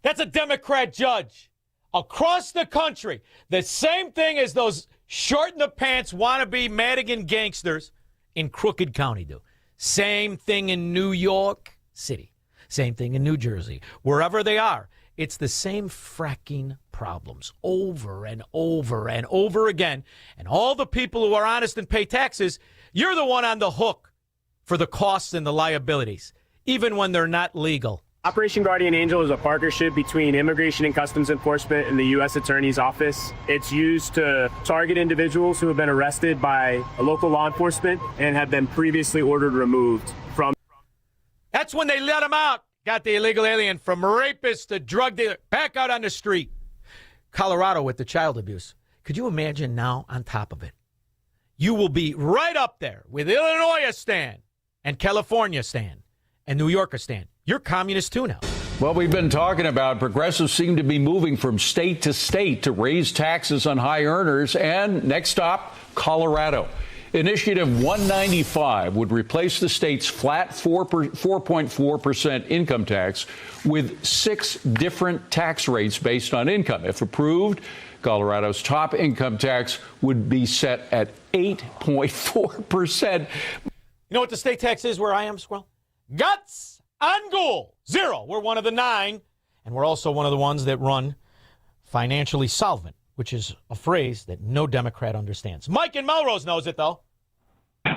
That's a Democrat judge across the country. The same thing as those short-in-the-pants wannabe Madigan gangsters in Crooked County do. Same thing in New York City. Same thing in New Jersey. Wherever they are, it's the same fracking problems over and over and over again. And all the people who are honest and pay taxes, you're the one on the hook for the costs and the liabilities, even when they're not legal. Operation Guardian Angel is a partnership between Immigration and Customs Enforcement and the U.S. Attorney's Office. It's used to target individuals who have been arrested by a local law enforcement and have been previously ordered removed from. That's when they let them out. Got the illegal alien from rapist to drug dealer back out on the street. Colorado with the child abuse. Could you imagine now on top of it? You will be right up there with Illinois stand and California stand and New York stand. You're communist too now. Well, we've been talking about progressives seem to be moving from state to state to raise taxes on high earners. And next stop, Colorado. Initiative 195 would replace the state's flat 4.4% income tax with 6 different tax rates based on income. If approved, Colorado's top income tax would be set at 8.4%. You know what the state tax is where I am, Squirrel? Guts on goal. 0. We're one of the 9, and we're also one of the ones that run financially solvent, which is a phrase that no Democrat understands. Mike in Melrose knows it, though.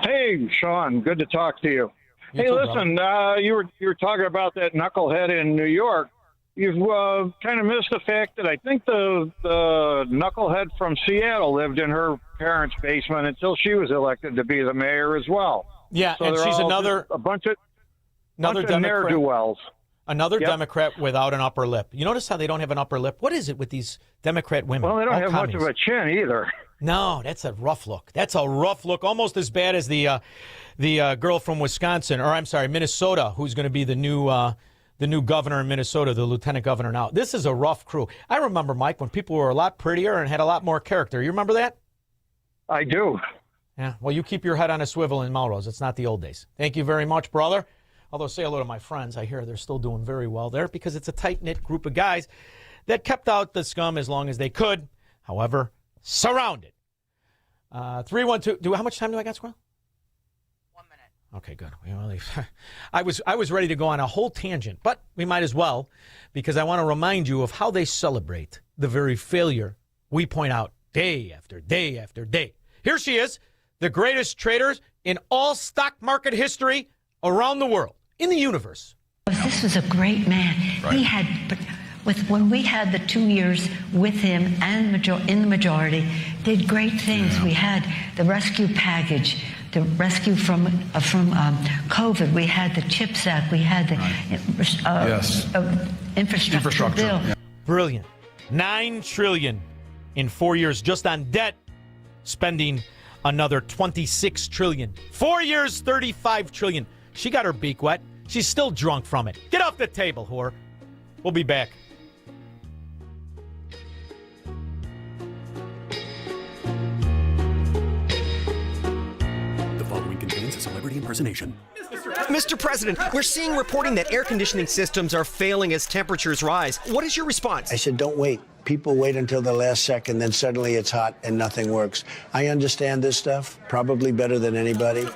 Hey, Shaun, good to talk to you. You hey, too, listen, you were talking about that knucklehead in New York. You've kind of missed the fact that I think the knucklehead from Seattle lived in her parents' basement until she was elected to be the mayor as well. Yeah, so and she's a bunch of ne'er-do-wells. Another Yep. Democrat without an upper lip. You notice how they don't have an upper lip? What is it with these Democrat women? Well, they don't All have much of a chin either. No, that's a rough look. That's a rough look, almost as bad as the girl from Wisconsin, or I'm sorry, Minnesota, who's going to be the new governor in Minnesota, the lieutenant governor now. This is a rough crew. I remember, Mike, when people were a lot prettier and had a lot more character. You remember that? I do. Yeah, well, you keep your head on a swivel in Melrose. It's not the old days. Thank you very much, brother. Although, say hello to my friends. I hear they're still doing very well there because it's a tight-knit group of guys that kept out the scum as long as they could. However, surrounded. 312. How much time do I got, Squirrel? 1 minute. Okay, good. I was ready to go on a whole tangent, but we might as well because I want to remind you of how they celebrate the very failure we point out day after day after day. Here she is, the greatest trader in all stock market history around the world, in the universe. This was a great man. Right. He had, when we had the 2 years with him and in the majority, did great things. We had the rescue package, the rescue from COVID. We had the CHIPS Act. We had the infrastructure bill. Yeah. Brilliant. $9 trillion in 4 years just on debt, spending another $26 trillion. 4 years, $35 trillion. She got her beak wet. She's still drunk from it. Get off the table, whore. We'll be back. The following contains a celebrity impersonation. Mr. President, we're seeing reporting that air conditioning systems are failing as temperatures rise. What is your response? I said, don't wait. People wait until the last second, then suddenly it's hot and nothing works. I understand this stuff probably better than anybody.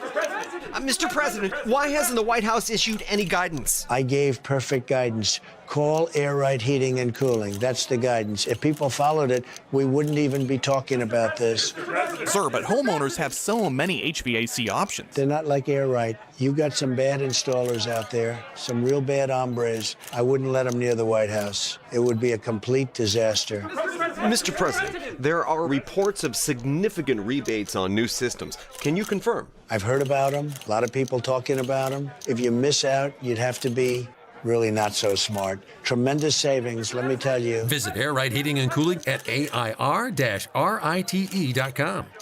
Mr. President, why hasn't the White House issued any guidance? I gave perfect guidance. Call Air Right Heating and Cooling. That's the guidance. If people followed it, we wouldn't even be talking about this. Sir, but homeowners have so many HVAC options. They're not like Air Right. You've got some bad installers out there, some real bad hombres. I wouldn't let them near the White House. It would be a complete disaster. Mr. President, there are reports of significant rebates on new systems. Can you confirm? I've heard about them. A lot of people talking about them. If you miss out, you'd have to be really not so smart. Tremendous savings, let me tell you. Visit Air Right Heating and Cooling at AIR-RITE.com.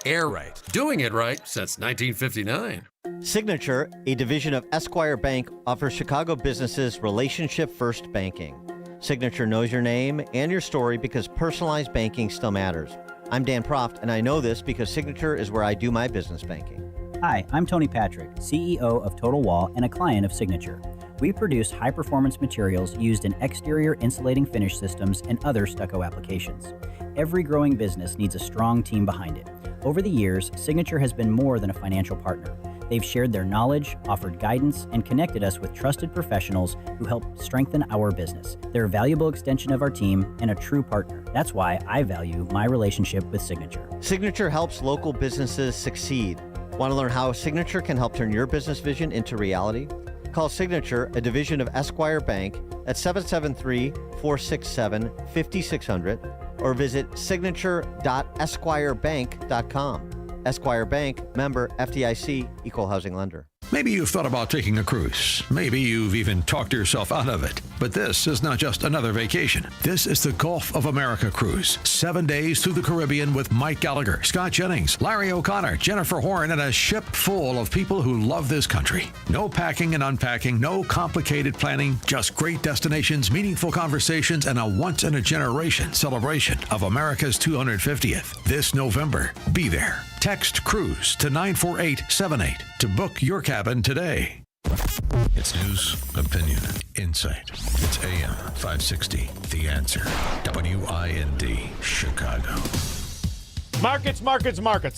Air Right, doing it right since 1959. Signature, a division of Esquire Bank, offers Chicago businesses relationship-first banking. Signature knows your name and your story because personalized banking still matters. I'm Dan Proft, and I know this because Signature is where I do my business banking. Hi, I'm Tony Patrick, CEO of Total Wall and a client of Signature. We produce high-performance materials used in exterior insulating finish systems and other stucco applications. Every growing business needs a strong team behind it. Over the years, Signature has been more than a financial partner. They've shared their knowledge, offered guidance, and connected us with trusted professionals who help strengthen our business. They're a valuable extension of our team and a true partner. That's why I value my relationship with Signature. Signature helps local businesses succeed. Want to learn how Signature can help turn your business vision into reality? Call Signature, a division of Esquire Bank, at 773-467-5600 or visit signature.esquirebank.com. Esquire Bank, member FDIC, equal housing lender. Maybe you've thought about taking a cruise. Maybe you've even talked yourself out of it. But this is not just another vacation. This is the Gulf of America cruise. 7 days through the Caribbean with Mike Gallagher, Scott Jennings, Larry O'Connor, Jennifer Horn, and a ship full of people who love this country. No packing and unpacking, no complicated planning, just great destinations, meaningful conversations, and a once-in-a-generation celebration of America's 250th. This November, be there. Text CRUISE to 94878 to book your cabin today. It's news, opinion, insight. It's AM 560, The Answer. WIND, Chicago. Markets.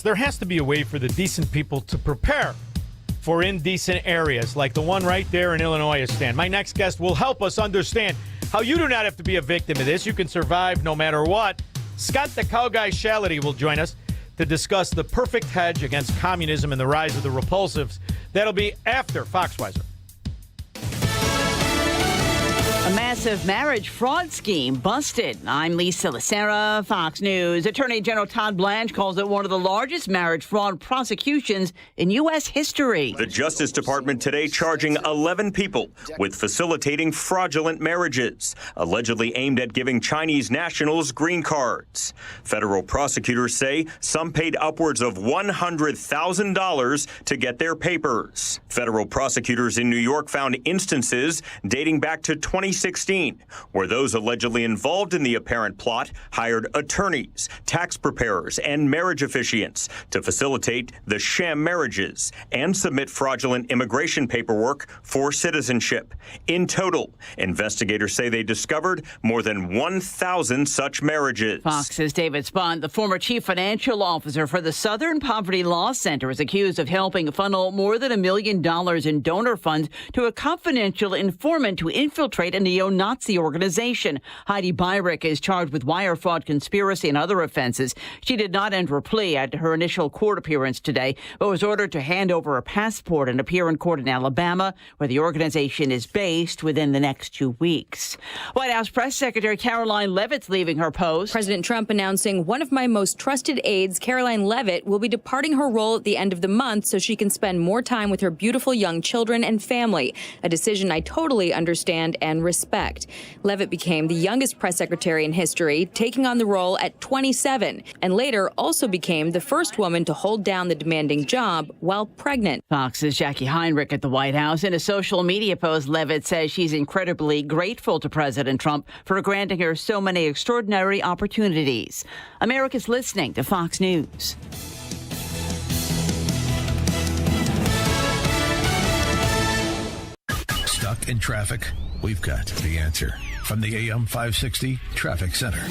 There has to be a way for the decent people to prepare for indecent areas like the one right there in Illinois, Stan. My next guest will help us understand how you do not have to be a victim of this. You can survive no matter what. Scott the Cowguy Shality will join us to discuss the perfect hedge against communism and the rise of the repulsives. That'll be after Foxweiser. A massive marriage fraud scheme busted. I'm Lisa Lacera, Fox News. Attorney General Todd Blanche calls it one of the largest marriage fraud prosecutions in U.S. history. The Justice Department today charging 11 people with facilitating fraudulent marriages, allegedly aimed at giving Chinese nationals green cards. Federal prosecutors say some paid upwards of $100,000 to get their papers. Federal prosecutors in New York found instances dating back to 2016, where those allegedly involved in the apparent plot hired attorneys, tax preparers, and marriage officiants to facilitate the sham marriages and submit fraudulent immigration paperwork for citizenship. In total, investigators say they discovered more than 1,000 such marriages. Fox's David Spahn, the former chief financial officer for the Southern Poverty Law Center, is accused of helping funnel more than $1 million in donor funds to a confidential informant to infiltrate a neo-Nazi organization. Heidi Byrick is charged with wire fraud, conspiracy, and other offenses. She did not enter a plea at her initial court appearance today, but was ordered to hand over her passport and appear in court in Alabama, where the organization is based, within the next 2 weeks. White House Press Secretary Caroline Leavitt's leaving her post. President Trump announcing one of my most trusted aides, Caroline Leavitt, will be departing her role at the end of the month so she can spend more time with her beautiful young children and family, a decision I totally understand and respect. Leavitt became the youngest press secretary in history, taking on the role at 27, and later also became the first woman to hold down the demanding job while pregnant. Fox's Jackie Heinrich at the White House. In a social media post, Leavitt says she's incredibly grateful to President Trump for granting her so many extraordinary opportunities. America's listening to Fox News. Stuck in traffic? We've got the answer from the AM 560 Traffic Center.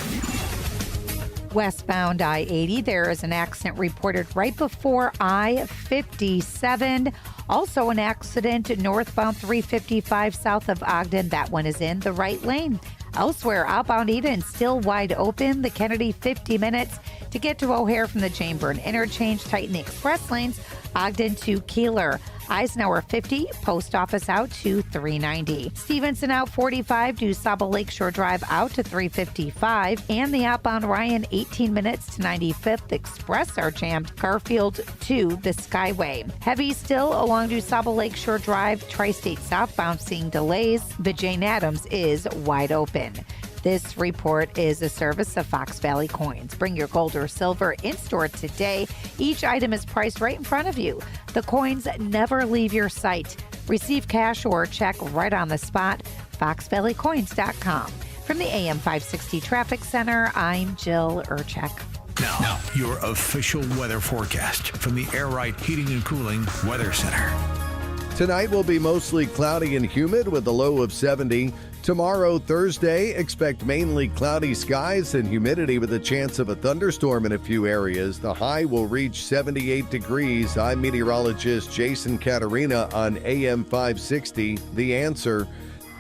Westbound I-80, there is an accident reported right before I-57 Also an accident northbound 355 south of Ogden. That one is in the right lane. Elsewhere, outbound Eden still wide open. The Kennedy 50 minutes to get to O'Hare from the Chamberlain Interchange. Tighten the express lanes. Ogden to Keeler. Eisenhower 50, Post Office out to 390. Stevenson out 45 to Saba Lakeshore Drive out to 355. And the outbound Ryan 18 minutes to 95th Express are jammed. Garfield to the Skyway. Heavy still along to Saba Lakeshore Drive. Tri-State southbound seeing delays. The Jane Addams is wide open. This report is a service of Fox Valley Coins. Bring your gold or silver in-store today. Each item is priced right in front of you. The coins never leave your sight. Receive cash or check right on the spot. FoxValleyCoins.com. From the AM 560 Traffic Center, I'm Jill Urchek. Now, your official weather forecast from the Air Right Heating and Cooling Weather Center. Tonight will be mostly cloudy and humid with a low of 70. Tomorrow, Thursday, expect mainly cloudy skies and humidity with a chance of a thunderstorm in a few areas. The high will reach 78 degrees. I'm meteorologist Jason Caterina on AM 560. The Answer.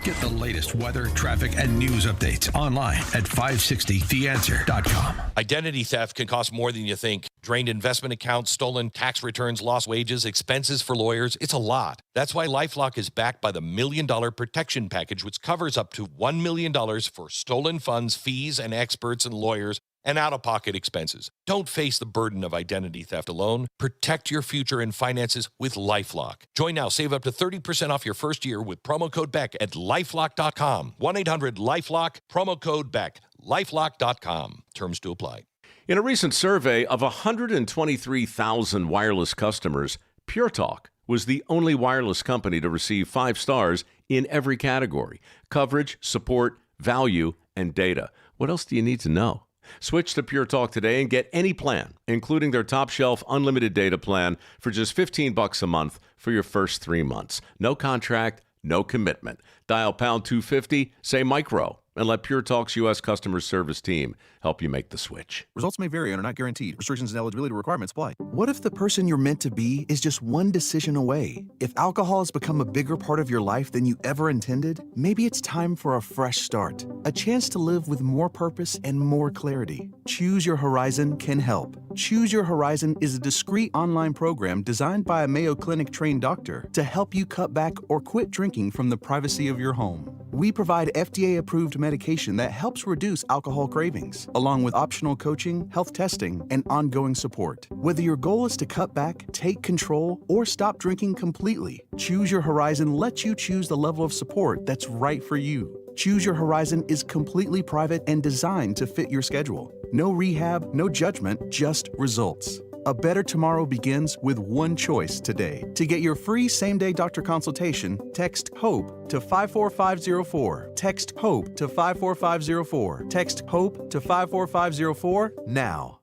Get the latest weather, traffic, and news updates online at 560theanswer.com. Identity theft can cost more than you think. Drained investment accounts, stolen tax returns, lost wages, expenses for lawyers. It's a lot. That's why LifeLock is backed by the $1 Million Protection Package, which covers up to $1 million for stolen funds, fees, and experts and lawyers, and out-of-pocket expenses. Don't face the burden of identity theft alone. Protect your future and finances with LifeLock. Join now. Save up to 30% off your first year with promo code BECK at LifeLock.com. 1-800-LifeLock, promo code BECK. LifeLock.com. Terms to apply. In a recent survey of 123,000 wireless customers, Pure Talk was the only wireless company to receive 5 stars in every category: coverage, support, value, and data. What else do you need to know? Switch to Pure Talk today and get any plan, including their top shelf unlimited data plan for just $15 a month for your first 3 months. No contract, no commitment. Dial pound 250, say micro, and let Pure Talk's U.S. customer service team help you make the switch. Results may vary and are not guaranteed. Restrictions and eligibility requirements apply. What if the person you're meant to be is just one decision away? If alcohol has become a bigger part of your life than you ever intended, maybe it's time for a fresh start. A chance to live with more purpose and more clarity. Choose Your Horizon can help. Choose Your Horizon is a discreet online program designed by a Mayo Clinic-trained doctor to help you cut back or quit drinking from the privacy of your home. We provide FDA-approved medication that helps reduce alcohol cravings, along with optional coaching, health testing, and ongoing support. Whether your goal is to cut back, take control, or stop drinking completely, Choose Your Horizon lets you choose the level of support that's right for you. Choose Your Horizon is completely private and designed to fit your schedule. No rehab, no judgment, just results. A better tomorrow begins with one choice today. To get your free same-day doctor consultation, text HOPE to 54504. Text HOPE to 54504. Text HOPE to 54504 now.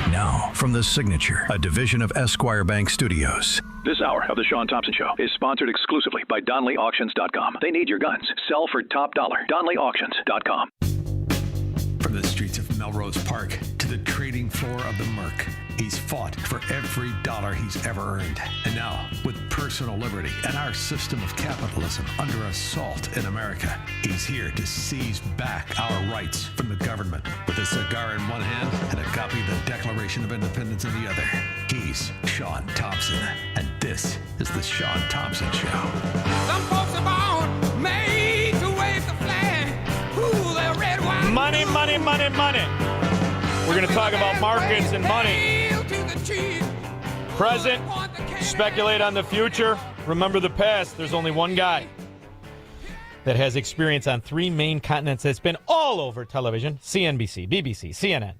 Now, from The Signature, a division of Esquire Bank Studios. This hour of the Shaun Thompson Show is sponsored exclusively by DonleyAuctions.com. They need your guns. Sell for top dollar. DonleyAuctions.com. From the streets of Melrose Park to the trading floor of the Merc, he's fought for every dollar he's ever earned. And now, with personal liberty and our system of capitalism under assault in America, he's here to seize back our rights from the government. With a cigar in one hand and a copy of the Declaration of Independence in the other, he's Shaun Thompson. And this is the Shaun Thompson Show. Some folks are born made to wave the flag. Ooh, they're red, white, money, money, money, money. We're going to talk about markets and money. Present, speculate on the future, remember the past. There's only one guy that has experience on 3 main continents that's been all over television: CNBC, BBC, CNN,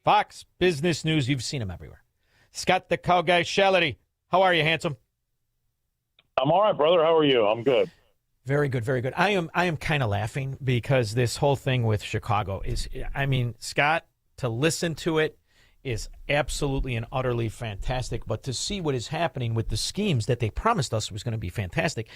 Fox Business News. You've seen him everywhere. Scott the Cow Guy Shality. How are you, handsome? I'm all right, brother. How are you? I'm good. Very good, very good. I am kind of laughing because this whole thing with Chicago is, I mean, Scott, to listen to it is absolutely and utterly fantastic, but to see what is happening with the schemes that they promised us was going to be fantastic,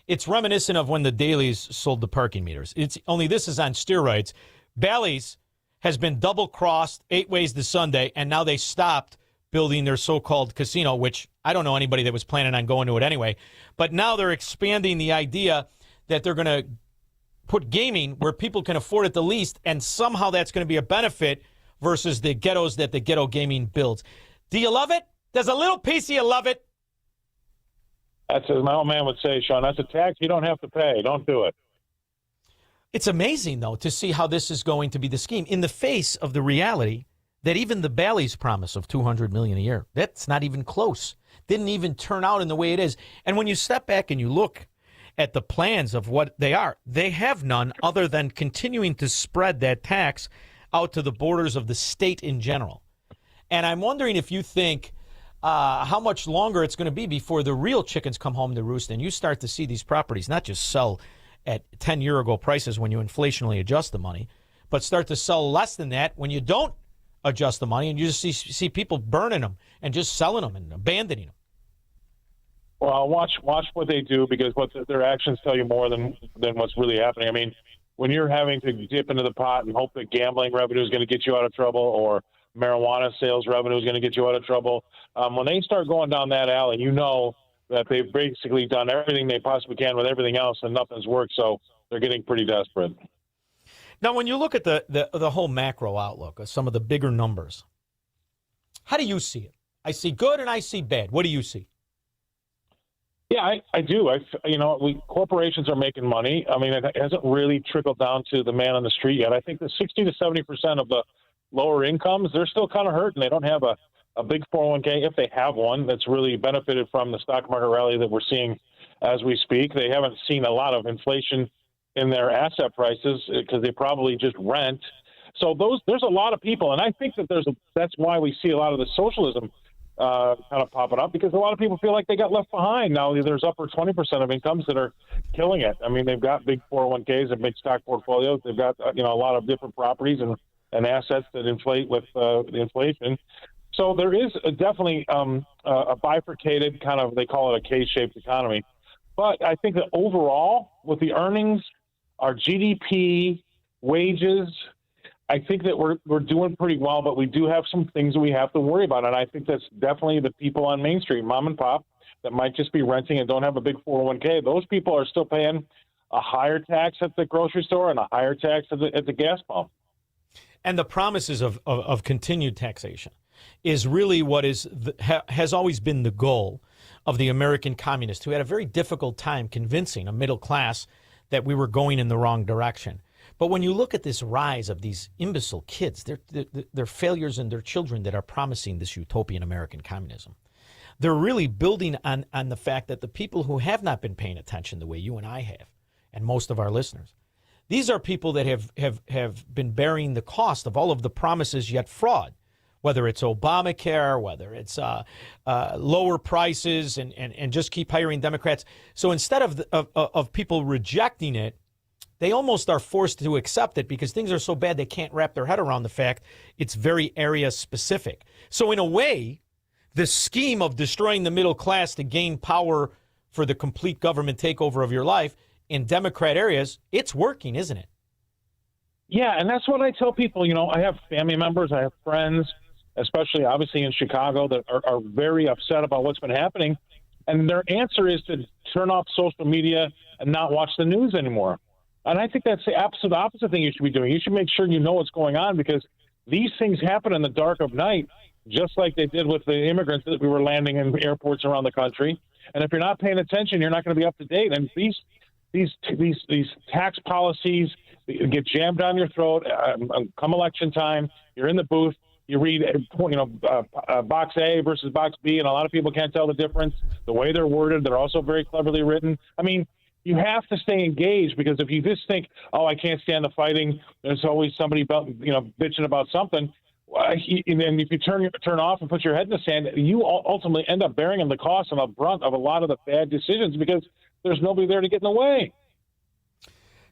it's reminiscent of when the dailies sold the parking meters. It's only this is on steroids. Bally's has been double-crossed 8 ways to Sunday, and now they stopped building their so-called casino, which I don't know anybody that was planning on going to it anyway. But now they're expanding the idea that they're going to put gaming where people can afford it the least, and somehow that's going to be a benefit versus the ghettos that the ghetto gaming builds. Do you love it? There's a little piece of you love it. That's as my old man would say, Shaun. That's a tax you don't have to pay. Don't do it. It's amazing, though, to see how this is going to be the scheme in the face of the reality that even the Bally's promise of $200 million a year, that's not even close. Didn't even turn out in the way it is. And when you step back and you look at the plans of what they are, they have none other than continuing to spread that tax out to the borders of the state in general. And I'm wondering if you think how much longer it's going to be before the real chickens come home to roost and you start to see these properties not just sell at 10-year-ago prices when you inflationally adjust the money, but start to sell less than that when you don't adjust the money, and you just see people burning them and just selling them and abandoning them. Well, watch what they do, because what their actions tell you more than what's really happening. I mean, when you're having to dip into the pot and hope that gambling revenue is going to get you out of trouble, or marijuana sales revenue is going to get you out of trouble, when they start going down that alley, you know that they've basically done everything they possibly can with everything else and nothing's worked, so they're getting pretty desperate. Now, when you look at the whole macro outlook of some of the bigger numbers, how do you see it? I see good and I see bad. What do you see? Yeah, I do. Corporations are making money. I mean, it hasn't really trickled down to the man on the street yet. I think that 60 to 70% of the lower incomes, they're still kind of hurting. They don't have a big 401k, if they have one, that's really benefited from the stock market rally that we're seeing as we speak. They haven't seen a lot of inflation in their asset prices because they probably just rent. So there's a lot of people, and I think that that's why we see a lot of the socialism kind of popping up, because a lot of people feel like they got left behind. Now there's upper 20% of incomes that are killing it. I mean, they've got big 401ks and big stock portfolios. They've got a lot of different properties and assets that inflate with the inflation. So there is definitely a bifurcated kind of, they call it a K-shaped economy. But I think that overall, with the earnings, our GDP, wages, I think that we're doing pretty well, but we do have some things that we have to worry about. And I think that's definitely the people on Main Street, mom and pop, that might just be renting and don't have a big 401k. Those people are still paying a higher tax at the grocery store and a higher tax at the gas pump. And the promises of continued taxation is really what has always been the goal of the American communists, who had a very difficult time convincing a middle class that we were going in the wrong direction. But when you look at this rise of these imbecile kids, they're failures in their children that are promising this utopian American communism. They're really building on the fact that the people who have not been paying attention the way you and I have, and most of our listeners, these are people that have been bearing the cost of all of the promises yet fraud, whether it's Obamacare, whether it's lower prices and just keep hiring Democrats. So instead of people rejecting it, they almost are forced to accept it because things are so bad they can't wrap their head around the fact it's very area specific. So in a way, the scheme of destroying the middle class to gain power for the complete government takeover of your life in Democrat areas, it's working, isn't it? Yeah, and that's what I tell people. I have family members, I have friends, especially obviously in Chicago, that are very upset about what's been happening. And their answer is to turn off social media and not watch the news anymore. And I think that's the absolute opposite thing you should be doing. You should make sure you know what's going on, because these things happen in the dark of night, just like they did with the immigrants that we were landing in airports around the country. And if you're not paying attention, you're not going to be up to date. And these tax policies get jammed down your throat. Come election time, you're in the booth. You read, box A versus box B, and a lot of people can't tell the difference. The way they're worded, they're also very cleverly written. I mean, you have to stay engaged, because if you just think, oh, I can't stand the fighting, there's always somebody bitching about something. And then if you turn off and put your head in the sand, you ultimately end up bearing the cost and the brunt of a lot of the bad decisions, because there's nobody there to get in the way.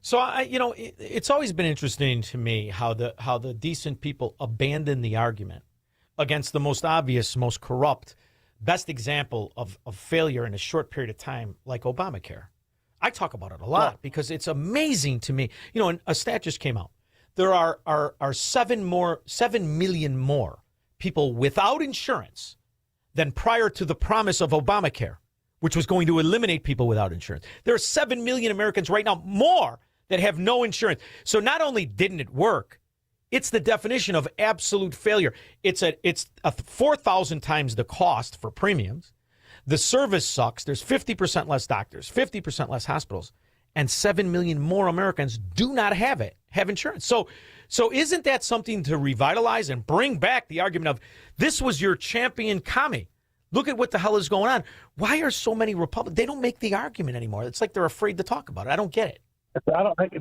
So it's always been interesting to me how the decent people abandon the argument against the most obvious, most corrupt, best example of failure in a short period of time, like Obamacare. I talk about it a lot because it's amazing to me. And a stat just came out. There are 7 million more people without insurance than prior to the promise of Obamacare, which was going to eliminate people without insurance. There are 7 million Americans right now, more, that have no insurance. So not only didn't it work, it's the definition of absolute failure. It's a 4,000 times the cost for premiums. The service sucks. There's 50% less doctors, 50% less hospitals, and 7 million more Americans do not have insurance. So isn't that something to revitalize and bring back the argument of this was your champion commie? Look at what the hell is going on. Why are so many Republicans? They don't make the argument anymore. It's like they're afraid to talk about it. I don't get it.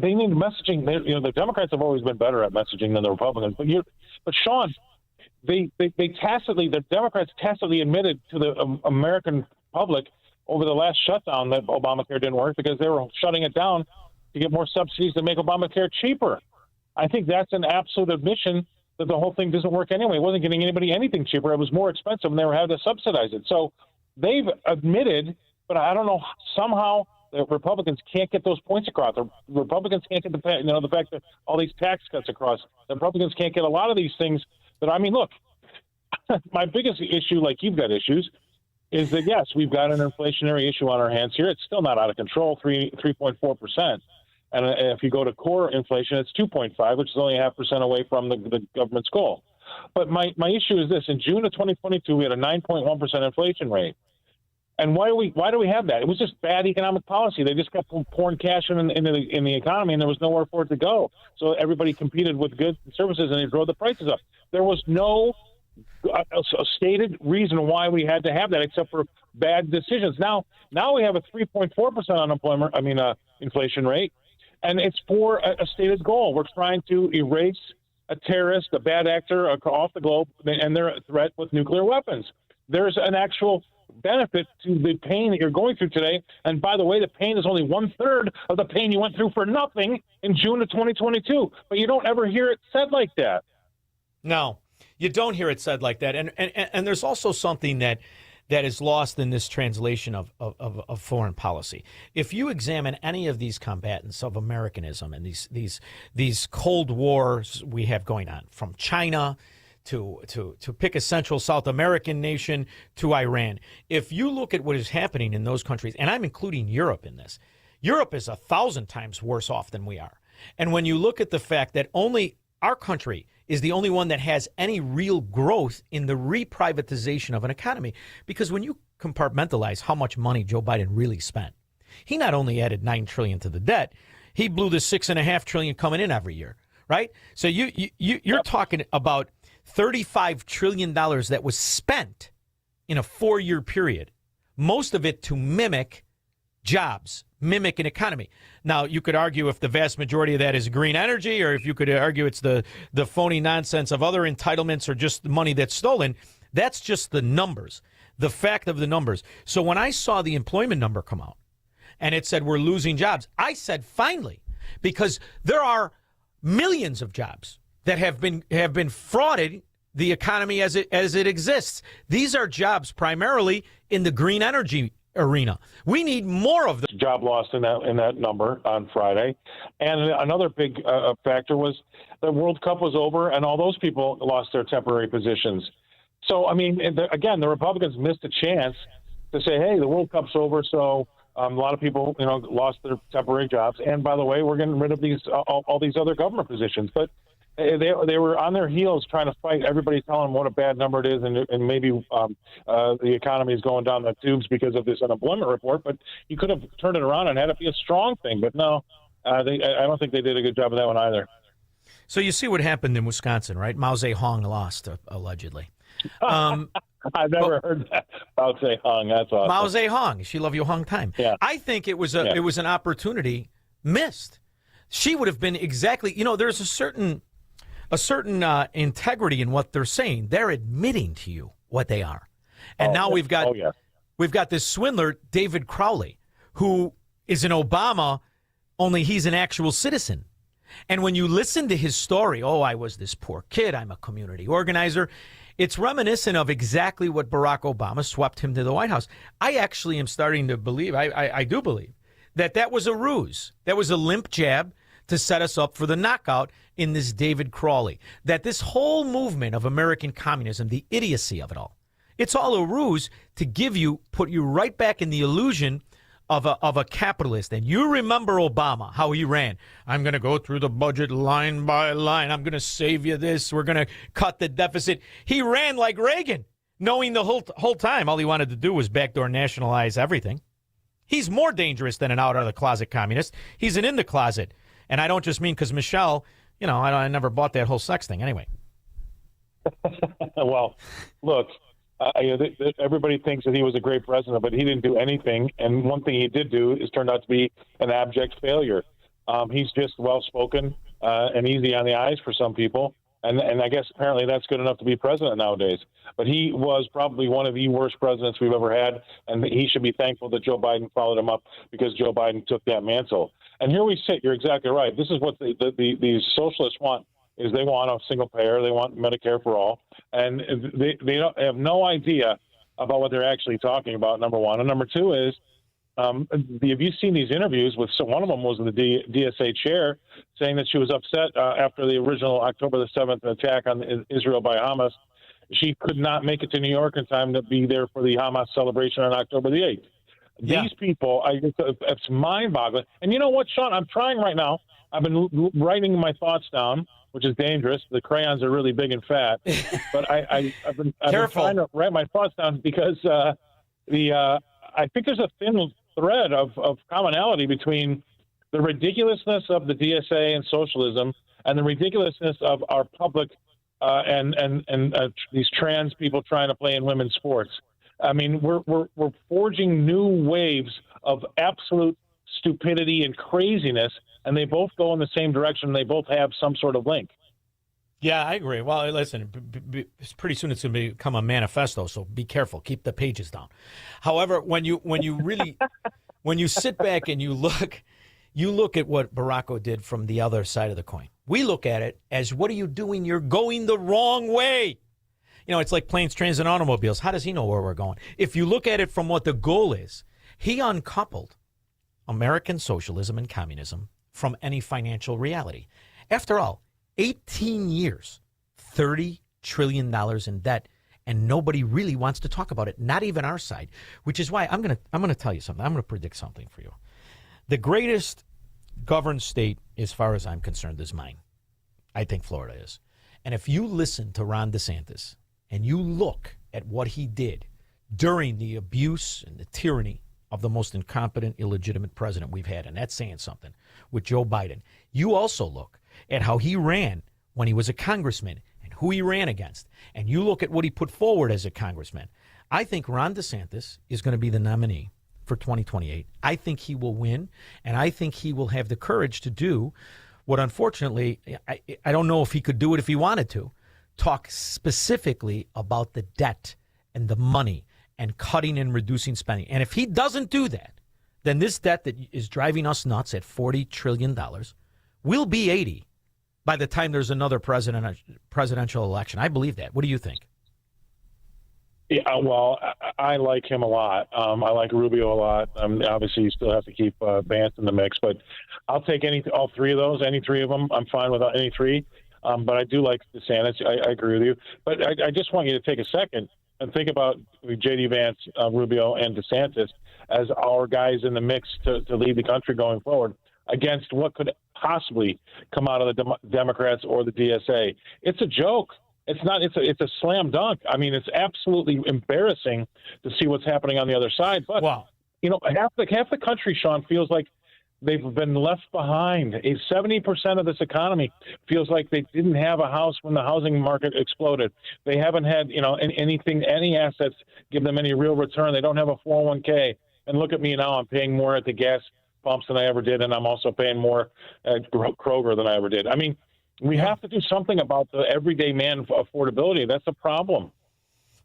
They need messaging. The Democrats have always been better at messaging than the Republicans. But Shaun, the Democrats tacitly admitted to the American public over the last shutdown that Obamacare didn't work because they were shutting it down to get more subsidies to make Obamacare cheaper. I think that's an absolute admission that the whole thing doesn't work anyway. It wasn't getting anybody anything cheaper. It was more expensive, and they were having to subsidize it. So they've admitted, but I don't know, somehow the Republicans can't get those points across. The Republicans can't get the fact that all these tax cuts across. The Republicans can't get a lot of these things. But I mean, look, my biggest issue, like you've got issues, is that yes, we've got an inflationary issue on our hands here. It's still not out of control, 3.4%. And if you go to core inflation, it's 2.5, which is only 0.5% away from the government's goal. But my issue is this: in June of 2022, we had a 9.1% inflation rate. And why do we have that? It was just bad economic policy. They just kept pouring cash in the economy, and there was nowhere for it to go. So everybody competed with goods and services, and they drove the prices up. There was no a stated reason why we had to have that, except for bad decisions. Now we have a 3.4% inflation rate, and it's for a stated goal. We're trying to erase a terrorist, a bad actor off the globe, and their threat with nuclear weapons. There's an actual benefit to the pain that you're going through today. And by the way, the pain is only 1/3 of the pain you went through for nothing in June of 2022. But you don't ever hear it said like that. No, you don't hear it said like that. And there's also something that is lost in this translation of foreign policy. If you examine any of these combatants of Americanism and these Cold Wars we have going on, from China to pick a Central South American nation to Iran. If you look at what is happening in those countries, and I'm including Europe in this, Europe is 1,000 times worse off than we are. And when you look at the fact that only our country is the only one that has any real growth in the reprivatization of an economy, because when you compartmentalize how much money Joe Biden really spent, he not only added $9 trillion to the debt, he blew the $6.5 trillion coming in every year, right? So you're talking about $35 trillion that was spent in a 4-year period, most of it to mimic jobs, mimic an economy. Now, you could argue if the vast majority of that is green energy, or if you could argue it's the phony nonsense of other entitlements or just the money that's stolen. That's just the numbers, the fact of the numbers. So when I saw the employment number come out and it said we're losing jobs, I said, finally, because there are millions of jobs that have been frauded the economy as it exists. These are jobs primarily in the green energy arena. We need more of them. Job loss in that number on Friday. And another big factor was the World Cup was over, and all those people lost their temporary positions. So, I mean, again, the Republicans missed a chance to say, hey, the World Cup's over, so a lot of people, lost their temporary jobs. And by the way, we're getting rid of these all these other government positions. But they were on their heels trying to fight everybody, telling them what a bad number it is, and maybe the economy is going down the tubes because of this unemployment report. But you could have turned it around and had it be a strong thing. But no, I don't think they did a good job of that one either. So you see what happened in Wisconsin, right? Mao Zedong lost, allegedly. I've never heard that. Mao Zedong. That's awesome. Mao Zedong. She love you hung time. Yeah. I think it was an opportunity missed. She would have been exactly. There's a certain integrity in what they're saying. They're admitting to you what they are. And now we've got this swindler, David Crowley, who is an Obama, only he's an actual citizen. And when you listen to his story, I was this poor kid, I'm a community organizer, it's reminiscent of exactly what Barack Obama swept him to the White House. I actually am starting to believe, I do believe, that was a ruse. That was a limp jab to set us up for the knockout in this David Crowley. That this whole movement of American communism, the idiocy of it all, It's all a ruse to put you right back in the illusion of a capitalist. And you remember Obama, how he ran. I'm going to go through the budget line by line. I'm going to save you this. We're going to cut the deficit. He ran like Reagan, knowing the whole time all he wanted to do was backdoor nationalize everything. He's more dangerous than an out-of-the-closet communist. He's an in-the-closet. And I don't just mean because Michelle, I never bought that whole sex thing anyway. Well, look, everybody thinks that he was a great president, but he didn't do anything. And one thing he did do is turned out to be an abject failure. He's just well-spoken and easy on the eyes for some people. And I guess apparently that's good enough to be president nowadays. But he was probably one of the worst presidents we've ever had, and he should be thankful that Joe Biden followed him up because Joe Biden took that mantle. And here we sit. You're exactly right. This is what the socialists want. Is they want a single payer, they want Medicare for all, and they have no idea about what they're actually talking about, number one. And number two is, have you seen these interviews with one of them was the DSA chair saying that she was upset after the original October the 7th attack on Israel by Hamas. She could not make it to New York in time to be there for the Hamas celebration on October the 8th. Yeah. These people, it's mind-boggling. And you know what, Shaun? I'm trying right now. I've been writing my thoughts down, which is dangerous. The crayons are really big and fat. But I've been trying to write my thoughts down because I think there's a thin thread of commonality between the ridiculousness of the DSA and socialism and the ridiculousness of our public and these trans people trying to play in women's sports. I mean, we're forging new waves of absolute stupidity and craziness, and they both go in the same direction. They both have some sort of link. Yeah, I agree. Well, listen, pretty soon it's going to become a manifesto, so be careful. Keep the pages down. However, when you really when you sit back and you look at what Barack did from the other side of the coin. We look at it as, what are you doing? You're going the wrong way. It's like planes, trains, and automobiles. How does he know where we're going? If you look at it from what the goal is, he uncoupled American socialism and communism from any financial reality. After all, 18 years, $30 trillion in debt, and nobody really wants to talk about it, not even our side, which is why I'm going to tell you something. I'm going to predict something for you. The greatest governed state, as far as I'm concerned, is mine. I think Florida is. And if you listen to Ron DeSantis and you look at what he did during the abuse and the tyranny of the most incompetent, illegitimate president we've had, and that's saying something, with Joe Biden, you also look at how he ran when he was a congressman and who he ran against, and you look at what he put forward as a congressman. I think Ron DeSantis is going to be the nominee for 2028. I think he will win, and I think he will have the courage to do what, unfortunately, I don't know if he could do it if he wanted to, talk specifically about the debt and the money and cutting and reducing spending. And if he doesn't do that, then this debt that is driving us nuts at $40 trillion will be 80 by the time there's another presidential election. I believe that. What do you think? Yeah, well, I like him a lot. I like Rubio a lot. Obviously, you still have to keep Vance in the mix, but I'll take all three of those, any three of them. I'm fine with any three. But I do like DeSantis. I agree with you. But I just want you to take a second and think about J.D. Vance, Rubio, and DeSantis as our guys in the mix to lead the country going forward against what could possibly come out of the Democrats or the DSA. It's a joke. It's not. It's a slam dunk. I mean, it's absolutely embarrassing to see what's happening on the other side. But wow. Half the country, Shaun, feels like they've been left behind. 70% of this economy feels like they didn't have a house when the housing market exploded. They haven't had, any assets give them any real return. They don't have a 401k. And look at me now. I'm paying more at the gas pumps than I ever did, and I'm also paying more at Kroger than I ever did. I mean, we have to do something about the everyday man affordability. That's a problem.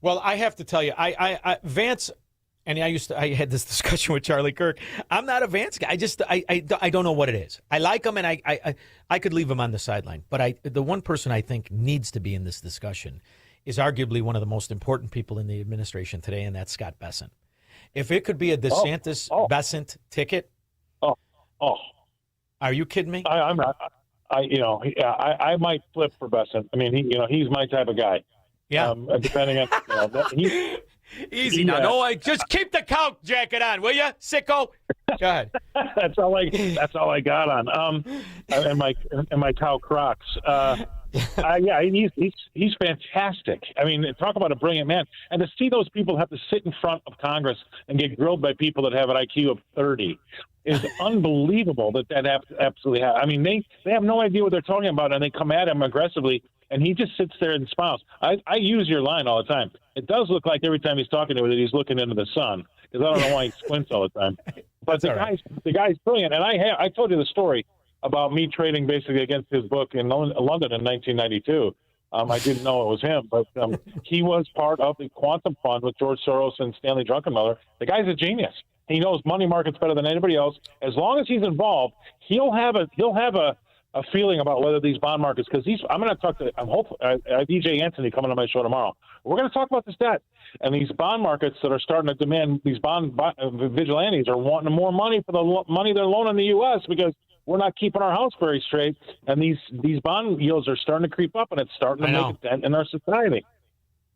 Well, I have to tell you, I Vance, and I had this discussion with Charlie Kirk. I'm not a Vance guy. I don't know what it is. I like him, and I could leave him on the sideline. But the one person I think needs to be in this discussion is arguably one of the most important people in the administration today, and that's Scott Bessent. If it could be a DeSantis Bessent ticket, are you kidding me? I'm not. I might flip for Bessent. I mean, he's my type of guy. Yeah. Depending on Easy now. No, just keep the cow jacket on, will you, sicko? Go ahead. That's all I got on. And my cow Crocs. Yeah, he's fantastic. I mean, talk about a brilliant man. And to see those people have to sit in front of Congress and get grilled by people that have an IQ of 30 is unbelievable. That absolutely happens. I mean, they have no idea what they're talking about, and they come at him aggressively, and he just sits there and smiles. I use your line all the time. It does look like every time he's talking to it, he's looking into the sun, because I don't know why he squints all the time. But the guy's brilliant, and I told you the story about me trading basically against his book in London in 1992. I didn't know it was him, but he was part of the Quantum Fund with George Soros and Stanley Druckenmiller. The guy's a genius. He knows money markets better than anybody else. As long as he's involved, he'll have a feeling about whether these bond markets, because I'm going to talk to DJ Anthony coming on my show tomorrow. We're going to talk about this debt and these bond markets that are starting to demand, these bond vigilantes are wanting more money for the money they're loaning the U.S. because we're not keeping our house very straight, and these bond yields are starting to creep up, and it's starting to make a dent in our society.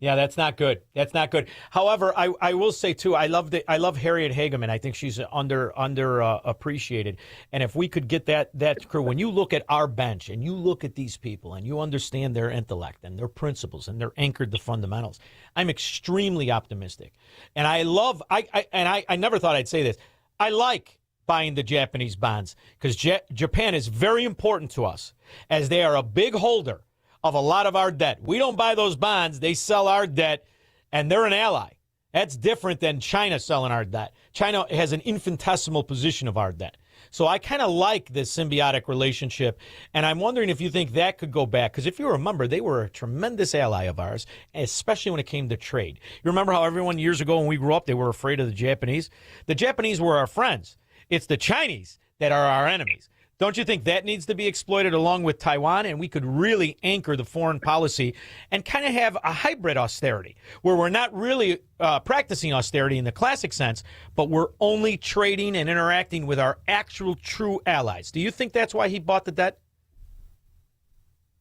Yeah, that's not good. That's not good. However, I will say too, I love Harriet Hageman. I think she's under appreciated. And if we could get that crew, when you look at our bench and you look at these people and you understand their intellect and their principles and they're anchored to fundamentals, I'm extremely optimistic. And I never thought I'd say this. I like buying the Japanese bonds because Japan is very important to us as they are a big holder of a lot of our debt. We don't buy those bonds. They sell our debt, and they're an ally. That's different than China selling our debt. China has an infinitesimal position of our debt. So I kind of like this symbiotic relationship, and I'm wondering if you think that could go back, because if you remember, they were a tremendous ally of ours, especially when it came to trade. You remember how everyone years ago when we grew up, they were afraid of the Japanese? The Japanese were our friends. It's the Chinese that are our enemies. Don't you think that needs to be exploited along with Taiwan? And we could really anchor the foreign policy and kind of have a hybrid austerity where we're not really practicing austerity in the classic sense, but we're only trading and interacting with our actual true allies. Do you think that's why he bought the debt?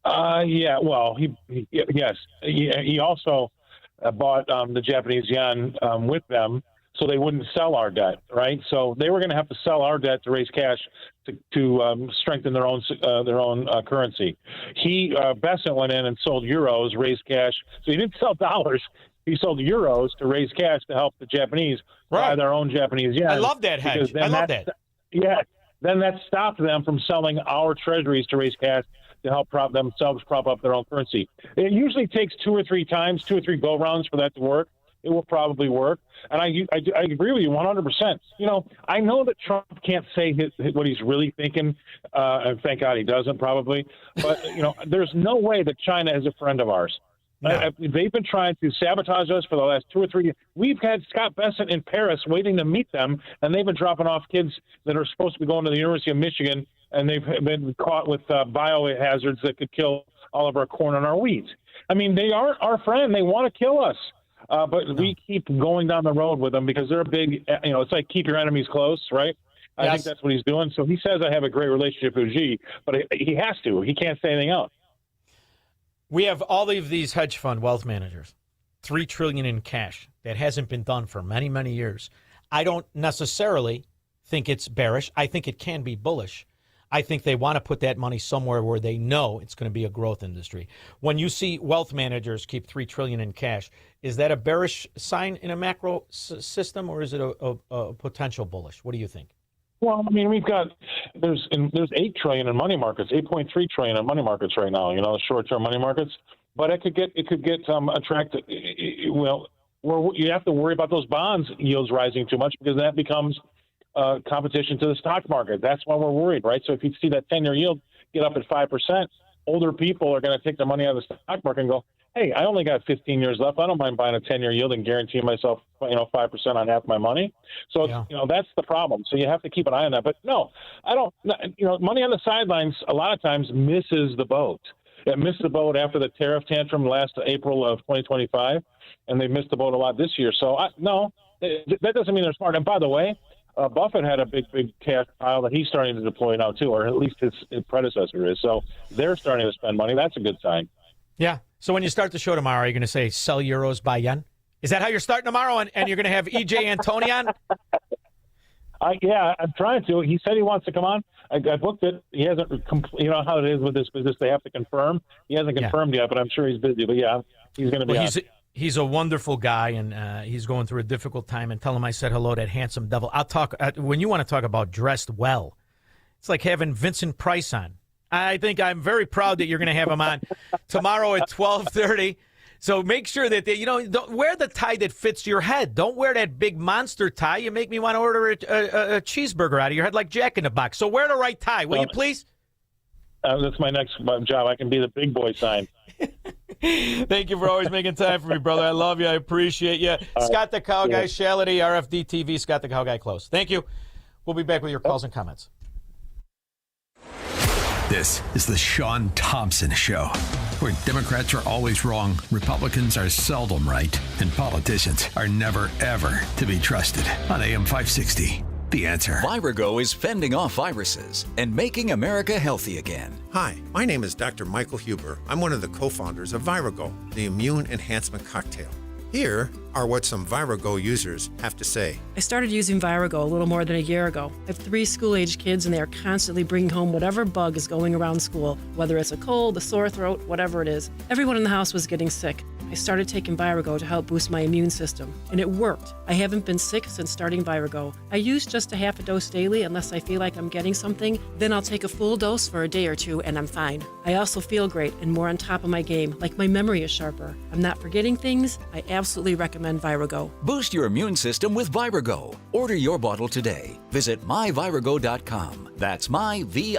Yeah, well, yes. He also bought the Japanese yen with them, so they wouldn't sell our debt, right? So they were going to have to sell our debt to raise cash to strengthen their own currency. Besant went in and sold euros, raised cash. So he didn't sell dollars. He sold euros to raise cash to help the Japanese buy their own Japanese yen. I love that hedge. I love that. Yeah. Then that stopped them from selling our treasuries to raise cash to help prop up their own currency. It usually takes two or three go rounds for that to work. It will probably work. And I agree with you 100%. You know, I know that Trump can't say what he's really thinking, and thank God he doesn't probably. But, you know, there's no way that China is a friend of ours. No. They've been trying to sabotage us for the last 2 or 3 years. We've had Scott Bessent in Paris waiting to meet them, and they've been dropping off kids that are supposed to be going to the University of Michigan, and they've been caught with biohazards that could kill all of our corn and our wheat. I mean, they aren't our friend. They want to kill us. But we keep going down the road with them because they're big, you know, it's like keep your enemies close, right? Yes. I think that's what he's doing. So he says I have a great relationship with Xi, but he has to. He can't say anything else. We have all of these hedge fund wealth managers, $3 trillion in cash. That hasn't been done for many, many years. I don't necessarily think it's bearish. I think it can be bullish. I think they want to put that money somewhere where they know it's going to be a growth industry. When you see wealth managers keep $3 trillion in cash, is that a bearish sign in a macro system, or is it a potential bullish? What do you think? Well, I mean, there's $8 trillion in money markets, $8.3 trillion in money markets right now. You know, the short-term money markets, but it could get attracted. Well, you have to worry about those bonds yields rising too much because that becomes competition to the stock market. That's why we're worried, right? So if you see that 10-year yield get up at 5%, older people are going to take their money out of the stock market and go, hey, I only got 15 years left. I don't mind buying a 10-year yield and guaranteeing myself, 5% on half my money. So, that's the problem. So you have to keep an eye on that. But no, I don't, money on the sidelines a lot of times misses the boat. It missed the boat after the tariff tantrum last April of 2025, and they missed the boat a lot this year. So, that doesn't mean they're smart. And by the way, Buffett had a big cash pile that he's starting to deploy now too, or at least his predecessor is. So they're starting to spend money. That's a good sign. Yeah, So when you start the show tomorrow, you're going to say, sell euros, buy yen? Is that how you're starting tomorrow? And you're going to have EJ Antoni on? Yeah, I'm trying to. He said he wants to come on. I booked it. He hasn't, you know how it is with this business. They have to confirm. He hasn't confirmed yet, but I'm sure he's busy. But yeah, he's going to be on. He's a wonderful guy, and he's going through a difficult time. And tell him I said hello, that handsome devil. I'll talk when you want to talk about dressed well. It's like having Vincent Price on. I think I'm very proud that you're going to have him on tomorrow at 12:30. So make sure that don't wear the tie that fits your head. Don't wear that big monster tie. You make me want to order a cheeseburger out of your head like Jack in the Box. So wear the right tie, will you please? That's my next job. I can be the big boy sign. Thank you for always making time for me, brother. I love you. I appreciate you. Scott the Cow Guy, Shality, RFD TV, Scott the Cow Guy, close. Thank you. We'll be back with your calls and comments. This is the Shaun Thompson Show, where Democrats are always wrong, Republicans are seldom right, and politicians are never, ever to be trusted. On AM 560, The Answer. Virago is fending off viruses and making America healthy again. Hi, my name is Dr. Michael Huber. I'm one of the co-founders of Virago, the immune enhancement cocktail. Here are what some Virago users have to say. I started using Virago a little more than a year ago. I have 3 school-age kids, and they are constantly bringing home whatever bug is going around school, whether it's a cold, a sore throat, whatever it is. Everyone in the house was getting sick. I started taking Virago to help boost my immune system, and it worked. I haven't been sick since starting Virago. I use just a half a dose daily unless I feel like I'm getting something. Then I'll take a full dose for a day or 2, and I'm fine. I also feel great and more on top of my game, like my memory is sharper. I'm not forgetting things. I absolutely recommend Virago. Boost your immune system with Virago. Order your bottle today. Visit myvirago.com. That's myvirago.com.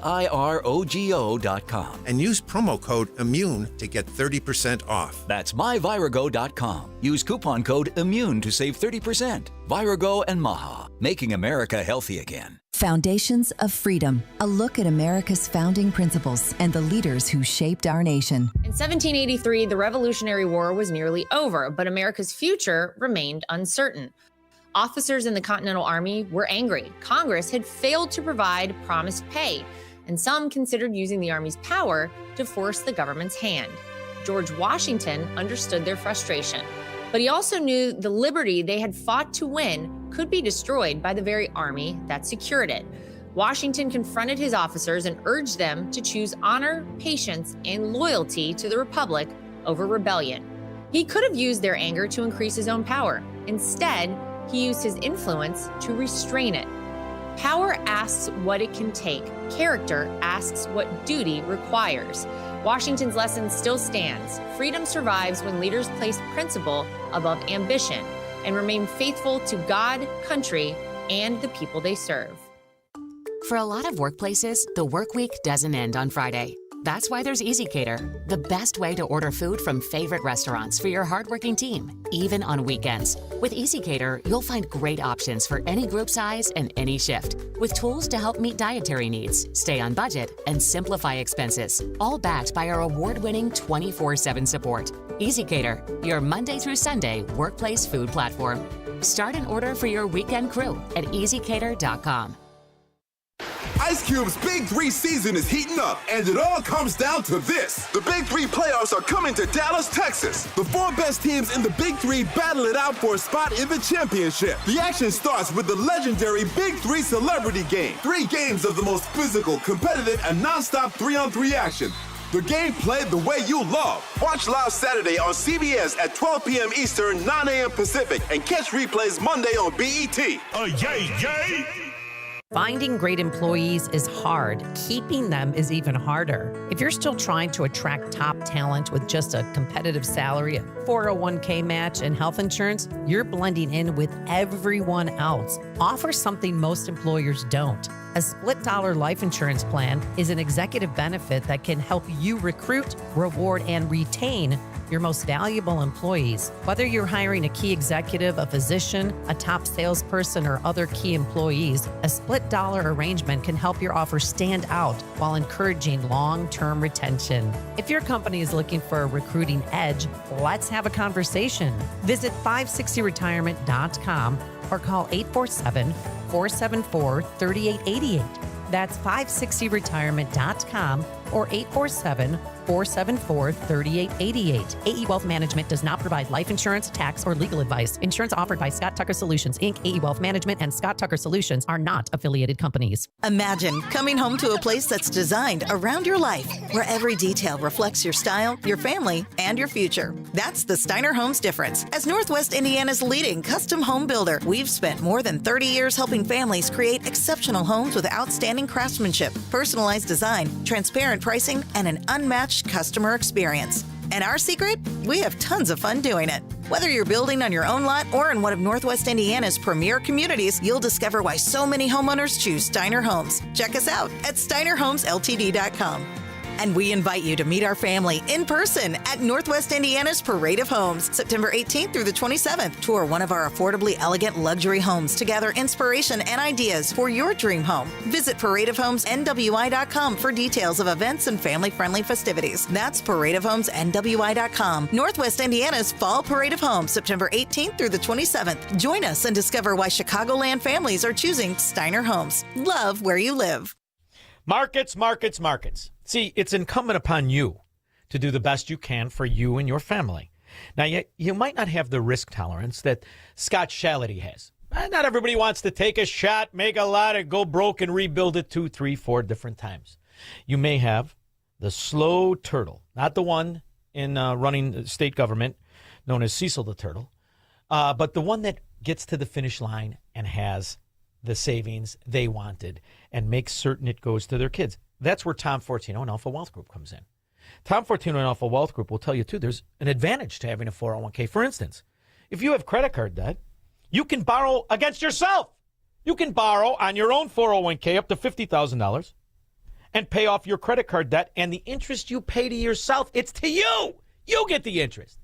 And use promo code IMMUNE to get 30% off. That's myvirago.com. Use coupon code IMMUNE to save 30%. Virago and Maha, making America healthy again. Foundations of Freedom, a look at America's founding principles and the leaders who shaped our nation. In 1783, the Revolutionary War was nearly over, but America's future remained uncertain. Officers in the Continental Army were angry. Congress had failed to provide promised pay, and some considered using the Army's power to force the government's hand. George Washington understood their frustration, but he also knew the liberty they had fought to win could be destroyed by the very army that secured it. Washington confronted his officers and urged them to choose honor, patience, and loyalty to the Republic over rebellion. He could have used their anger to increase his own power. Instead, he used his influence to restrain it. Power asks what it can take. Character asks what duty requires. Washington's lesson still stands. Freedom survives when leaders place principle above ambition and remain faithful to God, country, and the people they serve. For a lot of workplaces, the work week doesn't end on Friday. That's why there's EasyCater, the best way to order food from favorite restaurants for your hardworking team, even on weekends. With EasyCater, you'll find great options for any group size and any shift, with tools to help meet dietary needs, stay on budget, and simplify expenses, all backed by our award-winning 24/7 support. EasyCater, your Monday through Sunday workplace food platform. Start an order for your weekend crew at easycater.com. Ice Cube's Big 3 season is heating up, and it all comes down to this. The Big 3 playoffs are coming to Dallas, Texas. The 4 best teams in the Big 3 battle it out for a spot in the championship. The action starts with the legendary Big 3 Celebrity Game. 3 games of the most physical, competitive, and non-stop 3-on-3 action. The game played the way you love. Watch live Saturday on CBS at 12 p.m. Eastern, 9 a.m. Pacific, and catch replays Monday on BET. Yay! Finding great employees is hard. Keeping them is even harder. If you're still trying to attract top talent with just a competitive salary, a 401k match, and health insurance, you're blending in with everyone else. Offer something most employers don't. A split dollar life insurance plan is an executive benefit that can help you recruit, reward, and retain your most valuable employees. Whether you're hiring a key executive, a physician, a top salesperson, or other key employees, a split dollar arrangement can help your offer stand out while encouraging long-term retention. If your company is looking for a recruiting edge, let's have a conversation. Visit 560retirement.com or call 847-474-3888. That's 560retirement.com or 847-474-3888. AE Wealth Management does not provide life insurance, tax, or legal advice. Insurance offered by Scott Tucker Solutions, Inc., AE Wealth Management, and Scott Tucker Solutions are not affiliated companies. Imagine coming home to a place that's designed around your life, where every detail reflects your style, your family, and your future. That's the Steiner Homes difference. As Northwest Indiana's leading custom home builder, we've spent more than 30 years helping families create exceptional homes with outstanding craftsmanship, personalized design, transparent pricing, and an unmatched customer experience. And our secret? We have tons of fun doing it. Whether you're building on your own lot or in one of Northwest Indiana's premier communities, you'll discover why so many homeowners choose Steiner Homes. Check us out at steinerhomesltd.com. And we invite you to meet our family in person at Northwest Indiana's Parade of Homes, September 18th through the 27th. Tour one of our affordably elegant luxury homes to gather inspiration and ideas for your dream home. Visit paradeofhomesnwi.com for details of events and family-friendly festivities. That's paradeofhomesnwi.com. Northwest Indiana's Fall Parade of Homes, September 18th through the 27th. Join us and discover why Chicagoland families are choosing Steiner Homes. Love where you live. Markets, markets, markets. See, it's incumbent upon you to do the best you can for you and your family. Now, you might not have the risk tolerance that Scott Shality has. Not everybody wants to take a shot, make a lot, and go broke and rebuild it 2, 3, 4 different times. You may have the slow turtle, not the one in running state government known as Cecil the Turtle, but the one that gets to the finish line and has the savings they wanted and makes certain it goes to their kids. That's where Tom Fortino and Alpha Wealth Group comes in. Tom Fortino and Alpha Wealth Group will tell you, too, there's an advantage to having a 401k. For instance, if you have credit card debt, you can borrow against yourself. You can borrow on your own 401k up to $50,000 and pay off your credit card debt, and the interest you pay to yourself, it's to you. You get the interest.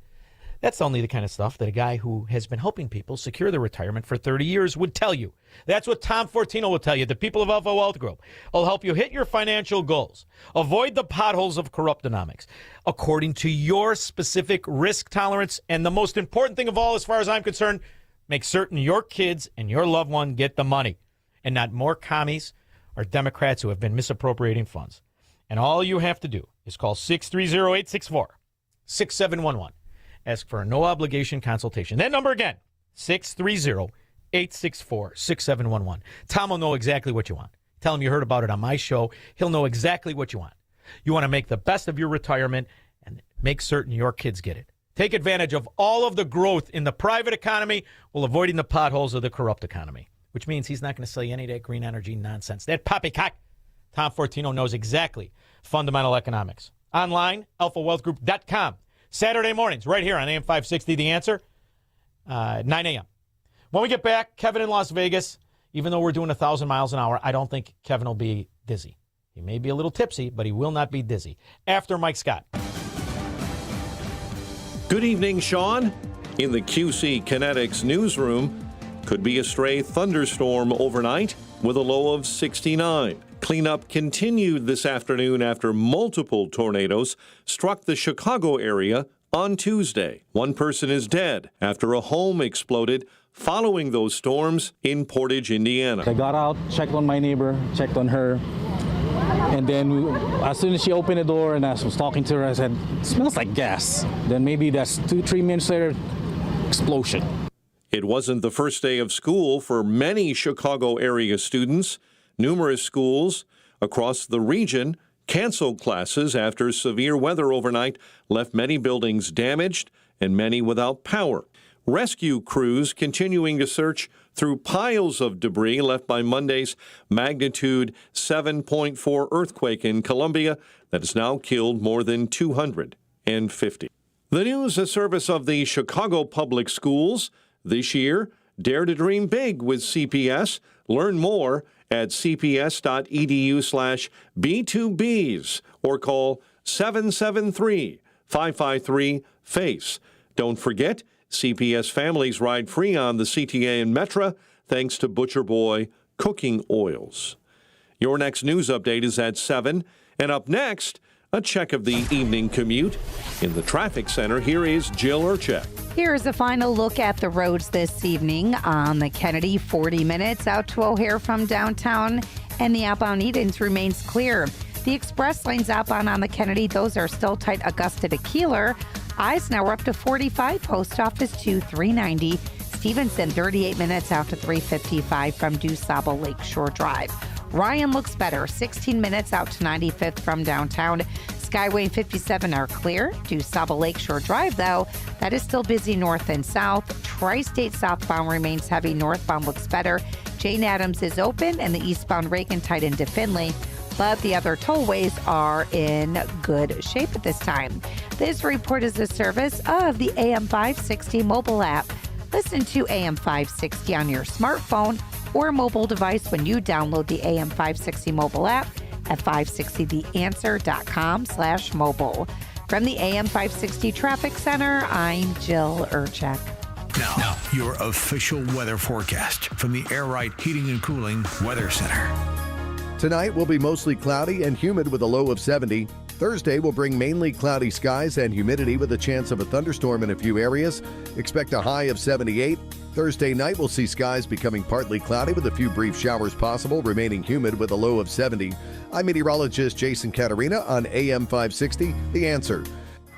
That's only the kind of stuff that a guy who has been helping people secure their retirement for 30 years would tell you. That's what Tom Fortino will tell you. The people of Alpha Wealth Group will help you hit your financial goals. Avoid the potholes of corruptonomics according to your specific risk tolerance. And the most important thing of all, as far as I'm concerned, make certain your kids and your loved one get the money and not more commies or Democrats who have been misappropriating funds. And all you have to do is call 630-864-6711. Ask for a no-obligation consultation. That number again, 630-864-6711. Tom will know exactly what you want. Tell him you heard about it on my show. He'll know exactly what you want. You want to make the best of your retirement and make certain your kids get it. Take advantage of all of the growth in the private economy while avoiding the potholes of the corrupt economy, which means he's not going to sell you any of that green energy nonsense. That poppycock. Tom Fortino knows exactly fundamental economics. Online, alphawealthgroup.com. Saturday mornings, right here on AM 560, The Answer, 9 a.m. When we get back, Kevin in Las Vegas, even though we're doing 1,000 miles an hour, I don't think Kevin will be dizzy. He may be a little tipsy, but he will not be dizzy. After Mike Scott. Good evening, Shaun. In the QC Kinetics newsroom, could be a stray thunderstorm overnight with a low of 69. Cleanup continued this afternoon after multiple tornadoes struck the Chicago area on Tuesday. One person is dead after a home exploded following those storms in Portage, Indiana. I got out, checked on my neighbor, checked on her, and then as soon as she opened the door and I was talking to her, I said, "It smells like gas." Then maybe that's 2-3 minutes later, explosion. It wasn't the first day of school for many Chicago area students. Numerous schools across the region canceled classes after severe weather overnight left many buildings damaged and many without power. Rescue crews continuing to search through piles of debris left by Monday's magnitude 7.4 earthquake in Colombia that has now killed more than 250. The news, a service of the Chicago Public Schools. This year, dare to dream big with CPS. Learn more at cps.edu/B2Bs or call 773-553-FACE. Don't forget, CPS families ride free on the CTA and Metra thanks to Butcher Boy cooking oils. Your next news update is at 7. And up next, a check of the evening commute. In the traffic center, here is Jill Urchek. Here's a final look at the roads this evening on the Kennedy, 40 minutes out to O'Hare from downtown, and the outbound Edens remains clear. The express lanes outbound on the Kennedy, those are still tight. Augusta to Keeler. Eisenhower up to 45, Post Office to 390. Stevenson 38 minutes out to 355 from DuSable Lakeshore Drive. Ryan looks better, 16 minutes out to 95th from downtown. Skyway and 57 are clear. DuSable Lakeshore Drive, though, that is still busy north and south. Tri-State southbound remains heavy. Northbound looks better. Jane Addams is open, and the eastbound Reagan tight into Findlay. But the other tollways are in good shape at this time. This report is a service of the AM 560 mobile app. Listen to AM 560 on your smartphone or mobile device when you download the AM 560 mobile app at 560theanswer.com/mobile. From the AM 560 Traffic Center, I'm Jill Urchek. Now, your official weather forecast from the Air Right Heating and Cooling Weather Center. Tonight will be mostly cloudy and humid with a low of 70. Thursday will bring mainly cloudy skies and humidity with a chance of a thunderstorm in a few areas. Expect a high of 78. Thursday night will see skies becoming partly cloudy with a few brief showers possible, remaining humid with a low of 70. I'm meteorologist Jason Caterina on AM 560, The Answer.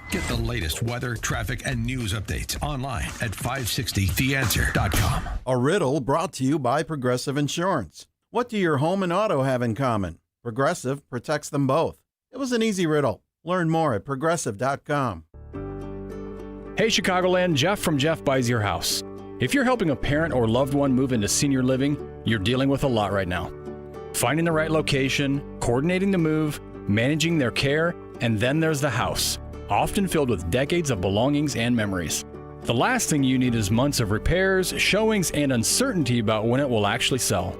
Get the latest weather, traffic, and news updates online at 560theanswer.com. A riddle brought to you by Progressive Insurance. What do your home and auto have in common? Progressive protects them both. It was an easy riddle. Learn more at progressive.com. Hey Chicagoland, Jeff from Jeff Buys Your House. If you're helping a parent or loved one move into senior living, you're dealing with a lot right now. Finding the right location, coordinating the move, managing their care, and then there's the house, often filled with decades of belongings and memories. The last thing you need is months of repairs, showings, and uncertainty about when it will actually sell.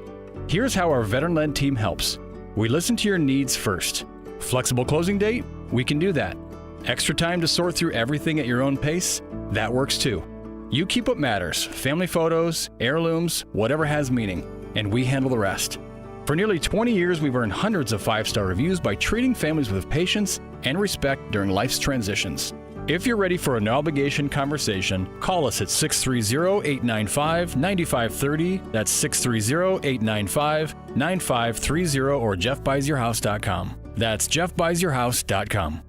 Here's how our veteran-led team helps. We listen to your needs first. Flexible closing date? We can do that. Extra time to sort through everything at your own pace? That works too. You keep what matters, family photos, heirlooms, whatever has meaning, and we handle the rest. For nearly 20 years, we've earned hundreds of 5-star reviews by treating families with patience and respect during life's transitions. If you're ready for a no-obligation conversation, call us at 630-895-9530. That's 630-895-9530 or jeffbuysyourhouse.com. That's jeffbuysyourhouse.com.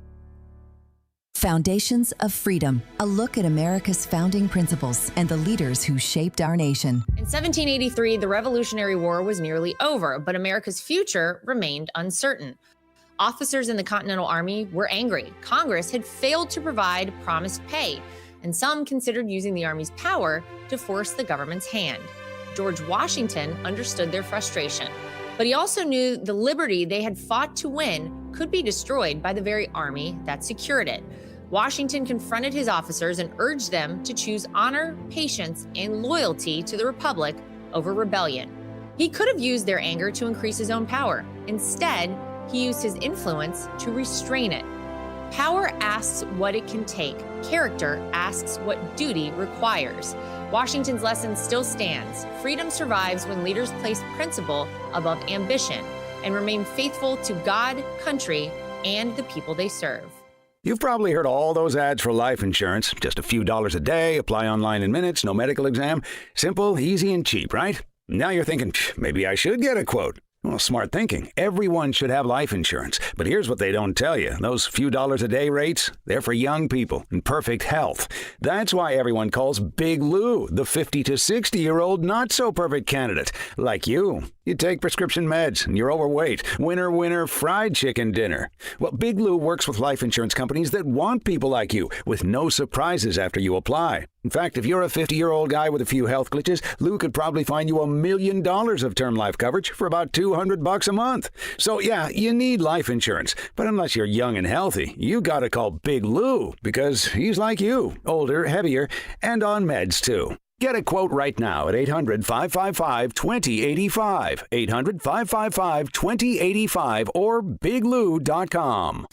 Foundations of Freedom, a look at America's founding principles and the leaders who shaped our nation. In 1783, the Revolutionary War was nearly over, but America's future remained uncertain. Officers in the Continental Army were angry. Congress had failed to provide promised pay, and some considered using the Army's power to force the government's hand. George Washington understood their frustration, but he also knew the liberty they had fought to win could be destroyed by the very army that secured it. Washington confronted his officers and urged them to choose honor, patience, and loyalty to the Republic over rebellion. He could have used their anger to increase his own power. Instead, he used his influence to restrain it. Power asks what it can take. Character asks what duty requires. Washington's lesson still stands. Freedom survives when leaders place principle above ambition and remain faithful to God, country, and the people they serve. You've probably heard all those ads for life insurance. Just a few dollars a day, apply online in minutes, no medical exam. Simple, easy, and cheap, right? Now you're thinking, maybe I should get a quote. Well, smart thinking. Everyone should have life insurance. But here's what they don't tell you. Those few dollars a day rates, they're for young people in perfect health. That's why everyone calls Big Lou the 50 to 60-year-old not-so-perfect candidate. Like you. You take prescription meds and you're overweight. Winner, winner, fried chicken dinner. Well, Big Lou works with life insurance companies that want people like you with no surprises after you apply. In fact, if you're a 50-year-old guy with a few health glitches, Lou could probably find you $1 million of term life coverage for about $200 a month. So yeah, you need life insurance. But unless you're young and healthy, you gotta call Big Lou because he's like you, older, heavier, and on meds too. Get a quote right now at 800-555-2085, 800-555-2085, or biglou.com.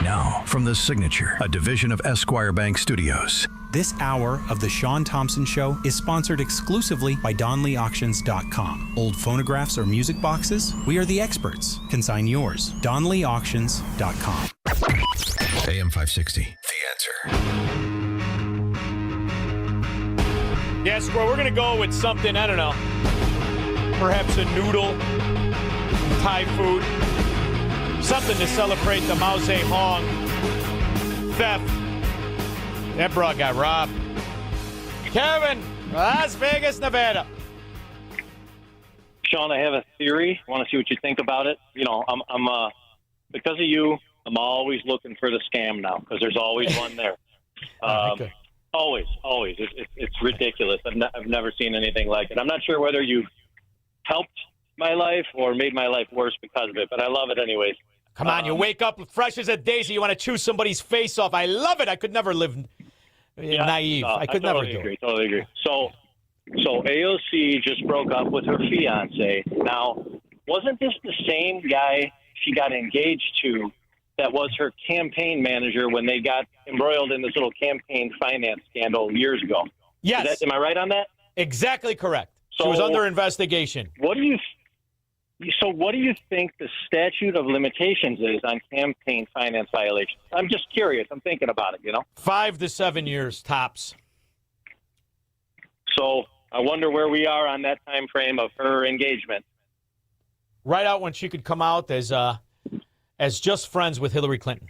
Now, from The Signature, a division of Esquire Bank Studios. This hour of The Shaun Thompson Show is sponsored exclusively by DonleyAuctions.com. Old phonographs or music boxes? We are the experts. Consign yours. DonleyAuctions.com. AM 560, The Answer. Yeah, Squirrel, we're going to go with something, I don't know, perhaps a noodle, Thai food, Something to celebrate the Mao Zedong theft. That broad got robbed. Kevin, Las Vegas, Nevada. Shaun, I have a theory. I want to see what you think about it. You know, I'm because of you, I'm always looking for the scam now because there's always one there. Always. It's ridiculous. I've never seen anything like it. I'm not sure whether you helped my life or made my life worse because of it, but I love it anyways. Come on, you wake up fresh as a daisy. You want to chew somebody's face off. I love it. I could never live naive. I could never do it. Totally agree. So AOC just broke up with her fiance. Now, wasn't this the same guy she got engaged to that was her campaign manager when they got embroiled in this little campaign finance scandal years ago? Yes. Am I right on that? Exactly correct. She was under investigation. What do you think the statute of limitations is on campaign finance violations? I'm just curious. I'm thinking about it, 5 to 7 years, tops. So I wonder where we are on that time frame of her engagement. Right out when she could come out as just friends with Hillary Clinton.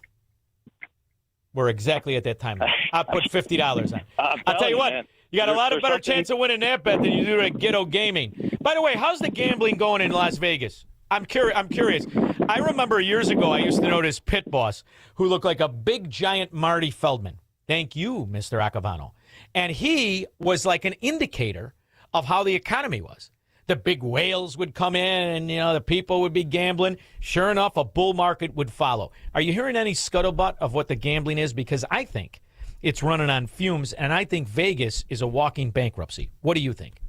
We're exactly at that time. I put $50 on. I'll tell you what, man, you got a lot of better chance of winning that bet than you do at Ghetto Gaming. By the way, how's the gambling going in Las Vegas? I'm curious. I remember years ago I used to know this pit boss who looked like a big, giant Marty Feldman. Thank you, Mr. Acavano. And he was like an indicator of how the economy was. The big whales would come in and, the people would be gambling. Sure enough, a bull market would follow. Are you hearing any scuttlebutt of what the gambling is? Because I think it's running on fumes, and I think Vegas is a walking bankruptcy. What do you think?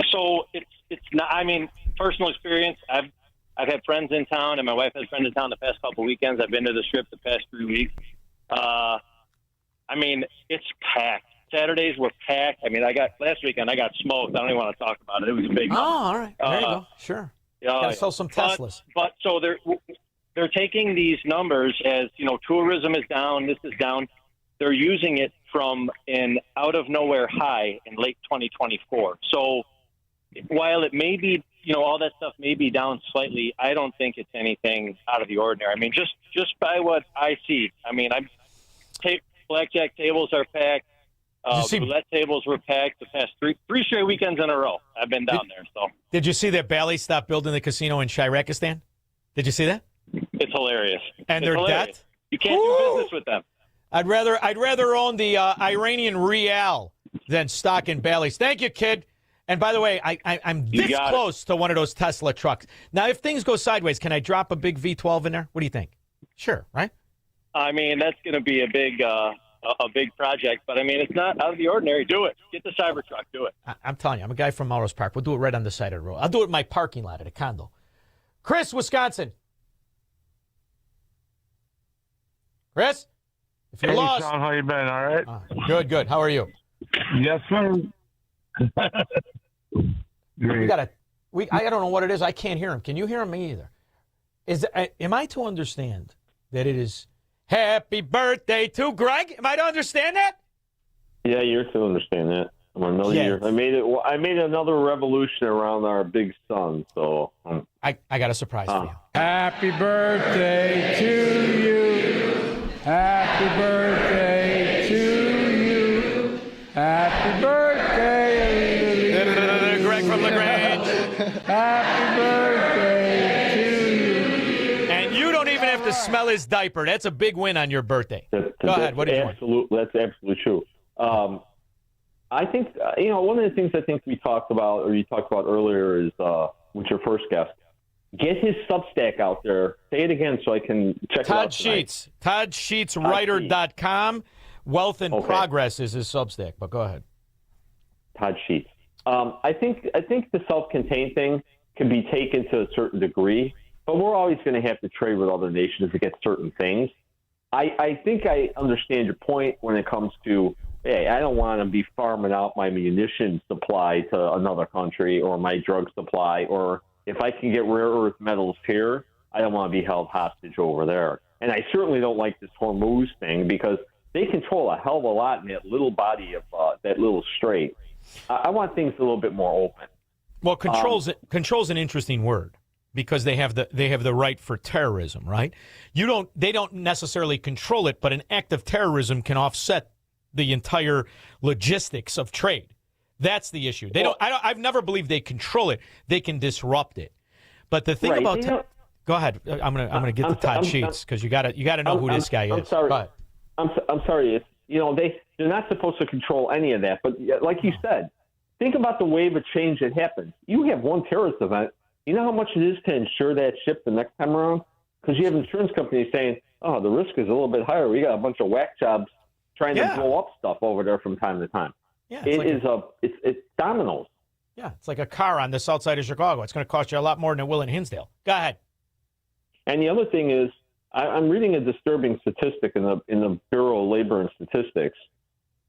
So it's not, personal experience. I've had friends in town, and my wife has friends in town the past couple weekends. I've been to the Strip the past 3 weeks. It's packed. Saturdays were packed. Last weekend I got smoked. I don't even want to talk about it. It was a big. Oh, all right. There you go. Sure. Got to sell some Teslas. But so they're taking these numbers as tourism is down. This is down. They're using it from an out of nowhere high in late 2024. So while it may be all that stuff may be down slightly, I don't think it's anything out of the ordinary. Just by what I see. Blackjack tables are packed. Roulette tables were packed the past three straight weekends in a row. I've been down there. So did you see that Bally stopped building the casino in Shirakistan? Did you see that? It's hilarious. And their debt? You can't do business with them. I'd rather own the Iranian rial than stock in Bally's. Thank you, kid. And by the way, I'm this close to one of those Tesla trucks. Now, if things go sideways, can I drop a big V12 in there? What do you think? Sure, right? That's going to be a big project, but it's not out of the ordinary. Do it. Get the Cybertruck. Do it. I'm telling you, I'm a guy from Melrose Park. We'll do it right on the side of the road. I'll do it in my parking lot at a condo. Chris, Wisconsin. Chris, if you're lost. Shaun, how you been? All right. Good. How are you? Yes, sir. I don't know what it is. I can't hear him. Can you hear him? Me either. Am I to understand that it is happy birthday to Greg? Am I to understand that? Yeah, you're to understand that. I'm another year. I made another revolution around our big son. So I got a surprise for you. Happy birthday to you. Happy birthday to you. Happy birthday, Greg from LaGrange. Happy birthday to you. And you don't even have to smell his diaper. That's a big win on your birthday. Go ahead. What do you want? That's absolutely true. I think, one of the things I think we talked about, or you talked about earlier, is with your first guest, get his Substack out there. Say it again so I can check Todd it out. Sheets. ToddSheetsWriter.com. Wealth in Progress is his Substack, but go ahead. Todd Sheets. I think the self-contained thing can be taken to a certain degree, but we're always going to have to trade with other nations to get certain things. I think I understand your point when it comes to, hey, I don't want to be farming out my munition supply to another country or my drug supply, or if I can get rare earth metals here, I don't want to be held hostage over there. And I certainly don't like this Hormuz thing because they control a hell of a lot in that little body of that little strait. I want things a little bit more open. Well, control's an interesting word. because they have the right for terrorism, right? They don't necessarily control it, but an act of terrorism can offset the entire logistics of trade. That's the issue. I've never believed they control it. They can disrupt it. But the thing about go ahead. I'm gonna get to Todd Sheets because you gotta know who this guy is. I'm sorry. I'm sorry. It's, they're not supposed to control any of that. But like you said, think about the wave of change that happens. You have one terrorist event. You know how much it is to insure that ship the next time around? Because you have insurance companies saying, "Oh, the risk is a little bit higher. We got a bunch of whack jobs trying to blow up stuff over there from time to time." Yeah, it's dominoes. Yeah, it's like a car on the south side of Chicago. It's going to cost you a lot more than it will in Hinsdale. Go ahead. And the other thing is, I'm reading a disturbing statistic in the Bureau of Labor and Statistics,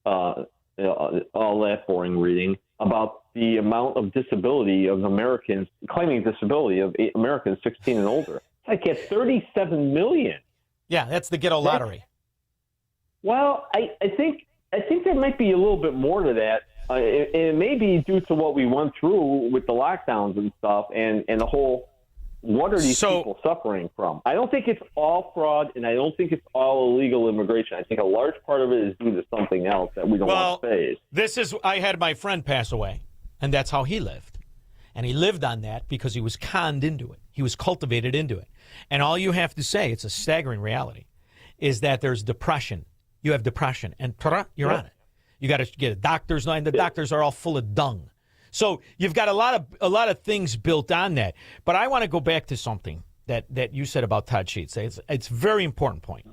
all that boring reading, about the amount of disability of Americans, claiming disability of Americans 16 and older. It's like at 37 million. Yeah, that's the ghetto lottery. Well, I think there might be a little bit more to that. It may be due to what we went through with the lockdowns and stuff, and the whole, what are these people suffering from? I don't think it's all fraud, and I don't think it's all illegal immigration. I think a large part of it is due to something else that we don't want to face. I had my friend pass away, and that's how he lived. And he lived on that because he was conned into it. He was cultivated into it. And all you have to say, it's a staggering reality, is that there's depression. You have depression, and you're on it. You got to get a doctor's line. The doctors are all full of dung. So you've got a lot of things built on that. But I want to go back to something that you said about Todd Sheets. It's a very important point.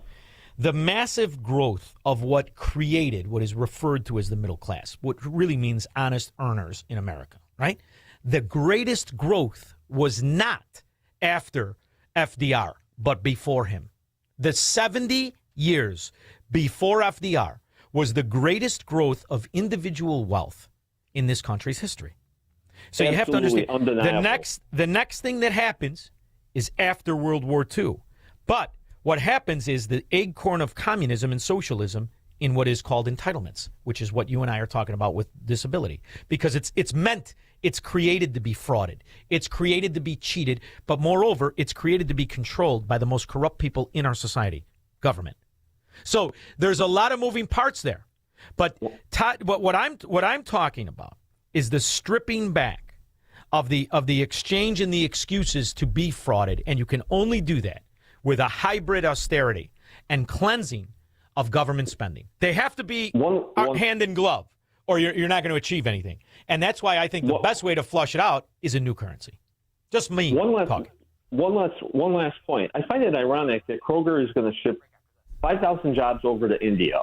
The massive growth of what created what is referred to as the middle class, what really means honest earners in America, right? The greatest growth was not after FDR, but before him. The 70 years before FDR was the greatest growth of individual wealth in this country's history. So you have to understand, the next thing that happens is after World War II. But what happens is the acorn of communism and socialism in what is called entitlements, which is what you and I are talking about with disability. Because it's created to be frauded. It's created to be cheated. But moreover, it's created to be controlled by the most corrupt people in our society, government. So there's a lot of moving parts there. But what I'm talking about is the stripping back of the exchange and the excuses to be frauded, and you can only do that with a hybrid austerity and cleansing of government spending. They have to be hand in glove, or you're not going to achieve anything. And that's why I think the best way to flush it out is a new currency. Just me talking. One last point. I find it ironic that Kroger is going to ship 5,000 jobs over to India.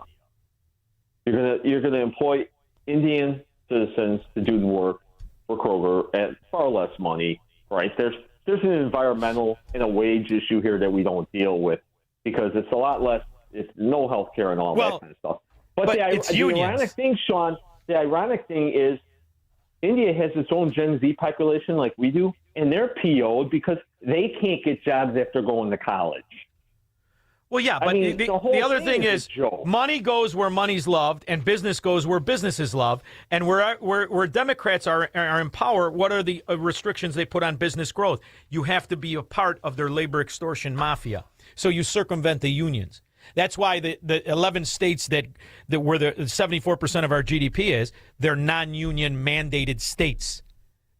You're gonna employ Indian citizens to do the work for Kroger at far less money, right? There's an environmental and a wage issue here that we don't deal with because it's a lot less. It's no health care and all that kind of stuff. But the ironic thing, Shaun, is India has its own Gen Z population like we do, and they're PO'd because they can't get jobs after going to college. Well, yeah, but the other thing is money goes where money's loved and business goes where business is loved. And where Democrats are in power, what are the restrictions they put on business growth? You have to be a part of their labor extortion mafia. So you circumvent the unions. That's why the 11 states that where the 74% of our GDP is, they're non-union mandated states.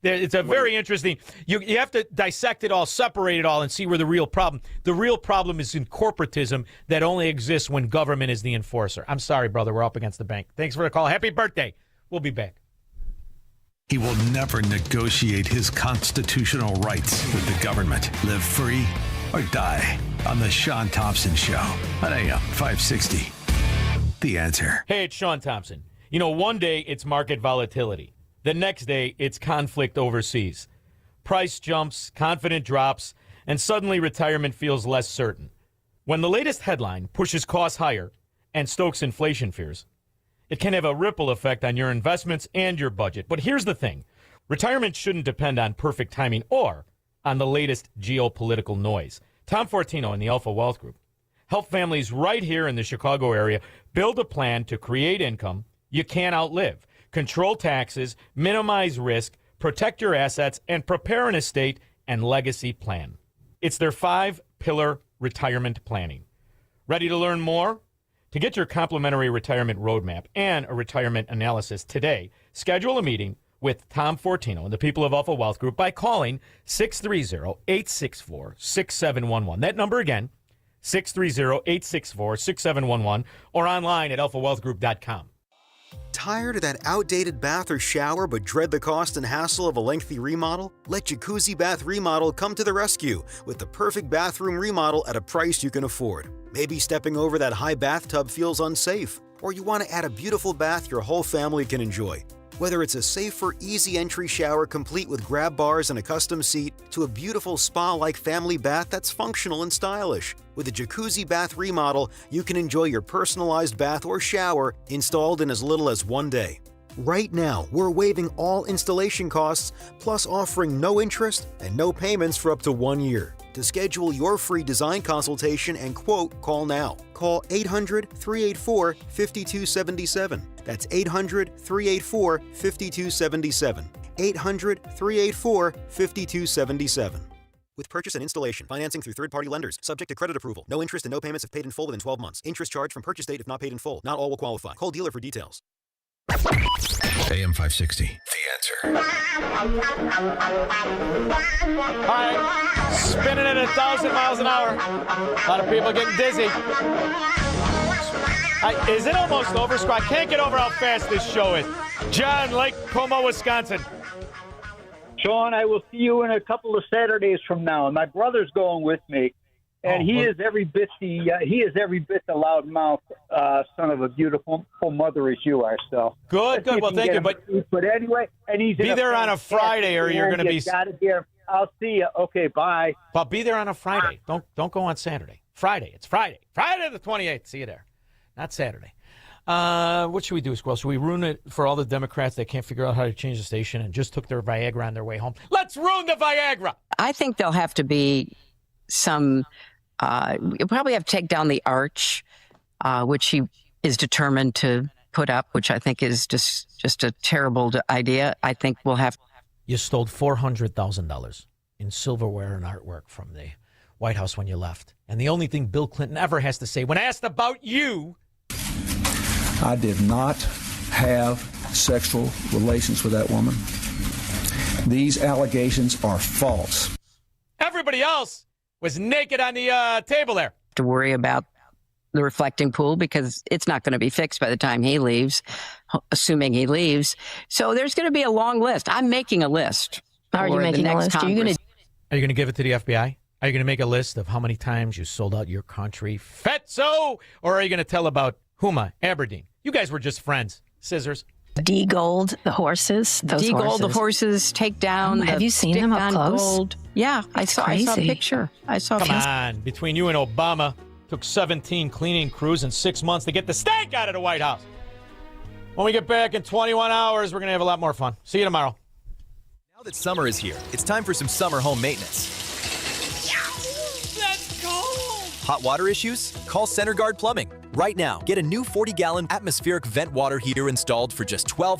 It's a very interesting. You have to dissect it all, separate it all, and see where the real problem. The real problem is in corporatism that only exists when government is the enforcer. I'm sorry, brother. We're up against the bank. Thanks for the call. Happy birthday. We'll be back. He will never negotiate his constitutional rights with the government. Live free or die on the Shaun Thompson Show on AM 560. The Answer. Hey, it's Shaun Thompson. One day it's market volatility. The next day, it's conflict overseas. Price jumps, confidence drops, and suddenly retirement feels less certain. When the latest headline pushes costs higher and stokes inflation fears, it can have a ripple effect on your investments and your budget. But here's the thing. Retirement shouldn't depend on perfect timing or on the latest geopolitical noise. Tom Fortino in the Alpha Wealth Group help families right here in the Chicago area build a plan to create income you can't outlive. Control taxes, minimize risk, protect your assets, and prepare an estate and legacy plan. It's their 5-pillar retirement planning. Ready to learn more? To get your complimentary retirement roadmap and a retirement analysis today, schedule a meeting with Tom Fortino and the people of Alpha Wealth Group by calling 630-864-6711. That number again, 630-864-6711, or online at alphawealthgroup.com. Tired of that outdated bath or shower but dread the cost and hassle of a lengthy remodel? Let Jacuzzi Bath Remodel come to the rescue with the perfect bathroom remodel at a price you can afford. Maybe stepping over that high bathtub feels unsafe, or you want to add a beautiful bath your whole family can enjoy. Whether it's a safer, easy entry shower complete with grab bars and a custom seat, to a beautiful spa-like family bath that's functional and stylish. With a Jacuzzi Bath Remodel, you can enjoy your personalized bath or shower installed in as little as 1 day. Right now, we're waiving all installation costs, plus offering no interest and no payments for up to 1 year. To schedule your free design consultation and quote, call now. Call 800-384-5277. That's 800-384-5277. 800-384-5277. With purchase and installation, financing through third-party lenders, subject to credit approval. No interest and no payments if paid in full within 12 months. Interest charged from purchase date if not paid in full. Not all will qualify. Call dealer for details. AM 560. All right, spinning at 1,000 miles an hour. A lot of people getting dizzy. Is it almost over, Scott? I can't get over how fast this show is. John, Lake Como, Wisconsin. Shaun, I will see you in a couple of Saturdays from now, and my brother's going with me, and he is every bit the loudmouth son of a beautiful mother as you are. So good. Well, thank you. But anyway, and he's be there on a Friday, or you're going to be. Got it there. I'll see you. Okay, bye. But be there on a Friday. Don't go on Saturday. Friday. It's Friday. Friday the 28th. See you there. Not Saturday. What should we do, Squirrel? Should we ruin it for all the Democrats that can't figure out how to change the station and just took their Viagra on their way home? Let's ruin the Viagra. I think there'll have to be some. You probably have to take down the arch, which he is determined to put up, which I think is just a terrible idea. I think we'll have. You stole $400,000 in silverware and artwork from the White House when you left, and the only thing Bill Clinton ever has to say when asked about you. I did not have sexual relations with that woman. These allegations are false. Everybody else was naked on the table there. To worry about the reflecting pool because it's not going to be fixed by the time he leaves, assuming he leaves. So there's going to be a long list. I'm making a list. Are you making a list? Are you going to give it to the FBI? Are you going to make a list of how many times you sold out your country, Fetzo? Or are you going to tell about Huma, Aberdeen? You guys were just friends. Scissors. De-gold the horses. De-gold the horses. Take down. Have you seen them up close? Gold. Yeah, I saw a picture. Come on. Between you and Obama, took 17 cleaning crews in 6 months to get the stank out of the White House. When we get back in 21 hours, we're going to have a lot more fun. See you tomorrow. Now that summer is here, it's time for some summer home maintenance. Let's go! Hot water issues? Call Center Guard Plumbing. Right now, get a new 40-gallon atmospheric vent water heater installed for just $1,200.